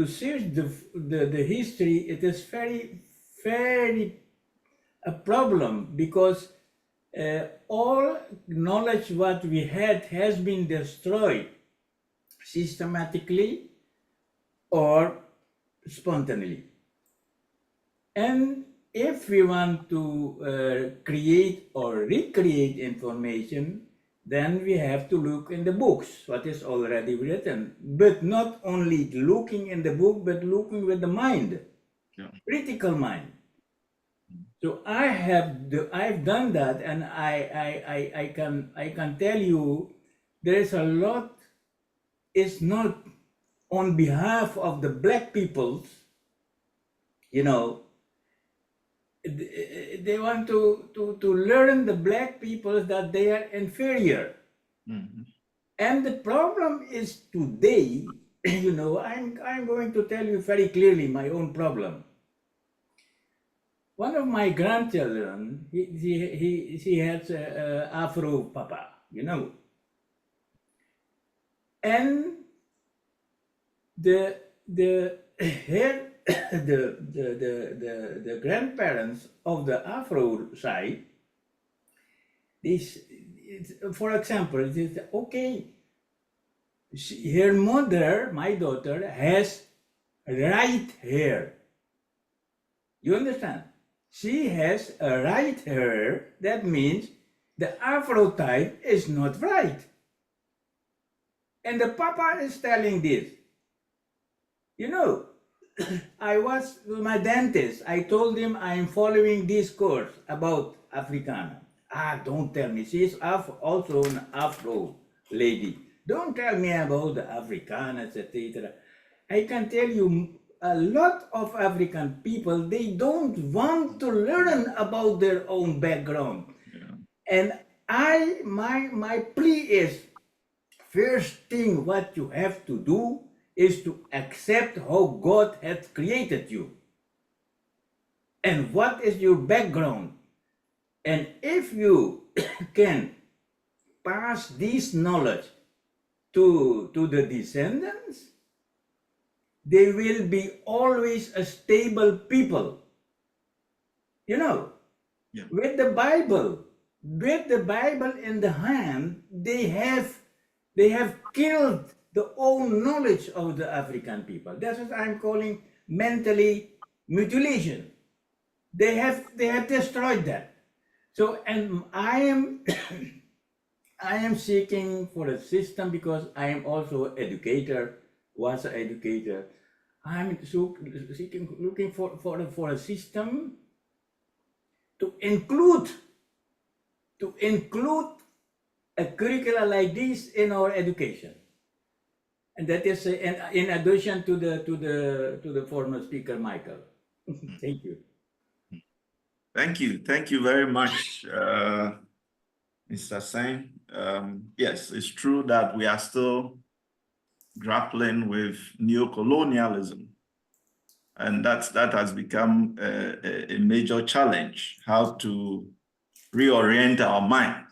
search the history? It is very a problem because all knowledge what we had has been destroyed systematically or spontaneously. And if we want to create or recreate information, then we have to look in the books, what is already written, but not only looking in the book, but looking with the mind, critical mind. So I've done that, and I can tell you there is a lot. It's not on behalf of the black peoples, you know. They want to learn the black people that they are inferior. And the problem is today, you know, I'm going to tell you very clearly my own problem. One of my grandchildren, he has a Afro papa, you know. And the grandparents of the Afro side, for example, it is okay. Her mother, my daughter, has right hair. You understand? She has a right hair. That means the Afro type is not right. And the papa is telling this. You know, I was with my dentist. I told him I'm following this course about Africana. Don't tell me. She's also an Afro lady. Don't tell me about the Afrikaners, etc. I can tell you a lot of African people, they don't want to learn about their own background. And my plea is, first thing what you have to do is to accept how God has created you and what is your background. And if you can pass this knowledge to the descendants, they will be always a stable people. You know, with the Bible in the hand, they have killed the own knowledge of the African people. That's what I'm calling mentally mutilation. They have destroyed that. So, and I am seeking for a system because I am also an educator, was an educator. I'm looking for a system to include a curricula like this in our education. And that is in addition to the former speaker, Michael. Thank you. Thank you very much, Mr. Sen. Yes, it's true that we are still grappling with neocolonialism, and that has become a major challenge, how to reorient our minds,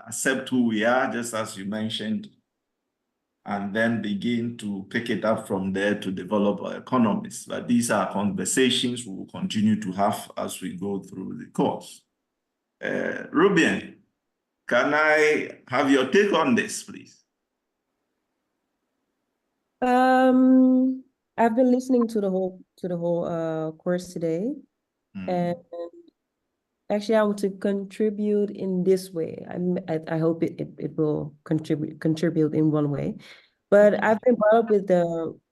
accept who we are, just as you mentioned, and then begin to pick it up from there to develop our economies. But these are conversations we will continue to have as we go through the course. Ruben, can I have your take on this, please? I've been listening to the whole course today, and actually I want to contribute in this way. I hope it will contribute in one way. But I've been brought up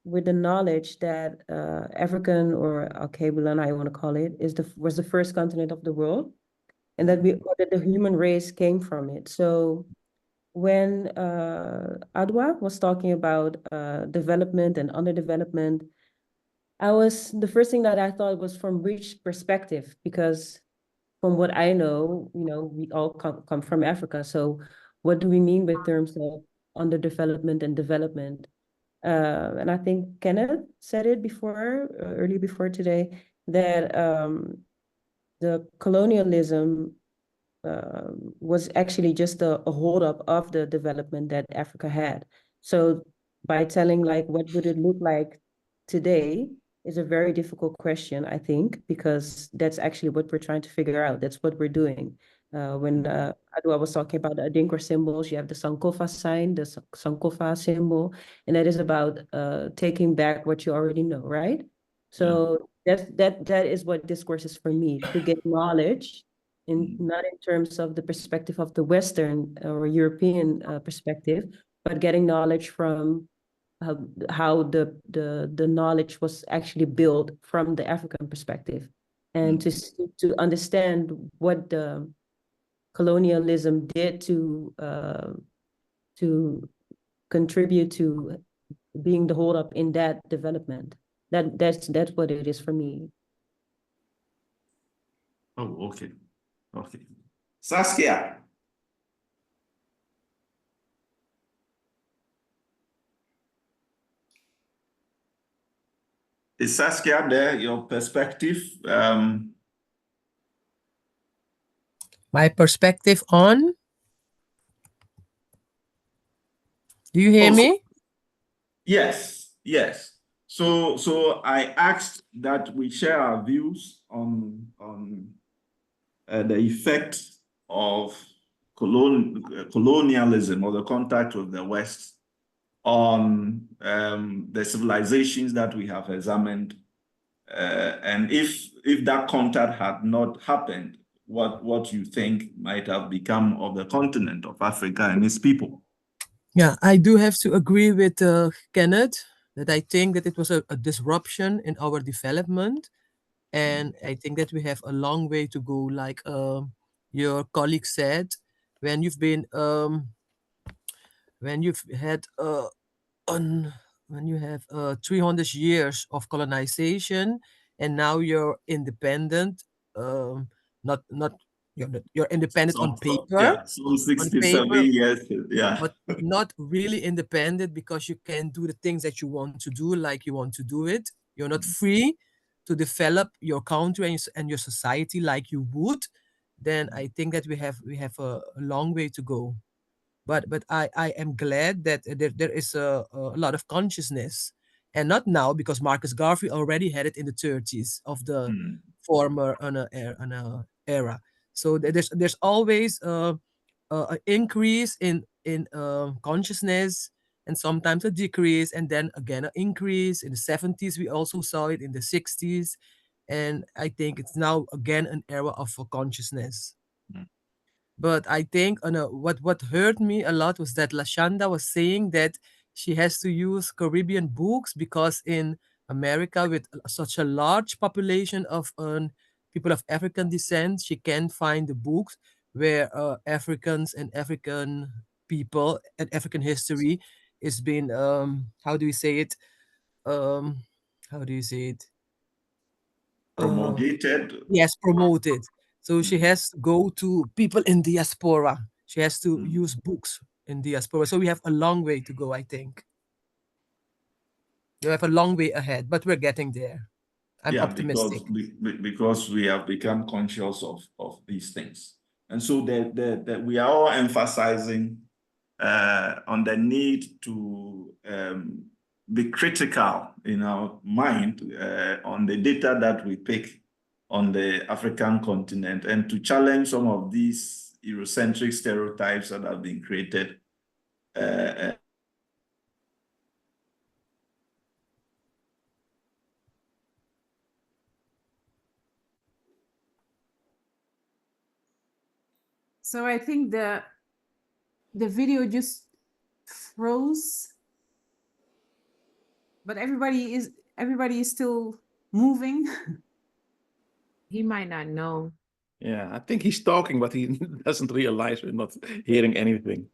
with the knowledge that African, or Alkebulan, I want to call it, was the first continent of the world, and that the human race came from it. So when Adwa was talking about development and underdevelopment, the first thing that I thought was from rich perspective, because from what I know, we all come from Africa. So what do we mean with terms of underdevelopment and development? And I think Kenneth said it before, early before today, that the colonialism was actually just a hold up of the development that Africa had. So by telling what would it look like today is a very difficult question, I think, because that's actually what we're trying to figure out. That's what we're doing. When Adwa was talking about the Adinkra symbols, you have the Sankofa sign, the Sankofa symbol, and that is about taking back what you already know, right? So that is what discourse is for me, to get knowledge, not in terms of the perspective of the Western or European perspective, but getting knowledge from how the knowledge was actually built from the African perspective, and to understand what the colonialism did to contribute to being the hold up in that development. That's what it is for me. Oh, okay. Okay. Saskia. Is Saskia there, your perspective? My perspective on? Do you hear me? Yes, yes. So I asked that we share our views on the effect of colonialism, or the contact with the West, on the civilizations that we have examined, and if that contact had not happened, what you think might have become of the continent of Africa and its people? Yeah, I do have to agree with Kenneth that I think that it was a disruption in our development, and I think that we have a long way to go. Like your colleague said, when you've had when you have 300 years of colonization, and now you're independent, not you're independent on paper. Yeah, so 67 years, yeah. But not really independent, because you can do the things that you want to do like you want to do it. You're not free to develop your country and your society like you would. Then I think that we have a long way to go. But I am glad that there is a lot of consciousness, and not now, because Marcus Garvey already had it in the 30s of the former era. So there's always an increase in consciousness, and sometimes a decrease, and then again an increase. In the 70s we also saw it, in the 60s, and I think it's now again an era of consciousness. But I think what hurt me a lot was that Lashanda was saying that she has to use Caribbean books, because in America, with such a large population of people of African descent, she can't find the books where Africans and African people and African history is being how do you say it? How do you say it? Promulgated. Yes, promoted. So she has to go to people in diaspora. She has to use books in diaspora. So we have a long way to go, I think. We have a long way ahead, but we're getting there. I'm optimistic. Because we have become conscious of these things. And so that we are all emphasizing on the need to be critical in our mind on the data that we pick on the African continent, and to challenge some of these Eurocentric stereotypes that have been created. So I think the video just froze, but everybody is still moving. He might not know. Yeah, I think he's talking, but he doesn't realize we're not hearing anything.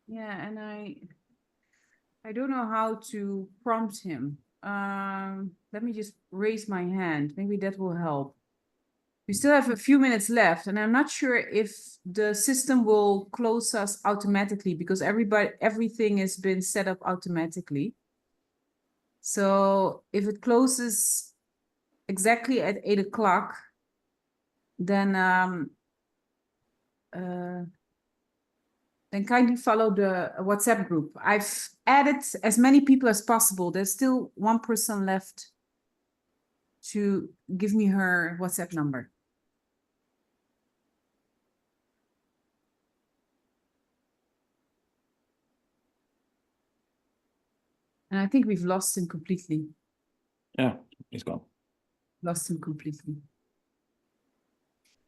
Yeah, and I don't know how to prompt him. Let me just raise my hand. Maybe that will help. We still have a few minutes left, and I'm not sure if the system will close us automatically, because everything has been set up automatically. So if it closes exactly at 8 o'clock, then kindly follow the WhatsApp group. I've added as many people as possible. There's still one person left to give me her WhatsApp number. And I think we've lost him completely. Yeah, he's gone. Lost him completely.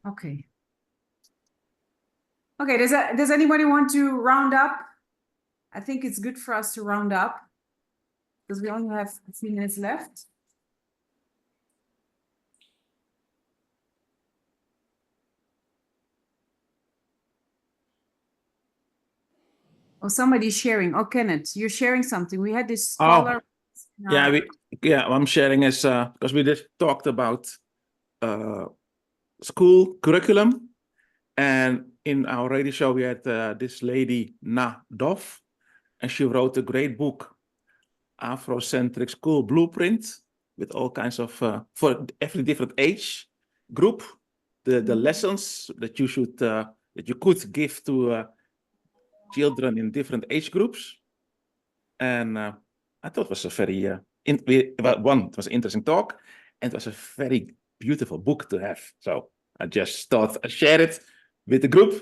Okay. Okay, does anybody want to round up? I think it's good for us to round up because we only have a few minutes left. Oh, somebody's sharing. Oh, Kenneth, you're sharing something. We had this scholar. Yeah, I'm sharing is because we just talked about school curriculum, and in our radio show we had this lady Na Dov, and she wrote a great book, Afrocentric School Blueprint, with all kinds of for every different age group, the lessons that you should that you could give to children in different age groups. And I thought it was a very it was an interesting talk, and it was a very beautiful book to have. So I just thought I'd share it with the group,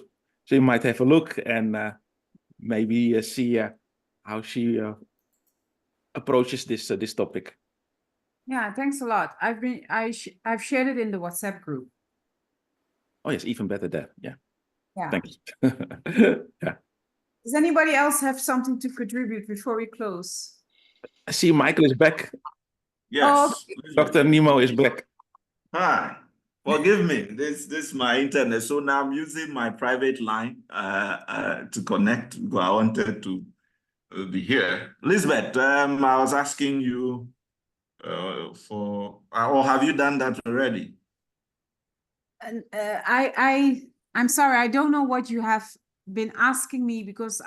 so you might have a look and maybe see how she approaches this topic. Yeah, thanks a lot. I've shared it in the WhatsApp group. Oh yes, even better there. Yeah. Yeah. Thanks. Yeah. Does anybody else have something to contribute before we close? I see Michael is back. Yes. Dr. Nemo is back. Hi. Forgive me. This is my internet. So now I'm using my private line to connect because I wanted to be here. Elizabeth, I was asking you or have you done that already? And I'm sorry, I don't know what you have been asking me because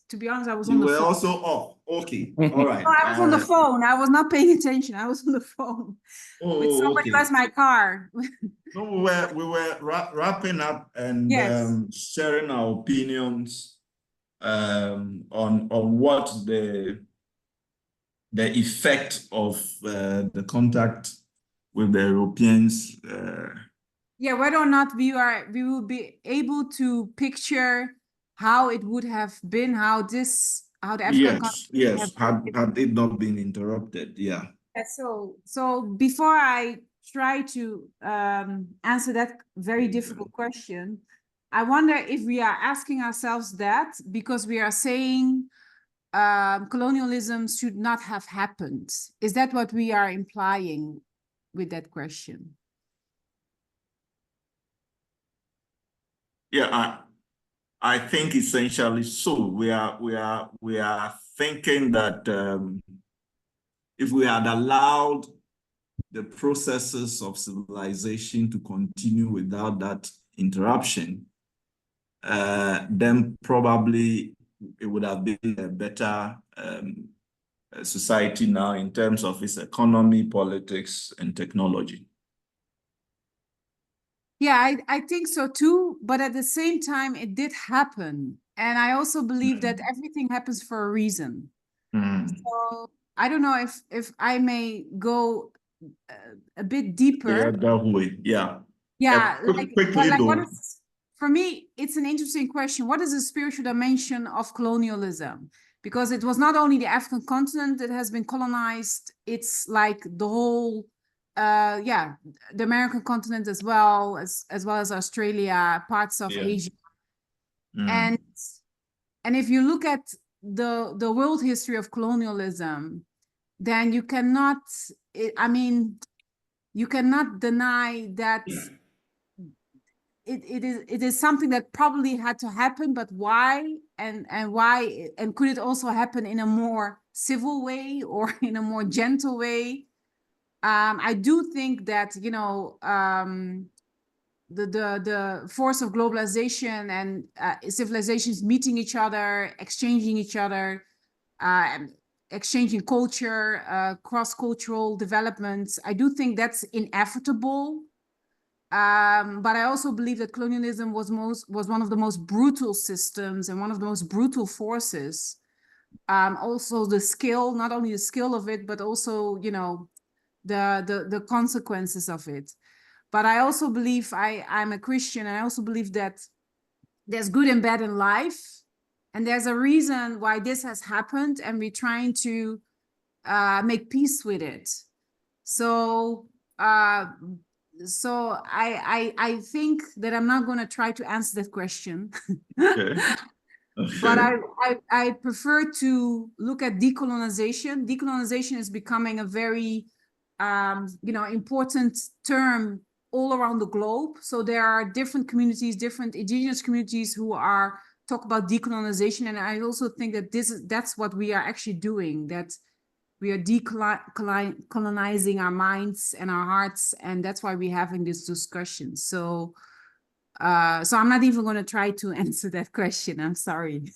to be honest, I was on the phone. You were also off. Okay. All right. No, I was on the phone. I was not paying attention. I was on the phone with somebody who has my car. No, we were wrapping up and sharing our opinions on what the effect of the contact with the Europeans. Yeah, whether or not we will be able to picture how it would have been, how the African had it not been interrupted, yeah. So before I try to answer that very difficult question, I wonder if we are asking ourselves that because we are saying colonialism should not have happened. Is that what we are implying with that question? Yeah, I think essentially so. We are thinking that if we had allowed the processes of civilization to continue without that interruption, then probably it would have been a better society now in terms of its economy, politics, and technology. Yeah, I think so too. But at the same time, it did happen. And I also believe that everything happens for a reason. Mm. So I don't know if I may go a bit deeper. Yeah, that way. Yeah. Yeah, Quickly like what though. is, for me, it's an interesting question. What is the spiritual dimension of colonialism? Because it was not only the African continent that has been colonized, it's like the whole, yeah, the American continent as well as Australia, parts of Asia. Mm. And if you look at the world history of colonialism, then you cannot, I mean, you cannot deny that it is something that probably had to happen, but why and why, and could it also happen in a more civil way or in a more gentle way? I do think that, you know, the force of globalization and civilizations meeting each other, exchanging each other, exchanging culture, cross-cultural developments. I do think that's inevitable. But I also believe that colonialism was one of the most brutal systems and one of the most brutal forces. Also the skill, not only the skill of it, but also, you know, the consequences of it. But I also believe I'm a Christian, and I also believe that there's good and bad in life, and there's a reason why this has happened, and we're trying to make peace with it. So I think that I'm not going to try to answer that question. Okay. But I prefer to look at decolonization. Decolonization is becoming a very you know, important term all around the globe. So there are different communities, different indigenous communities who are talk about decolonization, and I also think that that's what we are actually doing. That we are decolonizing our minds and our hearts, and that's why we're having this discussion. So so I'm not even going to try to answer that question. I'm sorry.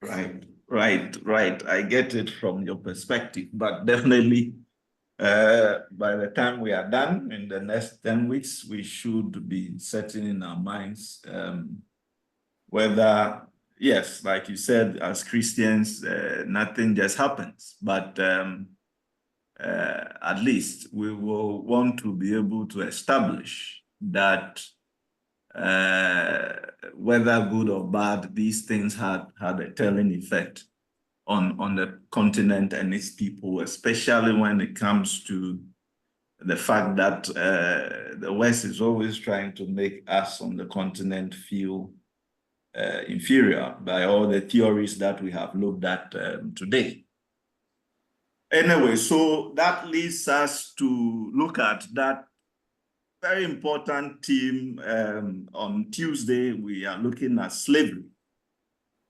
Right. I get it from your perspective, but definitely by the time we are done in the next 10 weeks, we should be setting in our minds whether, yes, like you said, as Christians, nothing just happens, but at least we will want to be able to establish that whether good or bad, these things had a telling effect on the continent and its people, especially when it comes to the fact that the West is always trying to make us on the continent feel inferior by all the theories that we have looked at today. Anyway, so that leads us to look at that very important theme. On Tuesday, we are looking at slavery.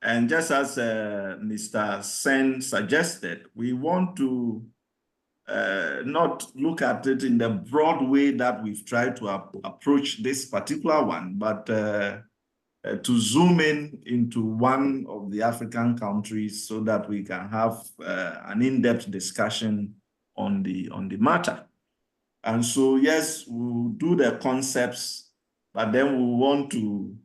And just as Mr. Sen suggested, we want to not look at it in the broad way that we've tried to approach this particular one, but to zoom into one of the African countries so that we can have an in-depth discussion on the matter. And so, yes, we'll do the concepts, but then we want to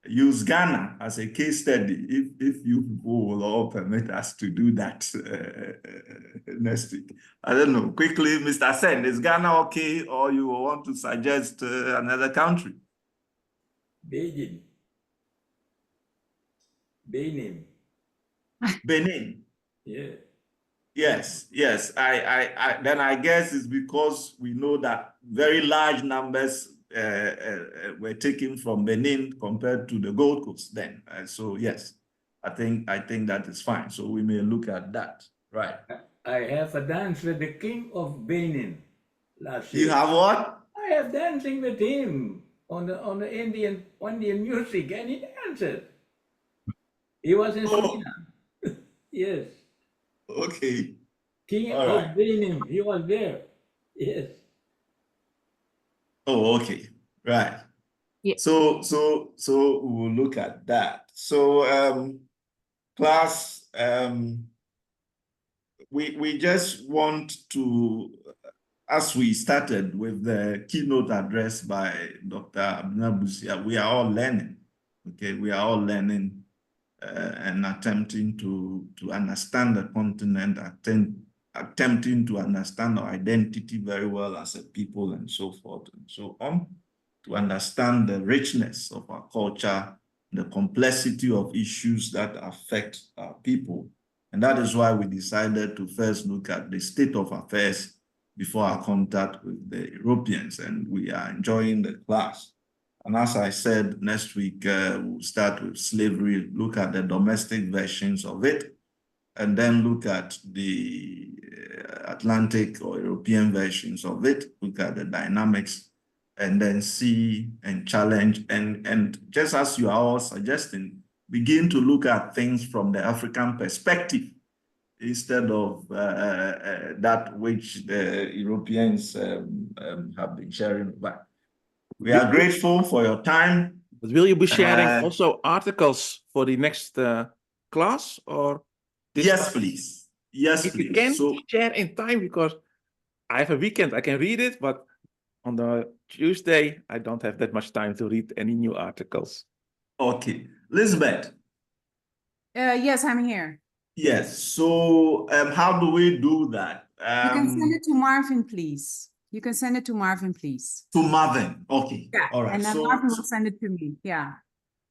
use Ghana as a case study, if you will all permit us to do that next week. I don't know. Quickly, Mr. Sen, is Ghana okay, or you want to suggest another country? Benin. Benin. Yeah. Yes. Then I guess it's because we know that very large numbers were taken from Benin compared to the Gold Coast then. So yes, I think that is fine. So we may look at that. Right. I have a dance with the king of Benin last year. You have what? I have dancing with him on the Indian music, and he danced. He was in Suriname. Yes. Okay. King All of right. Benin, he was there. Yes. Oh, okay. Right. Yeah. So we'll look at that. So class, we just want to, as we started with the keynote address by Dr. Abdullah Busia, we are all learning. Okay, we are all learning and attempting to understand the continent, attempting to understand our identity very well as a people and so forth and so on, to understand the richness of our culture, the complexity of issues that affect our people. And that is why we decided to first look at the state of affairs before our contact with the Europeans, and we are enjoying the class. And as I said, next week we'll start with slavery, look at the domestic versions of it, and then look at the Atlantic or European versions of it, look at the dynamics, and then see and challenge. And just as you are all suggesting, begin to look at things from the African perspective instead of that which the Europeans have been sharing. But we are grateful for your time. But will you be sharing also articles for the next class, or yes, please. Yes, if please. you can So, share in time, because I have a weekend, I can read it, but on the Tuesday I don't have that much time to read any new articles. okay, Elizabeth. Yes, I'm here. Yes. So, how do we do that? You can send it to Marvin, please. You can send it to Marvin, please. To Marvin. Okay. Yeah. All right. And then So, Marvin will send it to me. Yeah.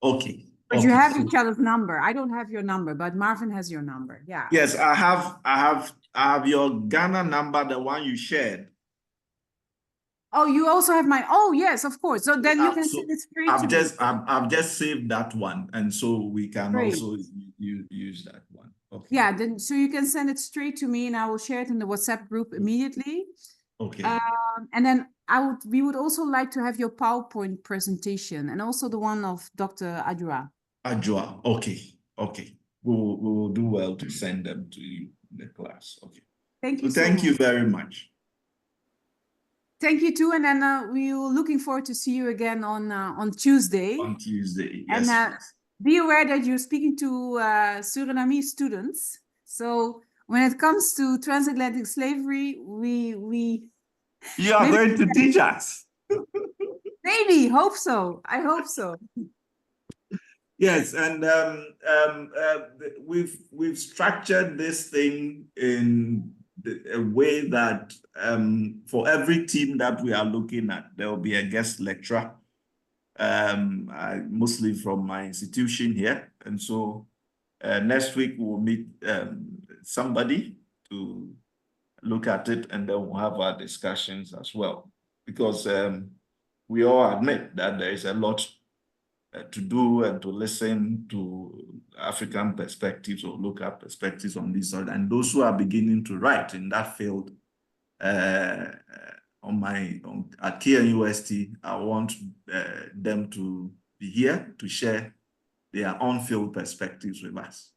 okay. But okay. you have each other's number. I don't have your number, but Marvin has your number. Yeah. Yes, I have your Ghana number, the one you shared. Oh, you also have mine. Oh, yes, of course. So then you can So send it straight to me. I've just saved that one, and so we can Great. also use that one. Okay. Yeah, then so you can send it straight to me, and I will share it in the WhatsApp group immediately. Okay. And then we would also like to have your PowerPoint presentation, and also the one of Dr. Adjua. Adjua. Okay. Okay. We will do well to send them to you in the class. Okay. Thank you. So thank you very much. Thank you too, and then we're looking forward to see you again on Tuesday. On Tuesday, yes. And be aware that you're speaking to Surinamese students. So when it comes to transatlantic slavery, you are going to teach us. Maybe, hope so. I hope so. Yes, and we've structured this thing in a way that for every team that we are looking at, there will be a guest lecturer, mostly from my institution here. And so next week we'll meet somebody to look at it, and then we'll have our discussions as well, because we all admit that there is a lot to do and to listen to African perspectives or local perspectives on this side. And those who are beginning to write in that field at KNUST, I want them to be here to share their on-field perspectives with us.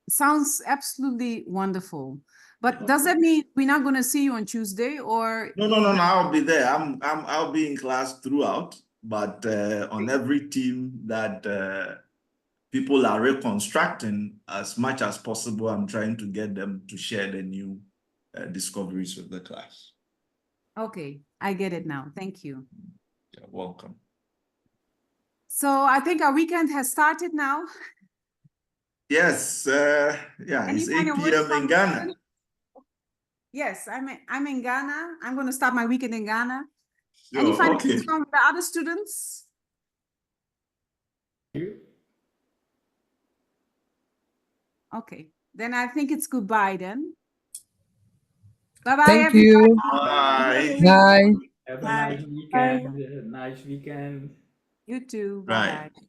Sounds absolutely wonderful. But does that mean we're not going to see you on Tuesday, or? No, I'll be there. I'll be in class throughout. But on every team that people are reconstructing as much as possible, I'm trying to get them to share the new discoveries with the class. Okay, I get it now. Thank you. You're welcome. So I think our weekend has started now. Yes, yeah, it's 8 p.m. in Ghana. Yes, I'm in Ghana. I'm going to start my weekend in Ghana. Sure, Any final words from the other students? Okay, then I think it's goodbye then. Bye-bye. Thank you. Bye. Bye. Have a nice weekend. Nice weekend. You too. Right. Bye-bye.